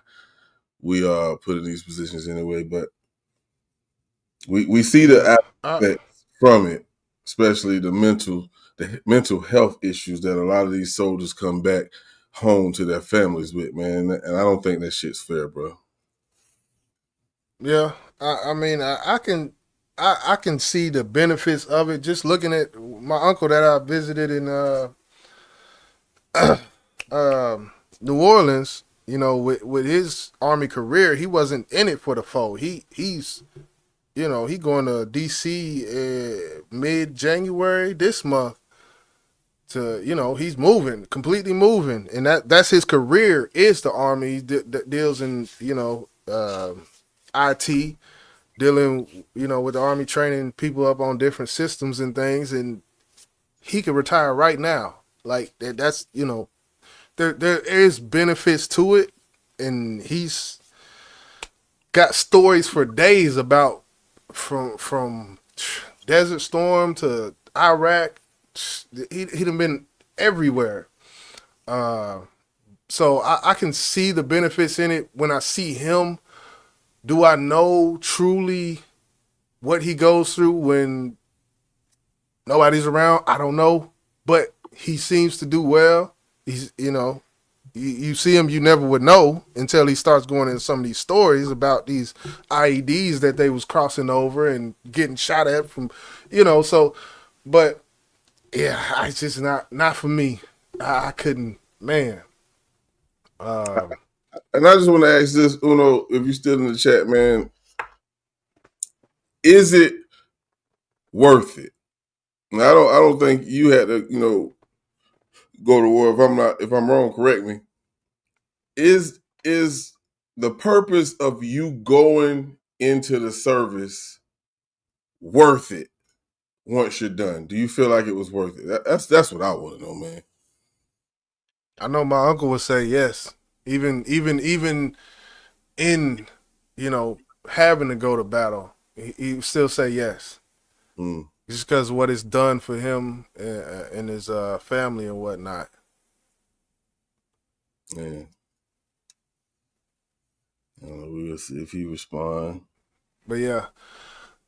we are put in these positions anyway, but we see the aspects from it, especially the mental health issues that a lot of these soldiers come back home to their families with, man. And I don't think that shit's fair, bro. Yeah, I mean, I can see the benefits of it. Just looking at my uncle that I visited in New Orleans, with his Army career, he wasn't in it for the foe. He's he going to DC mid-January this month. He's completely moving, and that's his career is the Army. He deals in IT, dealing with the Army, training people up on different systems and things, and he could retire right now. Like that's there is benefits to it, and he's got stories for days about from Desert Storm to Iraq. He done been everywhere. So I can see the benefits in it when I see him. Do I know truly what he goes through when nobody's around? I don't know, but he seems to do well. He's, you see him, you never would know until he starts going into some of these stories about these IEDs that they was crossing over and getting shot at from, so, but yeah, it's just not for me. I couldn't, man. And I just want to ask this, Uno, if you're still in the chat, man, is it worth it? And I don't think you had to, go to war. If I'm wrong, correct me. Is the purpose of you going into the service worth it once you're done? Do you feel like it was worth it? That's what I want to know, man. I know my uncle would say yes. Even in having to go to battle, he would still say yes. Just because of what it's done for him and his family and whatnot. Yeah. We'll see if he respond. But yeah,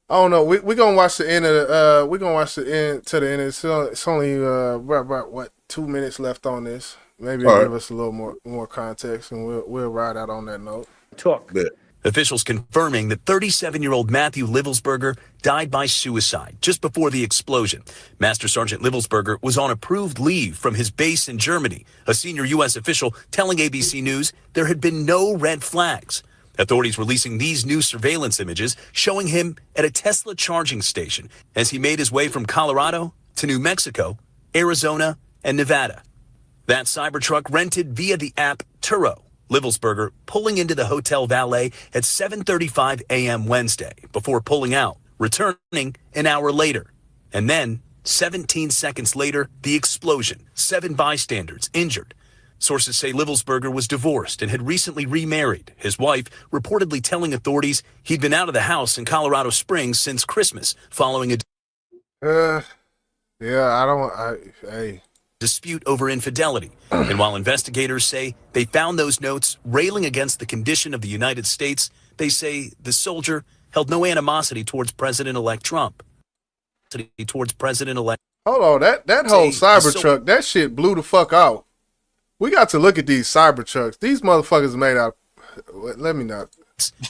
I don't know. We're gonna watch the end of the. We're gonna watch the end to the end. It's only about 2 minutes left on this. Maybe it'll give us a little more context, and we'll ride out on that note. Officials confirming that 37-year-old Matthew Livelsberger died by suicide just before the explosion. Master Sergeant Livelsberger was on approved leave from his base in Germany. A senior U.S. official telling ABC News there had been no red flags. Authorities releasing these new surveillance images showing him at a Tesla charging station as he made his way from Colorado to New Mexico, Arizona, and Nevada. That Cybertruck rented via the app Turo. Livelsberger pulling into the hotel valet at 7:35 a.m. Wednesday before pulling out, returning an hour later. And then, 17 seconds later, the explosion. 7 bystanders injured. Sources say Livelsberger was divorced and had recently remarried, his wife reportedly telling authorities he'd been out of the house in Colorado Springs since Christmas following a dispute over infidelity. And while investigators say they found those notes railing against the condition of the United States, they say the soldier held no animosity towards President-elect Trump. Hold on, that whole Cybertruck, that shit blew the fuck out. We got to look at these Cybertrucks. These motherfuckers are made out. Let me not.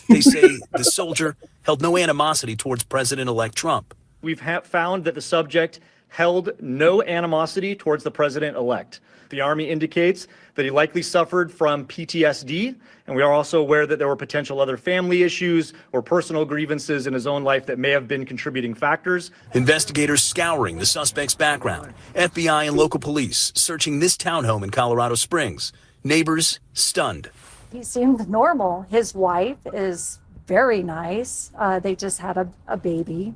They say the soldier held no animosity towards President-elect Trump. We've found that the subject held no animosity towards the president-elect. The Army indicates that he likely suffered from PTSD, and we are also aware that there were potential other family issues or personal grievances in his own life that may have been contributing factors. Investigators scouring the suspect's background. FBI and local police searching this townhome in Colorado Springs. Neighbors stunned. He seemed normal. His wife is very nice. They just had a baby.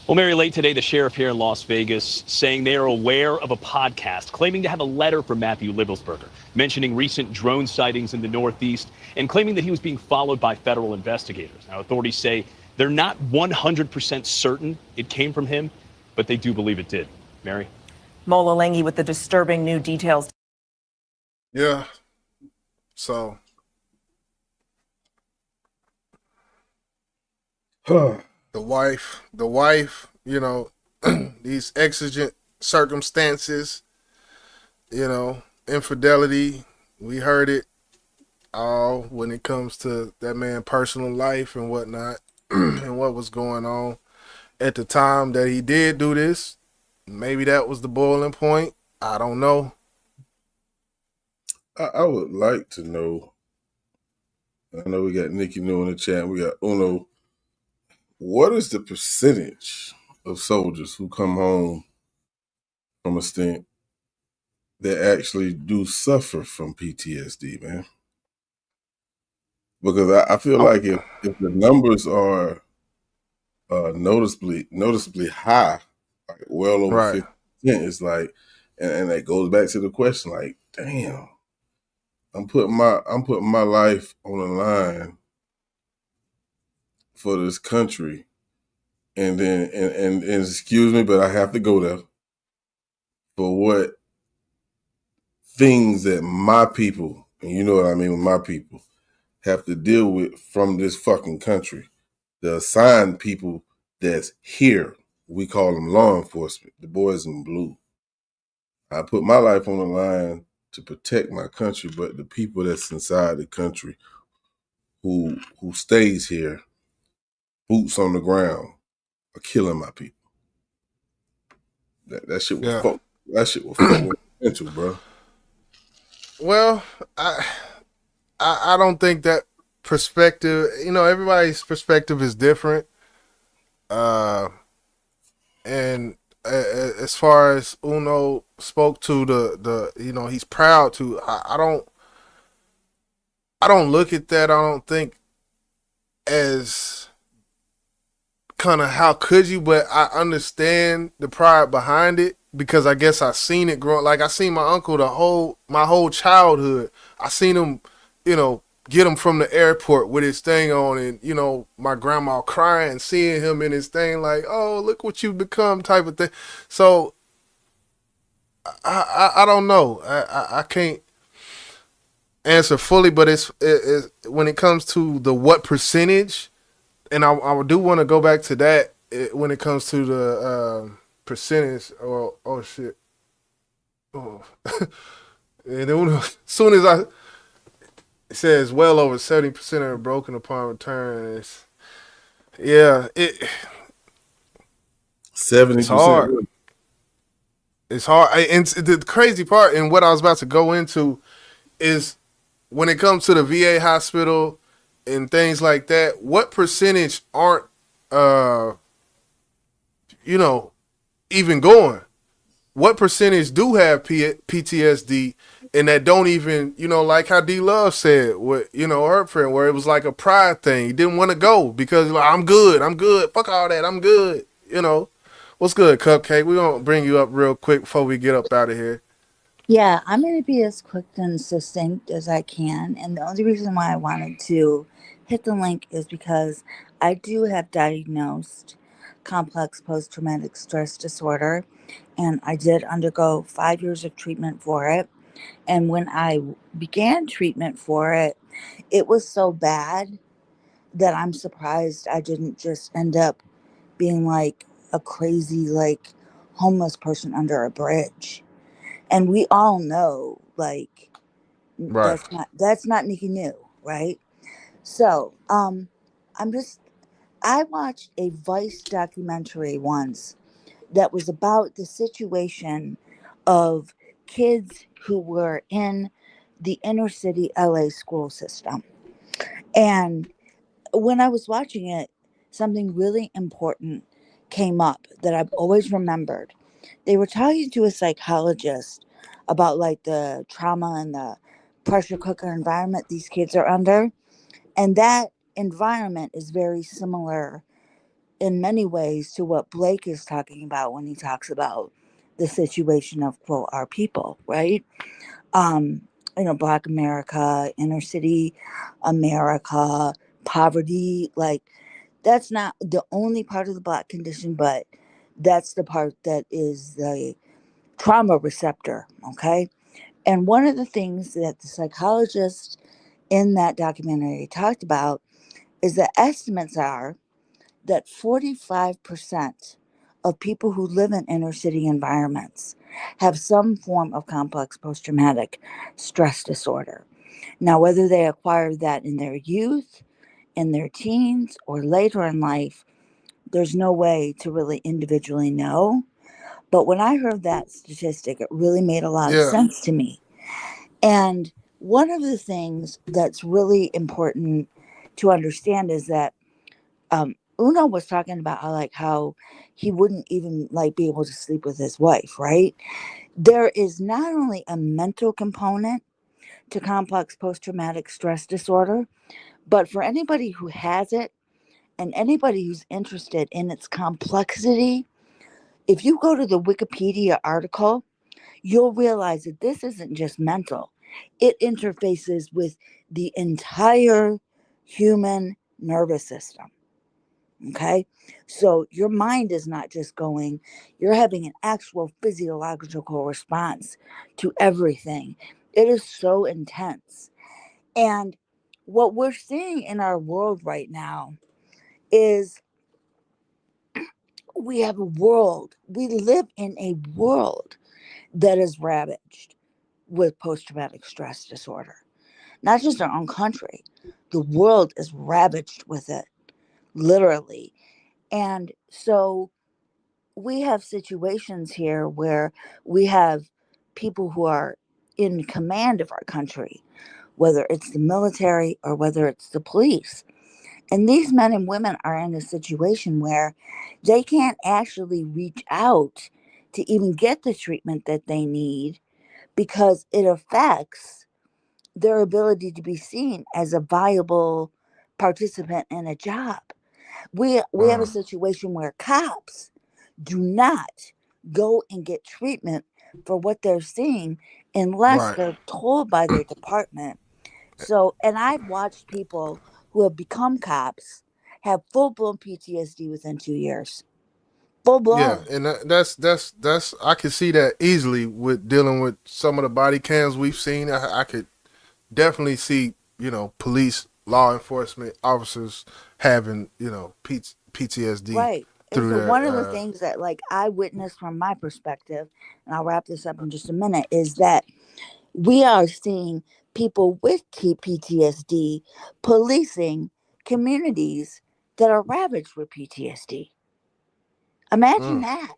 Well, Mary, late today, the sheriff here in Las Vegas saying they are aware of a podcast claiming to have a letter from Matthew Livelsberger mentioning recent drone sightings in the Northeast and claiming that he was being followed by federal investigators. Now, authorities say they're not 100% certain it came from him, but they do believe it did. Mary? Mola Lengi with the disturbing new details. Yeah. So. The wife, you know, these exigent circumstances, you know, infidelity. We heard it all when it comes to that man's personal life and whatnot and what was going on at the time that he did do this. Maybe that was the boiling point. I don't know. I would like to know. I know we got Nikki New in the chat. We got Uno. What is the percentage of soldiers who come home from a stint that actually do suffer from PTSD, man? Because I feel like if the numbers are noticeably high, like well over 50%, it's like, and that goes back to the question, like, damn, I'm putting my life on the line for this country, and then and excuse me, but I have to go there for what things that my people, and you know what I mean with my people, have to deal with from this fucking country. The assigned people that's here, we call them law enforcement, the boys in blue. I put my life on the line to protect my country, but the people that's inside the country who stays here, boots on the ground, are killing my people. That shit was fuck. That shit was fucking potential, bro. Well, I don't think that perspective. You know, everybody's perspective is different. And as far as Uno spoke to the you know, he's proud to. I don't look at that. I don't think as kind of how could you, but I understand the pride behind it because I guess I seen it growing. Like I seen my uncle my whole childhood. I seen him, you know, get him from the airport with his thing on, and you know, my grandma crying, seeing him in his thing, like, oh, look what you've become, type of thing. So I don't know. I can't answer fully, but it's when it comes to the what percentage. And I do want to go back to that when it comes to the percentage. Or oh shit! Oh. And then as soon as it says well over 70% are broken upon return. It's 70%. It's hard. It's hard. And the crazy part, and what I was about to go into, is when it comes to the VA hospital and things like that, what percentage aren't, you know, even going? What percentage do have PTSD and that don't even, you know, like how D Love said, what, you know, her friend, where it was like a pride thing. He didn't want to go because like, I'm good. Fuck all that. I'm good. You know, what's good, Cupcake? We're going to bring you up real quick before we get up out of here. Yeah, I'm going to be as quick and succinct as I can. And the only reason why I wanted to hit the link is because I do have diagnosed complex post traumatic stress disorder. And I did undergo 5 years of treatment for it. And when I began treatment for it, it was so bad that I'm surprised I didn't just end up being like a crazy, like homeless person under a bridge. And we all know, like, Right. that's not anything new, right? So, I'm just I watched a Vice documentary once that was about the situation of kids who were in the inner city LA school system. And when I was watching it, something really important came up that I've always remembered. They were talking to a psychologist about like the trauma and the pressure cooker environment these kids are under. And that environment is very similar in many ways to what Blake is talking about when he talks about the situation of quote our people, right? Um, Black America, inner city America, poverty, like that's not the only part of the Black condition, but that's the part that is the trauma receptor, okay? And one of the things that the psychologist in that documentary talked about is that estimates are that 45% of people who live in inner city environments have some form of complex post traumatic stress disorder. Now, whether they acquired that in their youth, in their teens, or later in life, there's no way to really individually know. But when I heard that statistic, it really made a lot of Yeah. sense to me. And one of the things that's really important to understand is that Uno was talking about how he wouldn't even like be able to sleep with his wife, right? There is not only a mental component to complex post traumatic stress disorder, but for anybody who has it and anybody who's interested in its complexity, if you go to the Wikipedia article, you'll realize that this isn't just mental. It interfaces with the entire human nervous system. Okay. So your mind is not just going, you're having an actual physiological response to everything. It is so intense. And what we're seeing in our world right now is we live in a world that is ravaged with post traumatic stress disorder. Not just our own country, the world is ravaged with it, literally. And so we have situations here where we have people who are in command of our country, whether it's the military or whether it's the police. And these men and women are in a situation where they can't actually reach out to even get the treatment that they need because it affects their ability to be seen as a viable participant in a job. We have a situation where cops do not go and get treatment for what they're seeing unless Right. they're told by their department. So, and I've watched people who have become cops have full blown PTSD within 2 years. Full Yeah, blown. and that's I can see that easily with dealing with some of the body cams we've seen. I could definitely see police, law enforcement officers having PTSD Right. And through so one of the their. things that like I witnessed from my perspective, and I'll wrap this up in just a minute, is that we are seeing people with PTSD policing communities that are ravaged with PTSD. Imagine that.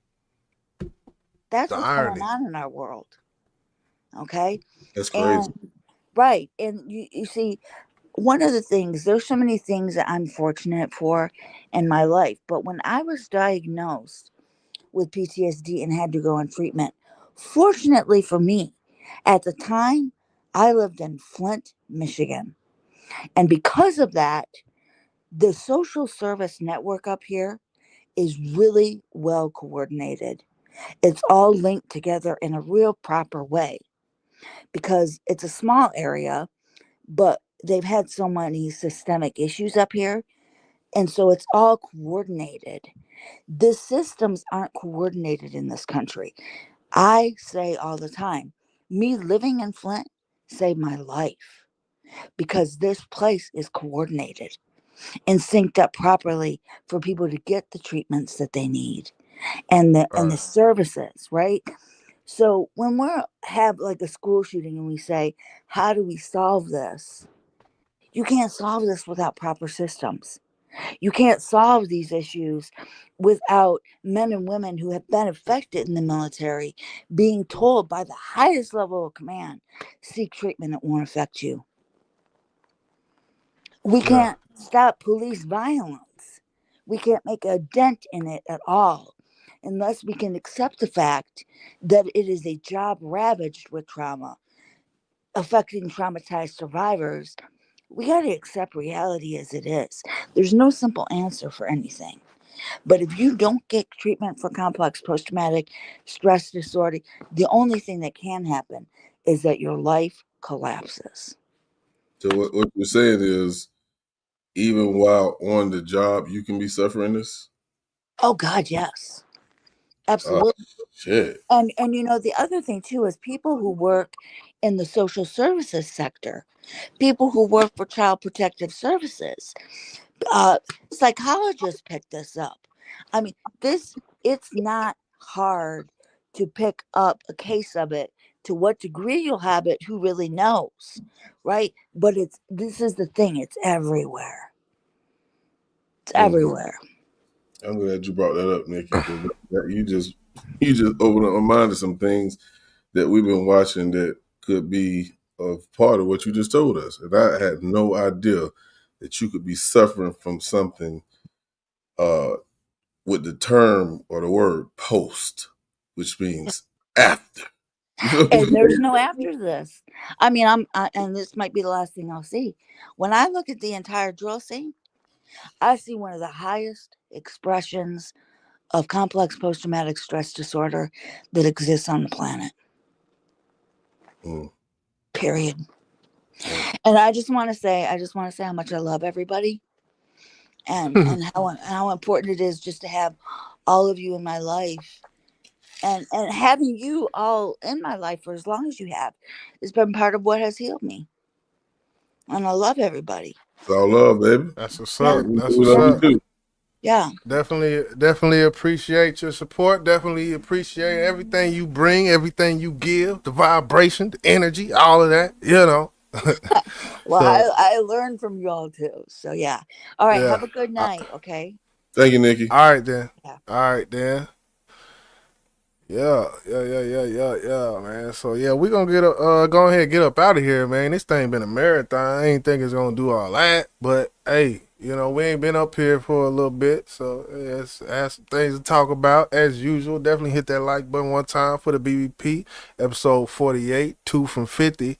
That's The what's going irony. on in our world. Okay. That's crazy. And right. And you see, one of the things, there's so many things that I'm fortunate for in my life. But when I was diagnosed with PTSD and had to go on treatment, fortunately for me, at the time, I lived in Flint, Michigan. And because of that, the social service network up here is really well coordinated. It's all linked together in a real proper way. because it's a small area, but they've had so many systemic issues up here. And so it's all coordinated. The systems aren't coordinated in this country. I say all the time, me living in Flint saved my life because this place is coordinated and synced up properly for people to get the treatments that they need and the services, right? So when we have like a school shooting and we say, how do we solve this? You can't solve this without proper systems. You can't solve these issues without men and women who have been affected in the military being told by the highest level of command, seek treatment, it won't affect you. We can't stop police violence. We can't make a dent in it at all unless we can accept the fact that it is a job ravaged with trauma, affecting traumatized survivors. We got to accept reality as it is. There's no simple answer for anything. But if you don't get treatment for complex post-traumatic stress disorder, the only thing that can happen is that your life collapses. So what you're saying is, even while on the job, you can be suffering this? Oh God, yes. Absolutely. Oh, shit. And you know, the other thing too is people who work in the social services sector, people who work for child protective services, psychologists pick this up. I mean, it's not hard to pick up a case of it. To what degree you'll have it, who really knows, right? But this is the thing, it's everywhere. It's everywhere. I'm glad you brought that up, Nikki, because you just opened up my mind to some things that we've been watching that could be a part of what you just told us. And I had no idea that you could be suffering from something with the term or the word post, which means after. And there's no after this. I mean, and this might be the last thing I'll see. When I look at the entire drill scene, I see one of the highest expressions of complex post-traumatic stress disorder that exists on the planet. Period. And I just want to say how much I love everybody, and how important it is just to have all of you in my life, and having you all in my life for as long as you have has been part of what has healed me. And I love everybody. It's all love, baby. That's what's Yeah. up. That's We what's love up. you too. Yeah. Definitely appreciate your support. Definitely appreciate everything you bring, everything you give, the vibration, the energy, all of that, you know. Well, So, I learned from y'all too. So yeah. All right. yeah. Have a good night. Okay. Thank you, Nikki. All right, then. Yeah. All right, then. Yeah, man. So yeah, we gonna go ahead and get up out of here, man. This thing been a marathon. I ain't think it's gonna do all that, but hey, you know, we ain't been up here for a little bit, so let's have some things to talk about as usual. Definitely hit that like button one time for the BBP episode 48, 2 from 50.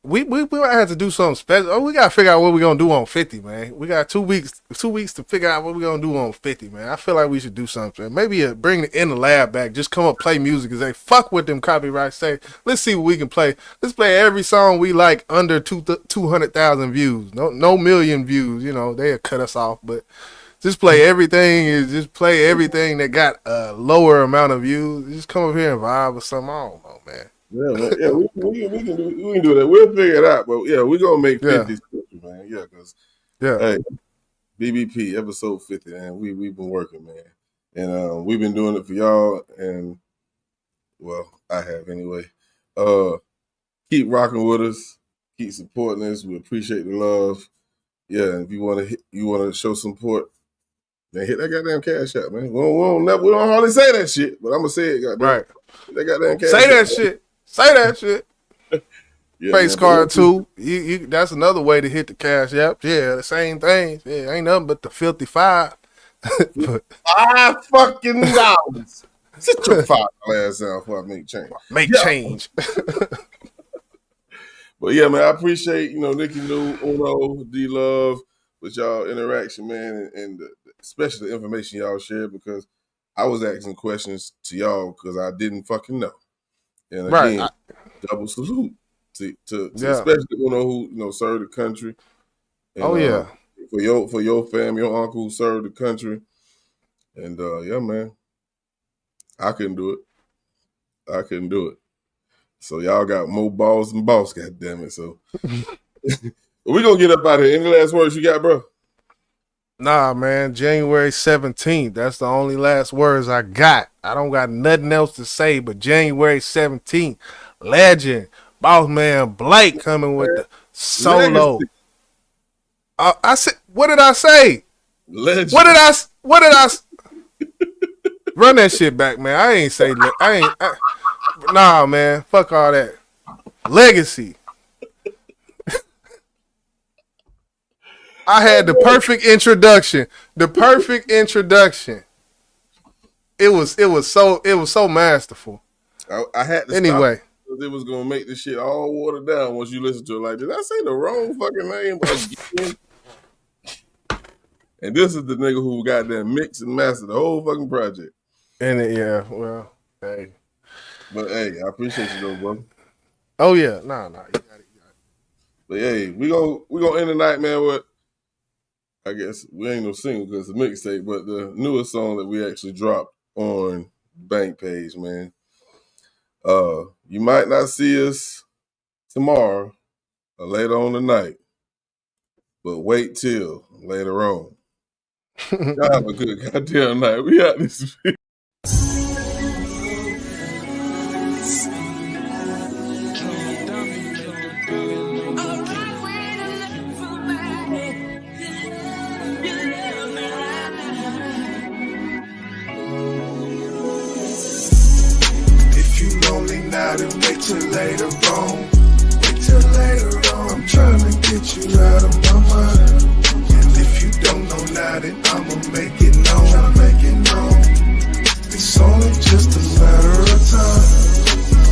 We have to do something special. Oh, we gotta figure out what we're gonna do on 50, man. We got 2 weeks to figure out what we're gonna do on 50, man. I feel like we should do something. Maybe bring the In the Lab back. Just come up, play music, and say fuck with them copyrights. Say let's see what we can play. Let's play every song we like under 200,000 views. No million views. You know they'll cut us off, but just play everything. Just play everything that got a lower amount of views. Just come up here and vibe with something. I don't know, man. Yeah, man. Yeah, we can do that. We'll figure it out. But yeah, we're gonna make 50 special, man. Yeah, because hey, BBP episode 50, man. We've been working, man. And we've been doing it for y'all, and well, I have anyway. Keep rocking with us, keep supporting us. We appreciate the love. Yeah, and if you wanna show support, man, hit that goddamn cash out, man. We don't hardly say that shit, but I'm gonna say it, goddamn. Right. That goddamn cash Say that out, shit. Say that shit. Yeah, Face man, card too. You that's another way to hit the cash app. Yeah, the same thing. Yeah, ain't nothing but the filthy $5. $5 fucking. Sit your $5 ass down before I make change. Change. But yeah, man, I appreciate, Nikki New, Uno, D-Love, with y'all interaction, man, and especially the information y'all share, because I was asking questions to y'all because I didn't fucking know. And Right. again, double salute to Yeah. especially who served the country. And, Oh, yeah. For your family, your uncle who served the country. And yeah, man, I couldn't do it. So y'all got more balls than boss, goddammit. So we gonna get up out of here. Any last words you got, bro? Nah, man. January 17th. That's the only last words I got. I don't got nothing else to say but January 17th. Legend. Boss man Blake coming with the solo. I said, what did I say? Legend. What did I run that shit back, man? I ain't say nah, man. Fuck all that. Legacy. I had the perfect introduction. It was so masterful. I had to anyway. Stop because it was gonna make this shit all watered down once you listen to it. Like, did I say the wrong fucking name again? And this is the nigga who got that mix and master the whole fucking project. And well, hey. But hey, I appreciate you though, bro. Oh yeah, nah, you got it. But hey, we gonna end the night, man, with, I guess we ain't no single because it's a mixtape, but the newest song that we actually dropped on Bank page, man. You might not see us tomorrow or later on tonight, but wait till later on. Y'all have a good goddamn night. We out this video. Now then wait till later on. I'm trying to get you out of my mind. And if you don't know now, then I'ma make it known. It's only just a matter of time.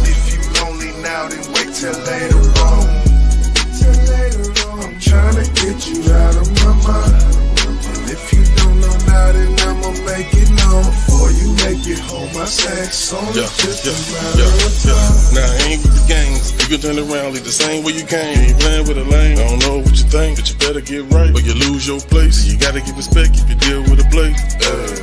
If you lonely now, then wait till later on. I'm trying to get you out of my mind. And if you don't know now, then I'ma make it known. Before you make it home, I say it's only just a matter of time. Now I ain't with the gangs. You can turn around, leave the same way you came. You ain't playing with a lane. I don't know what you think, but you better get right, or you lose your place. You gotta give respect if you deal with a play.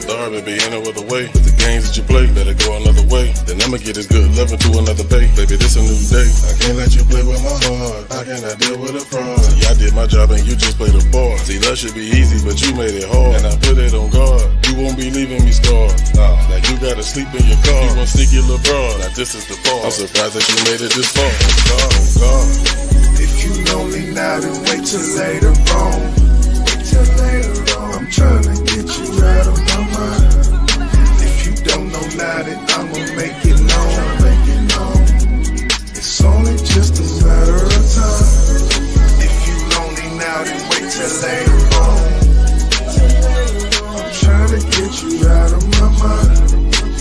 Sorry, baby, ain't no other way. But the games that you play, better go another way. Then I'ma get this good love and do another day. Baby, this a new day. I can't let you play with my heart. I cannot deal with a fraud. See, I did my job and you just played a part. See, love should be easy, but you made it hard. And I put it on guard. You won't be leaving me scarred. Now you gotta sleep in your car. You want sneaky little broad. Now this is the part. I'm surprised that you made it this far. God. If you lonely now, then wait till later on. I'm trying to get you out of my mind. If you don't know now, then I'ma make it known. It's only just a matter of time. If you lonely now, then wait till later on. I'm trying to get you out of my mind.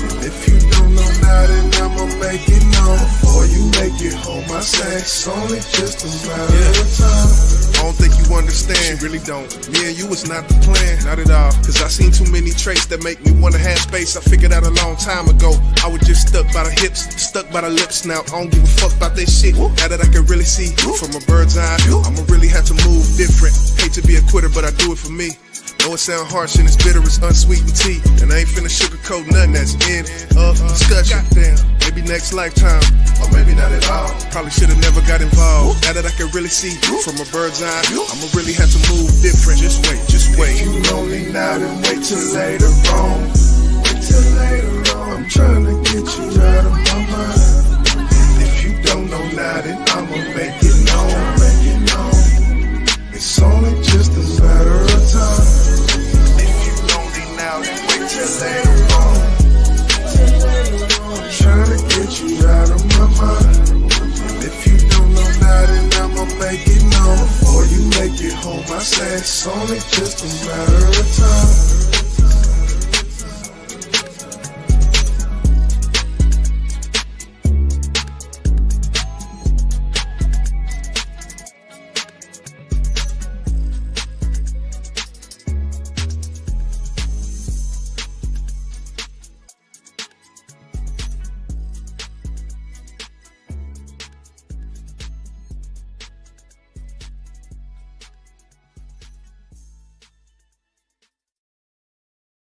And if you don't know now, then I'ma make it known. Before you make it home, I say it's only just a matter of time. I don't think you understand, you really don't. Me and you was not the plan, not at all. Cause I seen too many traits that make me wanna have space. I figured out a long time ago, I was just stuck by the hips, stuck by the lips. Now I don't give a fuck about that shit. Now that I can really see from a bird's eye, I'ma really have to move different. Hate to be a quitter, but I do it for me. Know it sound harsh and it's bitter, it's unsweetened tea. And I ain't finna sugarcoat nothing that's in discussion. Goddamn, maybe next lifetime, or maybe not at all. Probably should've never got involved. Now that I can really see from a bird's eye, I'ma really have to move different. Just wait. If you lonely now, then wait till later on. I'm trying to get you out of my mind. If you don't know now, then I'ma make it known. It's only just a matter of time. Later on, I'm trying to get you out of my mind. And if you don't know now, then I'ma make it known. Before you make it home, I say it's only just a matter of time.